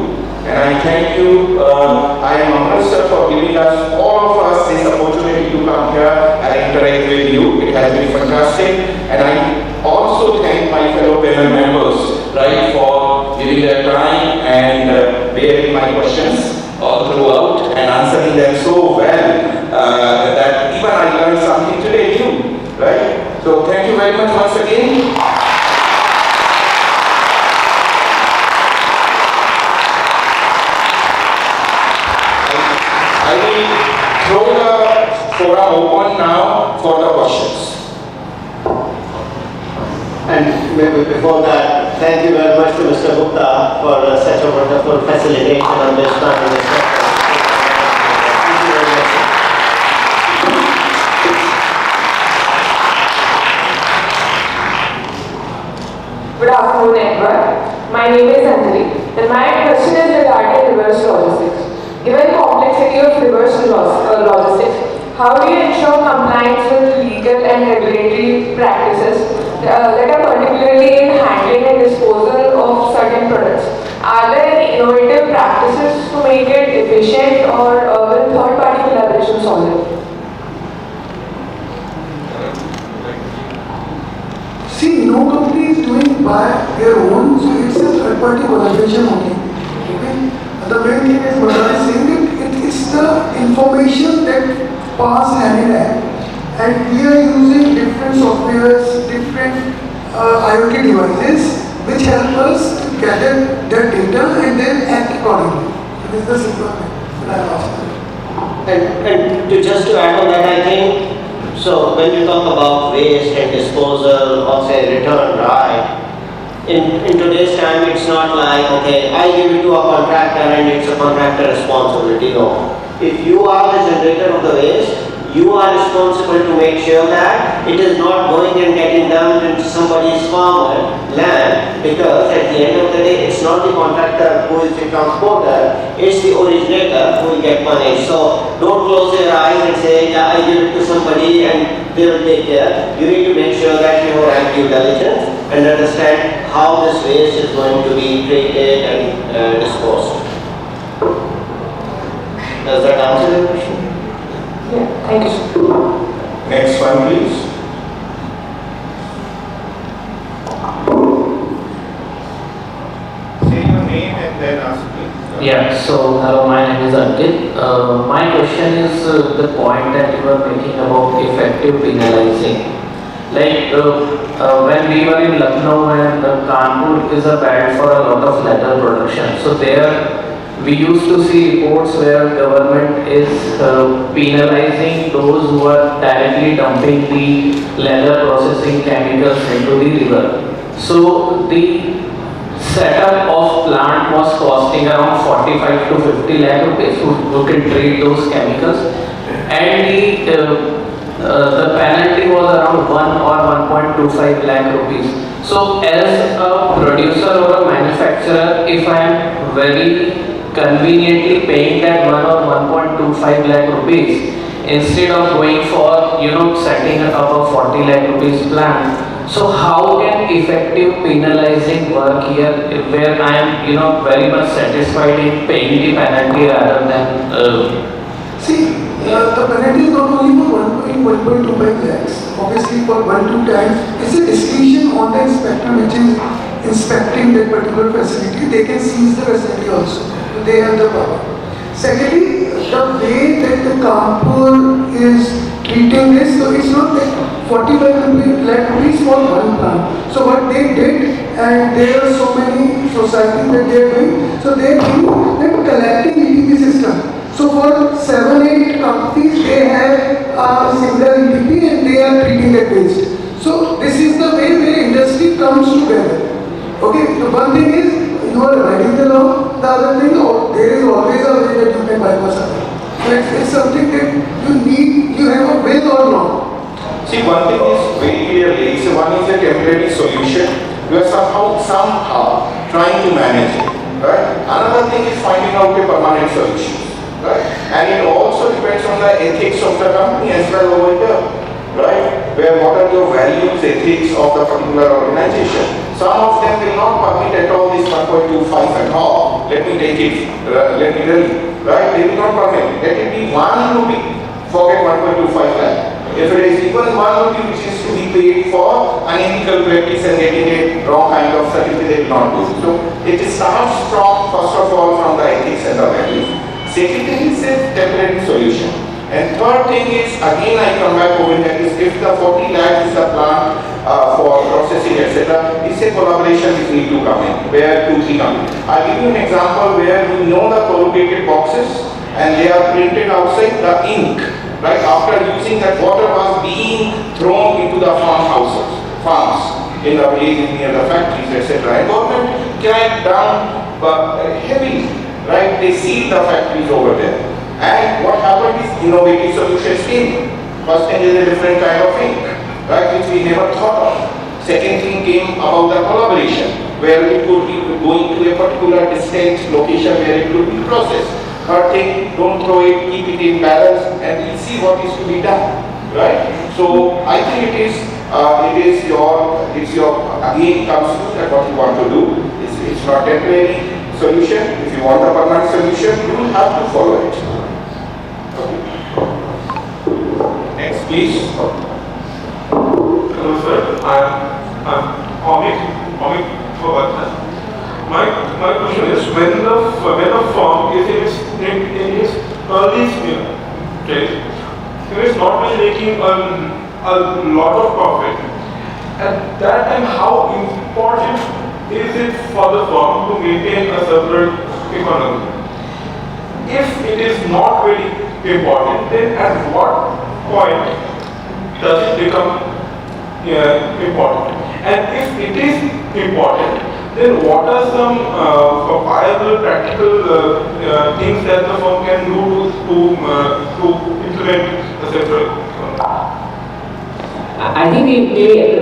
And I thank you, IIM Amritsar, for giving us, all of us, this opportunity to come here and interact with you. It has been fantastic. And I also thank my fellow panel members, right, for giving their time and bearing my questions all throughout and answering them so well that even I learned something today new, right? So thank you very much once again. I will throw the forum open now for the questions. And maybe before that, thank you very much to Mr. Gupta for such a wonderful facilitation on this front. Good afternoon, everyone. My name is Anjali, and my question is regarding reverse logistics. Given the complexity of reverse logistics, how do you ensure compliance with legal and regulatory practices that are particularly in handling and disposal of certain products? Are there any innovative practices to make it efficient, or will third-party collaboration solve it? See, no company is doing by their own, so it's a third-party collaboration only. Okay? The main thing is what I was saying, it is the information that pass hand in hand, and we are using different softwares, different IoT devices, which help us to gather that data and then act accordingly. This is the simple thing that I asked. And just to add on that, I think, so when you talk about waste and disposal or say return, right? In today's time, it's not like, okay, I give it to a contractor and it's a contractor responsibility. No. If you are the generator of the waste, you are responsible to make sure that it is not going and getting dumped into somebody's farmer land, because at the end of the day, it's not the contractor who is the transporter, it's the originator who will get punished. So don't close your eyes and say, yeah, I give it to somebody and they will take care. You need to make sure that you have due diligence and understand how this waste is going to be treated and disposed. Does that answer your question? Yeah, thank you. Next one, please. Say your name and then ask me. Yeah, so hello, my name is Ankit. My question is the point that you were making about effective penalizing. Like when we were in Lucknow and Kanpur is a bed for a lot of leather production. So there we used to see reports where government is penalizing those who are directly dumping the leather processing chemicals into the river. So the setup of plant was costing around 45 to 50 lakh rupees who can treat those chemicals, and the penalty was around 1 or 1.25 lakh rupees. So as a producer or a manufacturer, if I am very conveniently paying that 1 or 1.25 lakh rupees instead of going for setting up a 40 lakh rupees plant, so how can effective penalizing work here where I am very much satisfied in paying the penalty rather than the penalty is not only for 1.25 lakhs. Obviously, for 1-2 times, it's a discretion on the inspector which is inspecting that particular facility. They can seize the facility also. They have the power. Secondly, the way that the Kanpur is treating this, so it's not like 45 lakh rupees for one plant. So what they did, and there are so many societies that they are doing, so they do that collecting ETP system. So for 7-8 companies, they have a single ETP and they are treating that waste. So this is the way where industry comes together. Okay, the one thing is, you are writing the law, the other thing, there is always a way that you can bypass it. So it's something that you need, you have a will or not. See, one thing is very clearly, so one is a temporary solution. You are somehow trying to manage it, right? Another thing is finding out a permanent solution, right? And it also depends on the ethics of the company as well over here, right? Where what are your values, ethics of the particular organization? Some of them will not permit at all this 1.25 at all. Let me take it, let me tell you, right? They will not permit. Let it be 1 rupee, forget 1.25 lakh. If it is even 1 rupee which is to be paid for unethical practice and getting a wrong kind of certificate, they will not do. So it starts from, first of all, from the ethics and the values. Second thing is a temporary solution. And third thing is, again I come back over here, is if the 40 lakhs is a plant for processing, etc., it's a collaboration which need to come in, where 2-3 come in. I'll give you an example where you know the corrugated boxes and they are printed outside the ink, right? After using that, water was being thrown into the farms in the villages near the factories, etc. And government cracked down heavily, right? They sealed the factories over there. And what happened is innovative solutions came. First thing is a different kind of ink, right, which we never thought of. Second thing came about the collaboration, where it could be going to a particular distant location where it could be processed. Third thing, don't throw it, keep it in barrels, and we'll see what is to be done, right? So I think it's your, again comes to that what you want to do. It's not temporary solution. If you want a permanent solution, you will have to follow it. Next, please. Hello, sir. I'm Amit Bhavat. My question is, when the firm is in its early stage, it is not really making a lot of profit. At that time, how important is it for the firm to maintain a separate economy? If it is not very important, then at what point does it become important? And if it is important, then what are some viable practical things that the firm can do to implement a separate economy? I think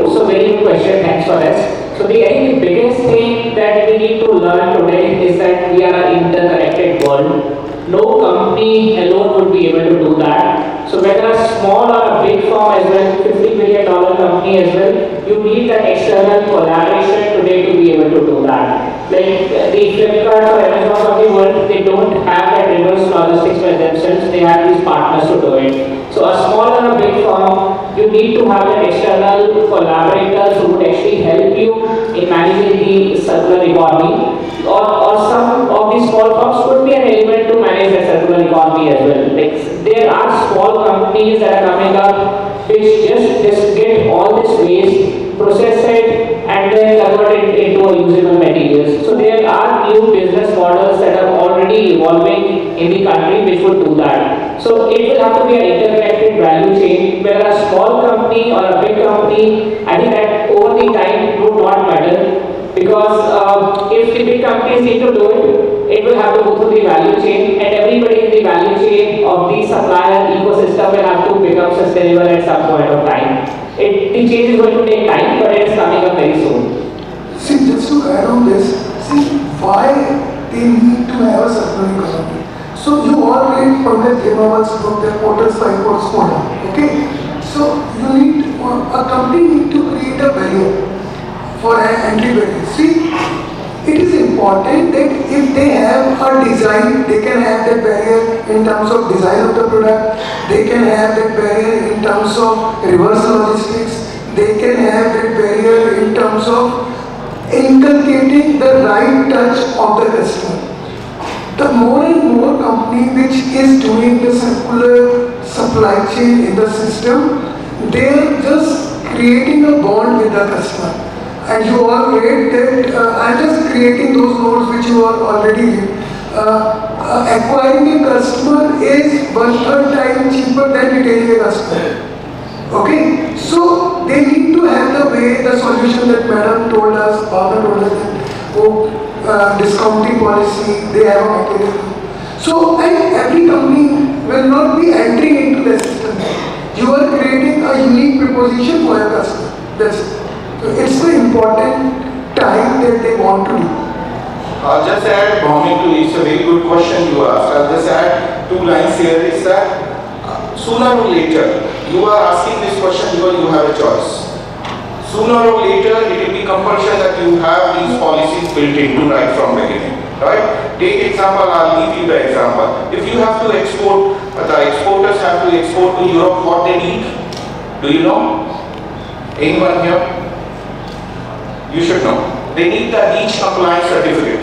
so very good question, thanks for this. So I think the biggest thing that we need to learn today is that we are an interconnected world. No company alone would be able to do that. So whether a small or a big firm as well, $50 billion company as well, you need that external collaboration today to be able to do that. Like the Flipkart or Amazon of the world, they don't have that reverse logistics by themselves, they have these partners to do it. So a small or a big firm, you need to have that external collaborators who would actually help you in managing the circular economy. Or some of the these small firms could be an element to manage the circular economy as well. Like there are small companies that are coming up which just get all this waste, process it, and then convert it into a usable materials. So there are new business models that are already evolving in the country which would do that. So it will have to be an interconnected value chain, whether a small company or a big company. I think that over the time would not matter, because if the big companies need to do it, it will have to go through the value chain, and everybody in the value chain of the supplier ecosystem will have to become sustainable at some point of time. The change is going to take time, but it is coming up very soon. See, just to add on this, see why they need to have a circular economy. So you all read Pandit Hemawat's book, the Porter's 5 Course Model. Okay? So you need, a company need to create a barrier for an entry barrier. See, it is important that if they have a design, they can have that barrier in terms of design of the product, they can have that barrier in terms of reverse logistics, they can have that barrier in terms of inculcating the right touch of the customer. The more and more company which is doing the circular supply chain in the system, they are just creating a bond with the customer. And you all read that I'm just creating those notes which you are already read. Acquiring a customer is 1/3 time cheaper than retaining a customer. Okay, so they need to have the way, the solution that Madam told us, Baba told us that discounting policy, they have a mechanism. So, and every company will not be entering into the system. You are creating a unique proposition for your customer. That's it. So it's the important time that they want to do. I'll just add, Bhavani, to it's a very good question you asked. I'll just add 2 lines here. Is that sooner or later, you are asking this question because you have a choice. Sooner or later, it will be compulsion that you have these policies built into right from beginning. Right? Take example, I'll give you the example. If you have to export, the exporters have to export to Europe what they need. Do you know? Anyone here? You should know. They need the REACH compliance certificate.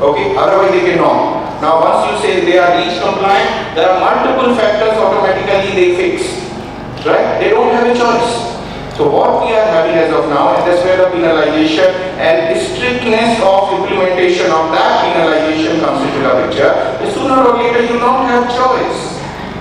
Okay? Otherwise they cannot. Now once you say they are REACH compliant, there are multiple factors automatically they fix. Right? They don't have a choice. So what we are having as of now, and that's where the penalization and strictness of implementation of that penalization comes into the picture. Sooner or later you don't have choice.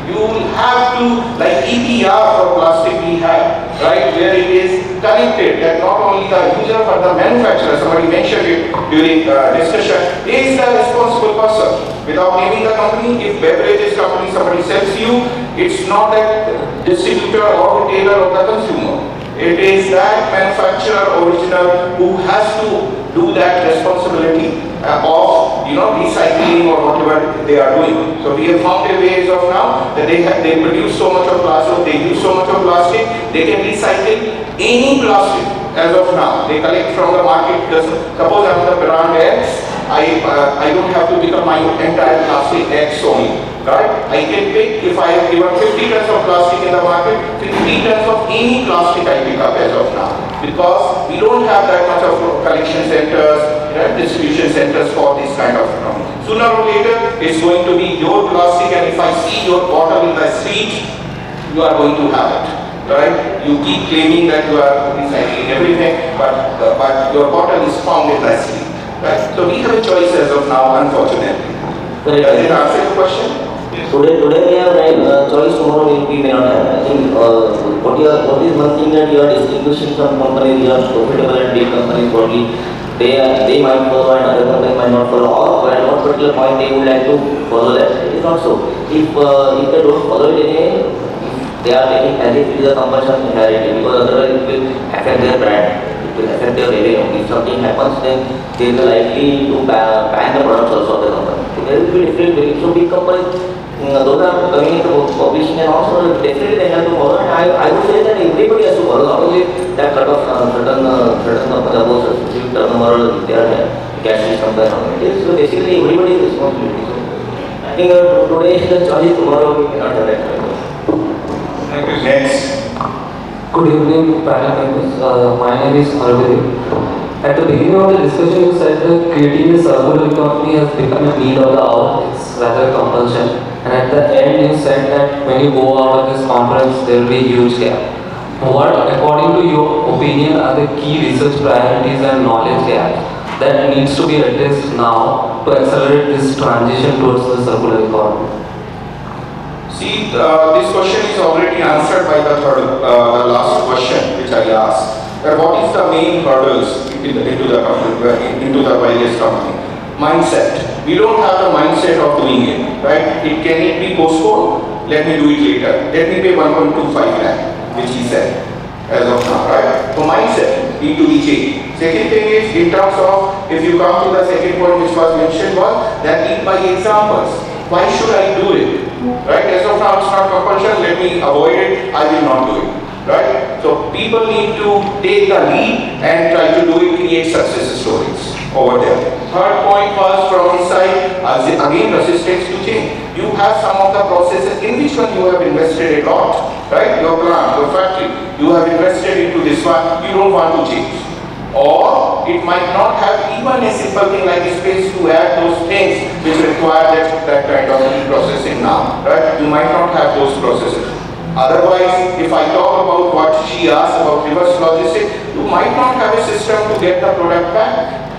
You will have to, like EPR for plastic we have, right, where it is connected that not only the user but the manufacturer, somebody mentioned it during discussion, is the responsible person. Without naming the company, if beverages company somebody sells you, it's not that distributor or retailer or the consumer. It is that manufacturer original who has to do that responsibility of recycling or whatever they are doing. So we have found a way as of now that they produce so much of plastic, they use so much of plastic, they can recycle any plastic as of now. They collect from the market. Suppose I am the brand X, I don't have to become my entire plastic X only. Right? I can pick, if I have given 50 tons of plastic in the market, 50 tons of any plastic I pick up as of now. Because we don't have that much of collection centers, distribution centers for this kind of economy. Sooner or later, it's going to be your plastic, and if I see your bottle in the street, you are going to have it. Right? You keep claiming that you are recycling everything, but your bottle is found in the street. Right? So we have a choice as of now, unfortunately. Does it answer your question? Today we have choice, tomorrow we may not have. I think what is one thing that you are distinguishing from companies, you are profitable and big companies, probably they might follow and other companies might not follow, or at one particular point they would like to follow that. It is not so. If they don't follow it anyway, they are taking as if it is a compulsion inherently, because otherwise it will affect their brand, it will affect their revenue. If something happens, then they will likely to ban the products also of the company. So there will be different. So big companies, those are coming into publishing and also definitely they have to follow, and I would say that everybody has to follow, not only that cut off certain companies, specific turnover, their cash system, so basically everybody is responsibility. So I think today is the choice, tomorrow we cannot have that. Thank you. Next. Good evening, panel members. My name is Arvind. At the beginning of the discussion, you said that creating a circular economy has become a need of the hour. It's rather a compulsion. And at the end, you said that when you go out of this conference, there will be a huge gap. What, according to your opinion, are the key research priorities and knowledge gaps that needs to be addressed now to accelerate this transition towards the circular economy? See, this question is already answered by the last question which I asked. That what is the main hurdles into the wireless company? Mindset. We don't have the mindset of doing it, right? Can it be postponed? Let me do it later. Let me pay 1.25 lakh, which he said, as of now, right? So mindset need to be changed. Second thing is, in terms of, if you come to the second point which was mentioned was, that lead by examples. Why should I do it? Right? As of now, it's not compulsion, let me avoid it, I will not do it. Right? So people need to take the lead and try to do it, create success stories over there. Third point was from inside, again resistance to change. You have some of the processes in which one you have invested a lot, right? Your plant, your factory, you have invested into this one, you don't want to change. Or it might not have even a simple thing like a space to add those things which require that kind of processing now, right? You might not have those processes. Otherwise, if I talk about what she asked about reverse logistics, you might not have a system to get the product back.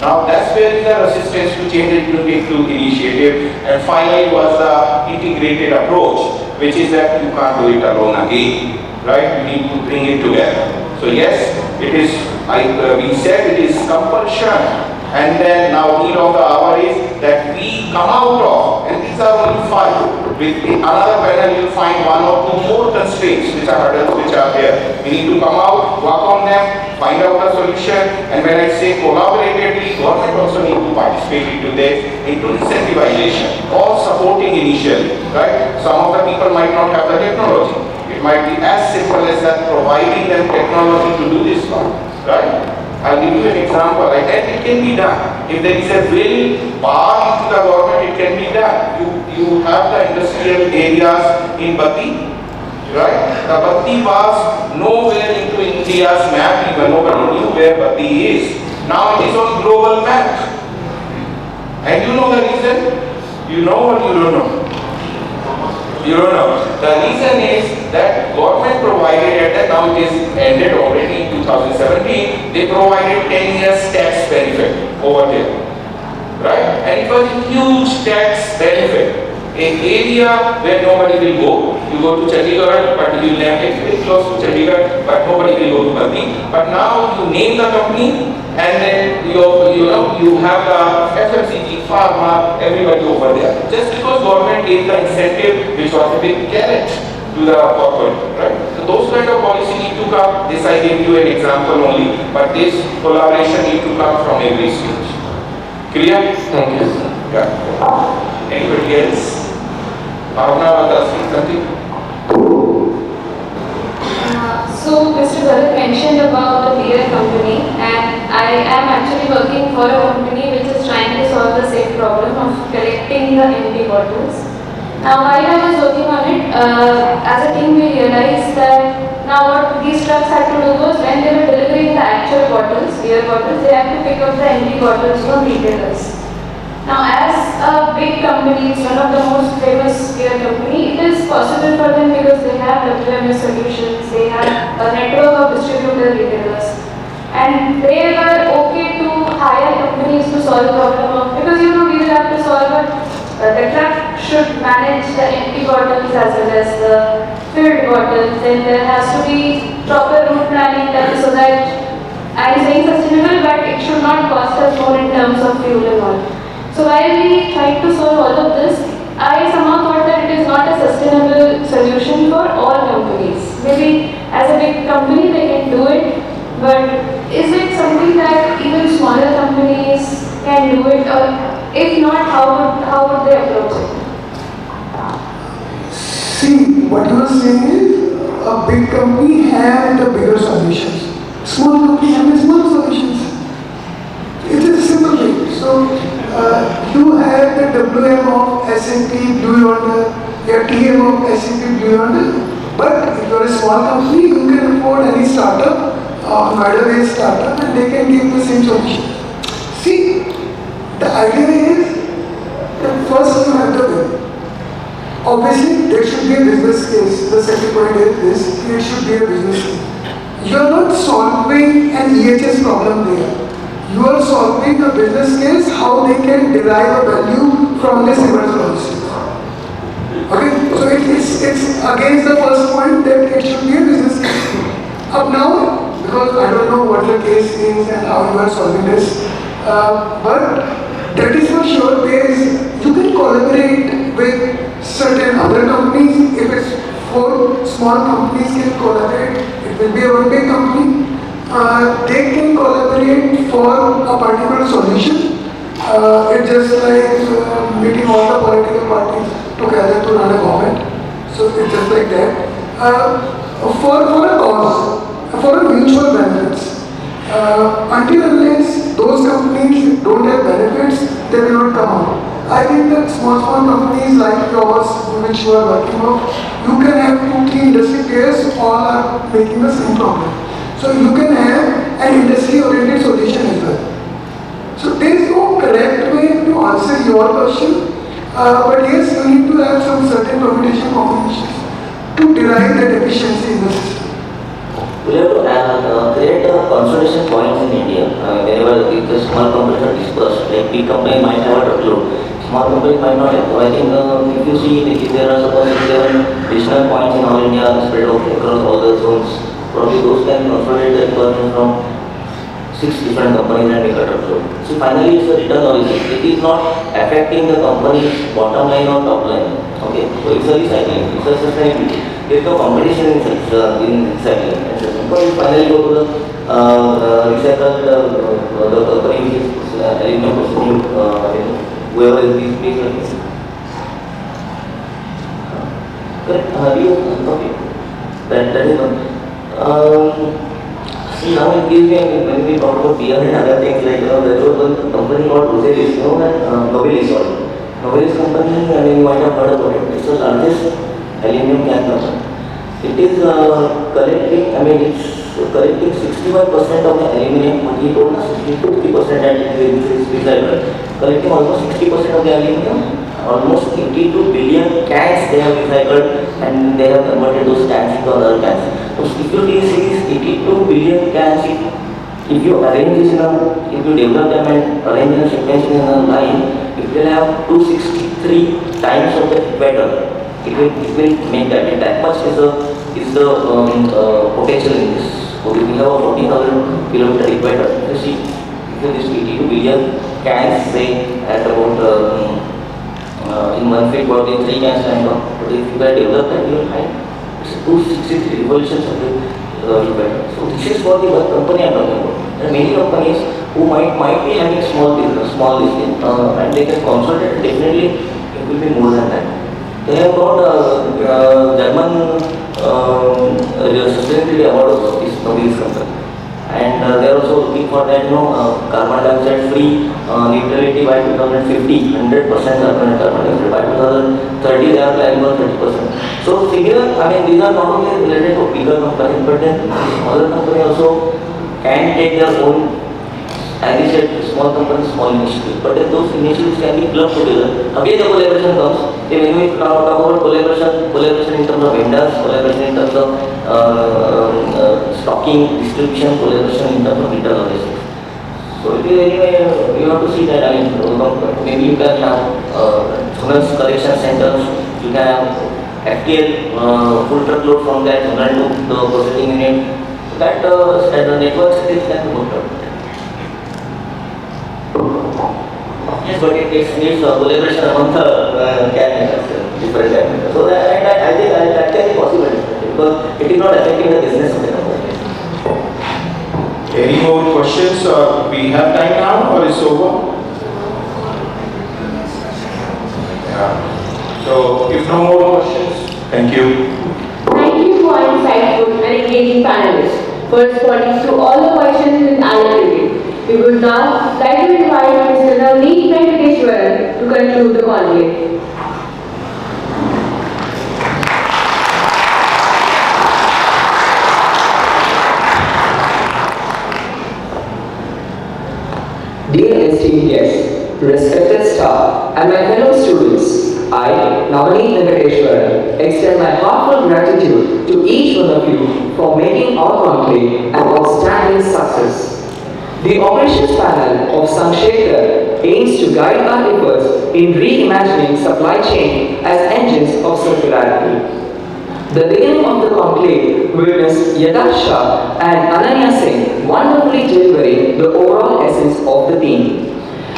Now that's where is the resistance to change it to take to initiative. And finally was the integrated approach, which is that you can't do it alone again, right? You need to bring it together. So yes, it is, we said it is compulsion. And then now need of the hour is that we come out of, and these are only 5. With another panel you'll find 1 or 2 more constraints which are hurdles which are there. We need to come out, work on them, find out the solution, and when I say collaboratively, government also need to participate into this, into incentivization, all supporting initially, right? Some of the people might not have the technology. It might be as simple as that providing them technology to do this one, right? I'll give you an example, and it can be done. If there is a will, bar into the government, it can be done. You have the industrial areas in Bati, right? The Bati was nowhere into India's map, even nobody knew where Bati is. Now it is on global map. And you know the reason? You know or you don't know? You don't know. The reason is that government provided at that, now it is ended already in 2017, they provided 10 years tax benefit over there. Right? And it was a huge tax benefit. An area where nobody will go. You go to Chandigarh, but you will never get very close to Chandigarh, but nobody will go to Bati. But now you name the company, and then you have the FMCG, pharma, everybody over there. Just because government gave the incentive, which was a big carrot to the corporate, right? So those kind of policy need to come. This I gave you an example only, but this collaboration need to come from every stage. Clear? Thank you. Yeah. Anybody else? Bhavna was asking something. So Mr. Bharat mentioned about the beer company, and I am actually working for a company which is trying to solve the same problem of collecting the empty bottles. Now while I was working on it, as a team we realized that now what these trucks had to do was when they were delivering the actual bottles, beer bottles, they had to pick up the empty bottles from retailers. Now as a big company, it's one of the most famous beer company, it is possible for them because they have WMS solutions, they have a network of distributor retailers. And they were okay to hire companies to solve the problem of, because we will have to solve it. The truck should manage the empty bottles as well as the filled bottles. Then there has to be proper route planning done so that I am saying sustainable, but it should not cost us more in terms of fuel and all. So while we tried to solve all of this, I somehow thought that it is not a sustainable solution for all companies. Maybe as a big company they can do it, but is it something that even smaller companies can do it, or if not, how would they approach it? See, what you are saying is a big company have the bigger solutions. Small company have the small solutions. It is a simple thing. So you have the WM of S&P Blue Yonder, your TM of S&P Blue Yonder, but if you are a small company, you can afford any startup Noida-based startup and they can give the same solution. See, the idea is that first you have the win. Obviously, there should be a business case. The second point is this, there should be a business case. You are not solving an EHS problem there. You are solving a business case, how they can derive a value from this reverse policy. Okay, so it's against the first point that it should be a business case. Up now, because I don't know what the case is and how you are solving this, but that is for sure. You can collaborate with certain other companies. If it's 4 small companies can collaborate, it will be a one big company. They can collaborate for a particular solution. It's just like meeting all the political parties together to run a government. So it's just like that. For a cause, for a mutual benefits. Until unless those companies don't have benefits, they will not come out. I think that small companies like yours, which you are working on, you can have 2-3 industry players all are making the same problem. So you can have an industry-oriented solution as well. So there is no correct way to answer your question, but yes, you need to have some certain permutation combinations to derive that efficiency in the system. We have to create a consolidation points in India. Wherever the small companies are dispersed, like big company might have a truckload, small company might not have. So I think if you see, if there are suppose 7 additional points in all India spread out across all the zones, probably those can consolidate the requirement from 6 different companies and make a truckload. So finally, it's a return policy. It is not affecting the company's bottom line or top line. Okay, so it's a recycling, it's a sustainability. There is no competition in recycling. Because you finally go to the recycle the company which is aluminum processing, whoever is these places. Correct? Okay. That is one. See, now it gives me, when we talk about beer and other things like, there was one company called Roselis, Novelis, sorry. Novelis company, I mean, you might have heard about it. It's the largest aluminum can company. It is collecting, it's collecting 61% of the aluminum, but he told us 60% and it is recycled. Collecting almost 60% of the aluminum, almost 82 billion cans they have recycled and they have converted those cans into other cans. So if you see these 82 billion cans, if you arrange this if you develop them and arrange in a sequence in a line, it will have 263 times of the equator. It will make that much is the potential in this. So if we have a 40,000 kilometer equator, you see, if this 82 billion cans say at about in 1 feet, about 3 cans time, but if you can develop that, you will find it's 263 revolutions of the equator. So this is for the one company I am talking about. There are many companies who might be having small business, small listing, and they can consolidate. Definitely, it will be more than that. They have got German sustainability award also, this company, and they are also looking for that carbon dioxide free neutrality by 2050, 100% carbon dioxide by 2030. They are planning for 30%. So similar, these are not only related to bigger companies, but then smaller companies also can take their own. As I said, small companies, small initiatives, but then those initiatives can be clubbed together. Again, the collaboration comes. When we talk about collaboration in terms of vendors, collaboration in terms of stocking, distribution, collaboration in terms of retail logistics. So anyway, you have to see that. Maybe you can have zonal collection centers. You can have FTL full truckload from that zonal to the processing unit. So that the network cities can be worked out. Yes, but it needs collaboration among the different cabinetters. So I think that can be possible because it is not affecting the business of the company. Any more questions? We have time now, or it's over? Yeah. So if no more questions, thank you. Thank you for insightful and engaging panelists for responding to all the questions with alacrity. We would now like to invite Mr. Navneet Venkateshwaran to conclude the conclave. respected staff, and my fellow students, I, Navani Venkateshwaran, extend my heartfelt gratitude to each one of you for making our conclave an outstanding success. The operations panel of Sankshetra aims to guide our efforts in reimagining supply chain as engines of circularity. The beginning of the conclave witnessed Yadav Shah and Ananya Singh wonderfully delivering the overall essence of the theme.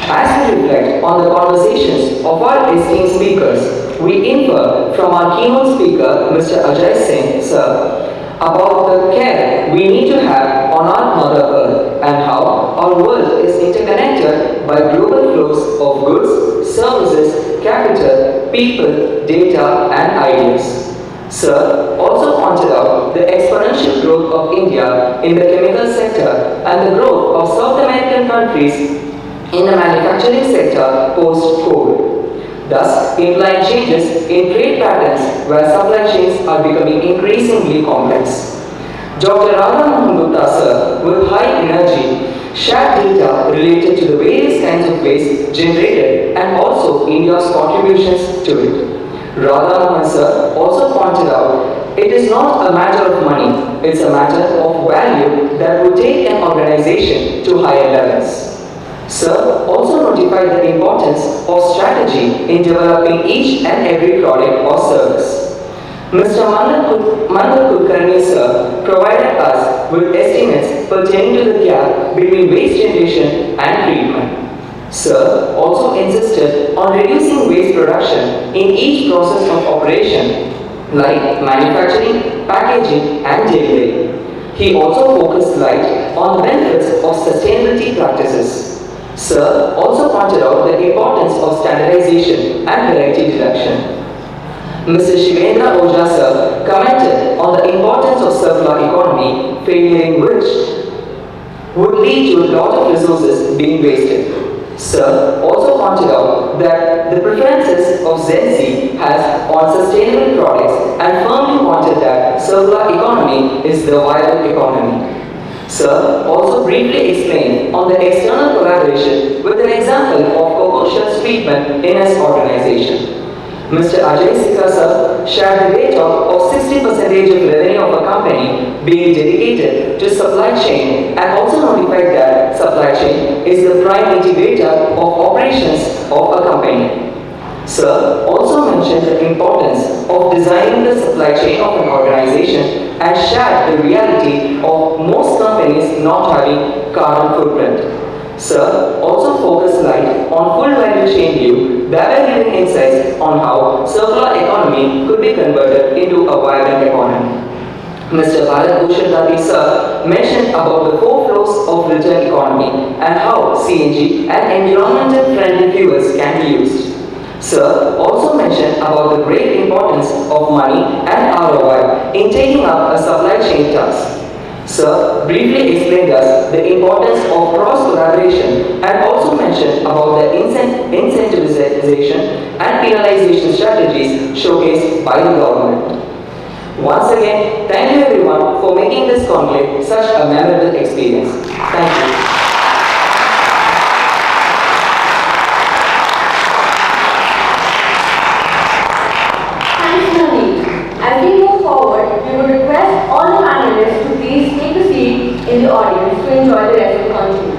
As we reflect on the conversations of our esteemed speakers, we infer from our keynote speaker, Mr. Ajay Singh, sir, about the care we need to have on our Mother Earth and how our world is interconnected by global flows of goods, services, capital, people, data, and ideas. Sir also pointed out the exponential growth of India in the chemical sector and the growth of South American countries in the manufacturing sector post-COVID, thus implying changes in trade patterns where supply chains are becoming increasingly complex. Dr. Radha Mohan Gupta sir, with high energy, shared data related to the various kinds of waste generated and also India's contributions to it. Radha Mohan sir also pointed out, it is not a matter of money, it's a matter of value that would take an organization to higher levels. Sir also notified the importance of strategy in developing each and every product or service. Mr. Mandal Kulkarni sir provided us with estimates pertaining to the gap between waste generation and treatment. Sir also insisted on reducing waste production in each process of operation like manufacturing, packaging and delivery. He also focused light on the benefits of sustainability practices. Sir also pointed out the importance of standardization and variety reduction. Mr. Shivendra Ojha sir commented on the importance of circular economy, failing which would lead to a lot of resources being wasted. Sir also pointed out that the preferences of Gen Z has on sustainable products and firmly pointed that circular economy is the viable economy. Sir also briefly explained on the external collaboration with an example of cocoa shells treatment in his organization. Mr. Ajay Sikka sir shared the data of 60% of revenue of a company being dedicated to supply chain and also notified that supply chain is the prime integrator of operations of a company. Sir also mentioned the importance of designing the supply chain of an organization and shared the reality of most companies not having carbon footprint. Sir also focused light on full value chain view, thereby giving insights on how circular economy could be converted into a vibrant economy. Mr. Bharat Bhushan Rathi sir mentioned about the four flows of return economy and how CNG and environmental friendly fuels can be used. Sir also mentioned about the great importance of money and ROI in taking up a supply chain task. Sir briefly explained us the importance of cross-collaboration and also mentioned about the incentivization and penalization strategies showcased by the government. Once again, thank you everyone for making this conclave such a memorable experience. Thank you. As we move forward, we would request all the panelists to please take a seat in the audience to enjoy the rest of the conclave.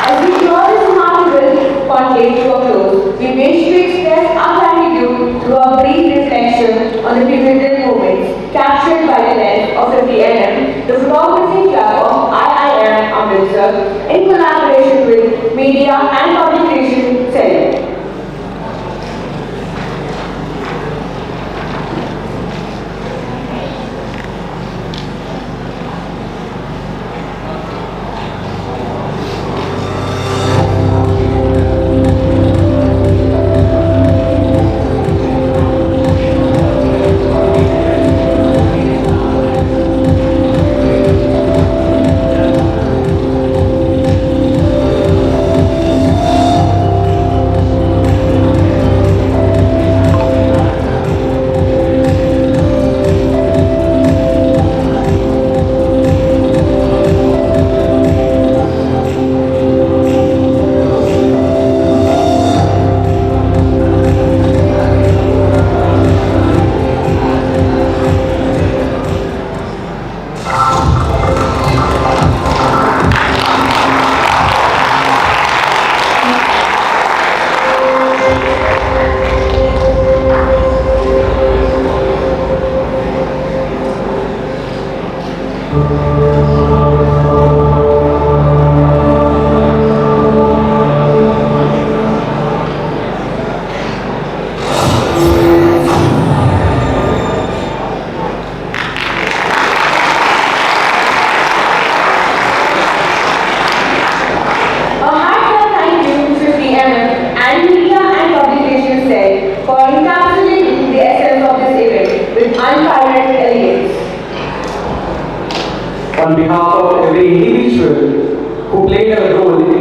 As we draw this remarkable conclave to a close, we wish to express our gratitude through a brief reflection on the pivotal moments captured by the lens of 50mm, the photography club of IIM Amritsar, in collaboration with media and publication cell.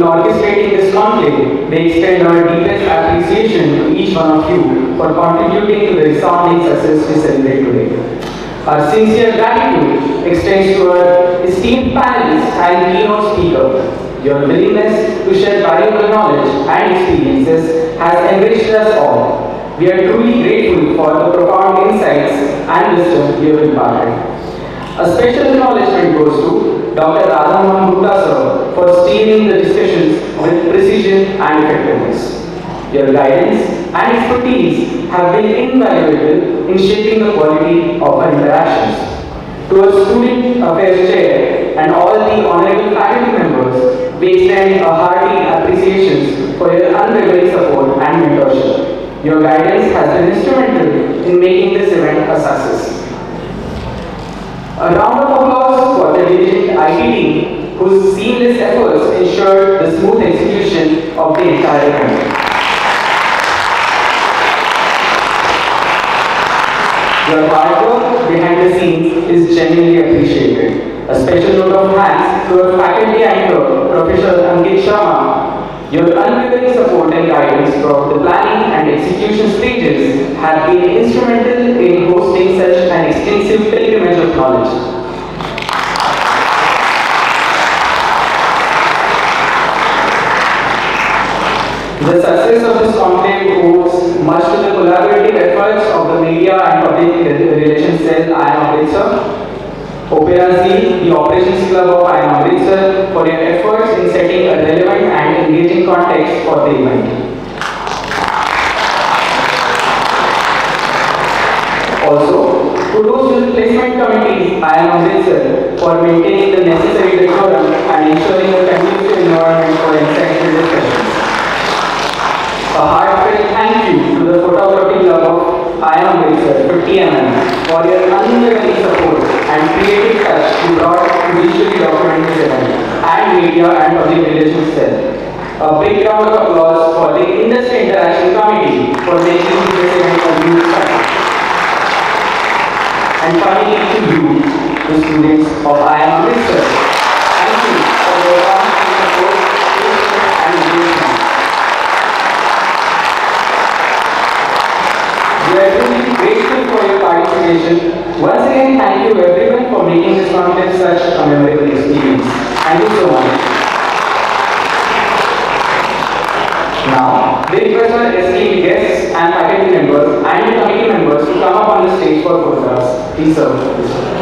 in orchestrating this conclave, we extend our deepest appreciation to each one of you for contributing to the resounding success we celebrate today. Our sincere gratitude extends to our esteemed panelists and keynote speaker. Your willingness to share valuable knowledge and experiences has enriched us all. We are truly grateful for the profound insights and wisdom you have imparted. A special acknowledgement goes to Dr. Radha Mohan Gupta sir for steering the discussions with precision and effectiveness. Your guidance and expertise have been invaluable in shaping the quality of our interactions. To our Student Affairs Chair and all the honorable faculty members, we extend a hearty appreciation for your unwavering support and mentorship. Your guidance has been instrumental in making this event a success. A round of applause for the diligent IT team whose seamless efforts ensured the smooth execution of the entire event. Your hard work behind the scenes is genuinely appreciated. A special note of thanks to our faculty anchor, Professor Ankit Sharma. Your unwavering support and guidance throughout the planning and execution stages have been instrumental in hosting such an extensive pilgrimage of knowledge. The success of this conclave owes much to the collaborative efforts of the Media and Public Relations Cell IIM Amritsar, Opera Z, the Operations Club of IIM Amritsar, for your efforts in setting a relevant and engaging context for the event. Also, kudos to the placement committee IIM Amritsar for maintaining the necessary decorum and ensuring a conducive environment for insightful discussions. A heartfelt thank you to the Photography Club of IIM Amritsar 50mm for your unwavering support and creative touch you brought to visually document this event, and Media and Public Relations Cell. A big round of applause for the Industry Interaction Committee for making this event a huge success. And finally to you, the students of IIM Amritsar, thank you for your constant support, patience and engagement. We are truly grateful for your participation. Once again, thank you everyone for making this conference such a memorable experience. Thank you so much. Now, we request our esteemed guests and faculty members and the committee members to come up on the stage for photographs. Please serve.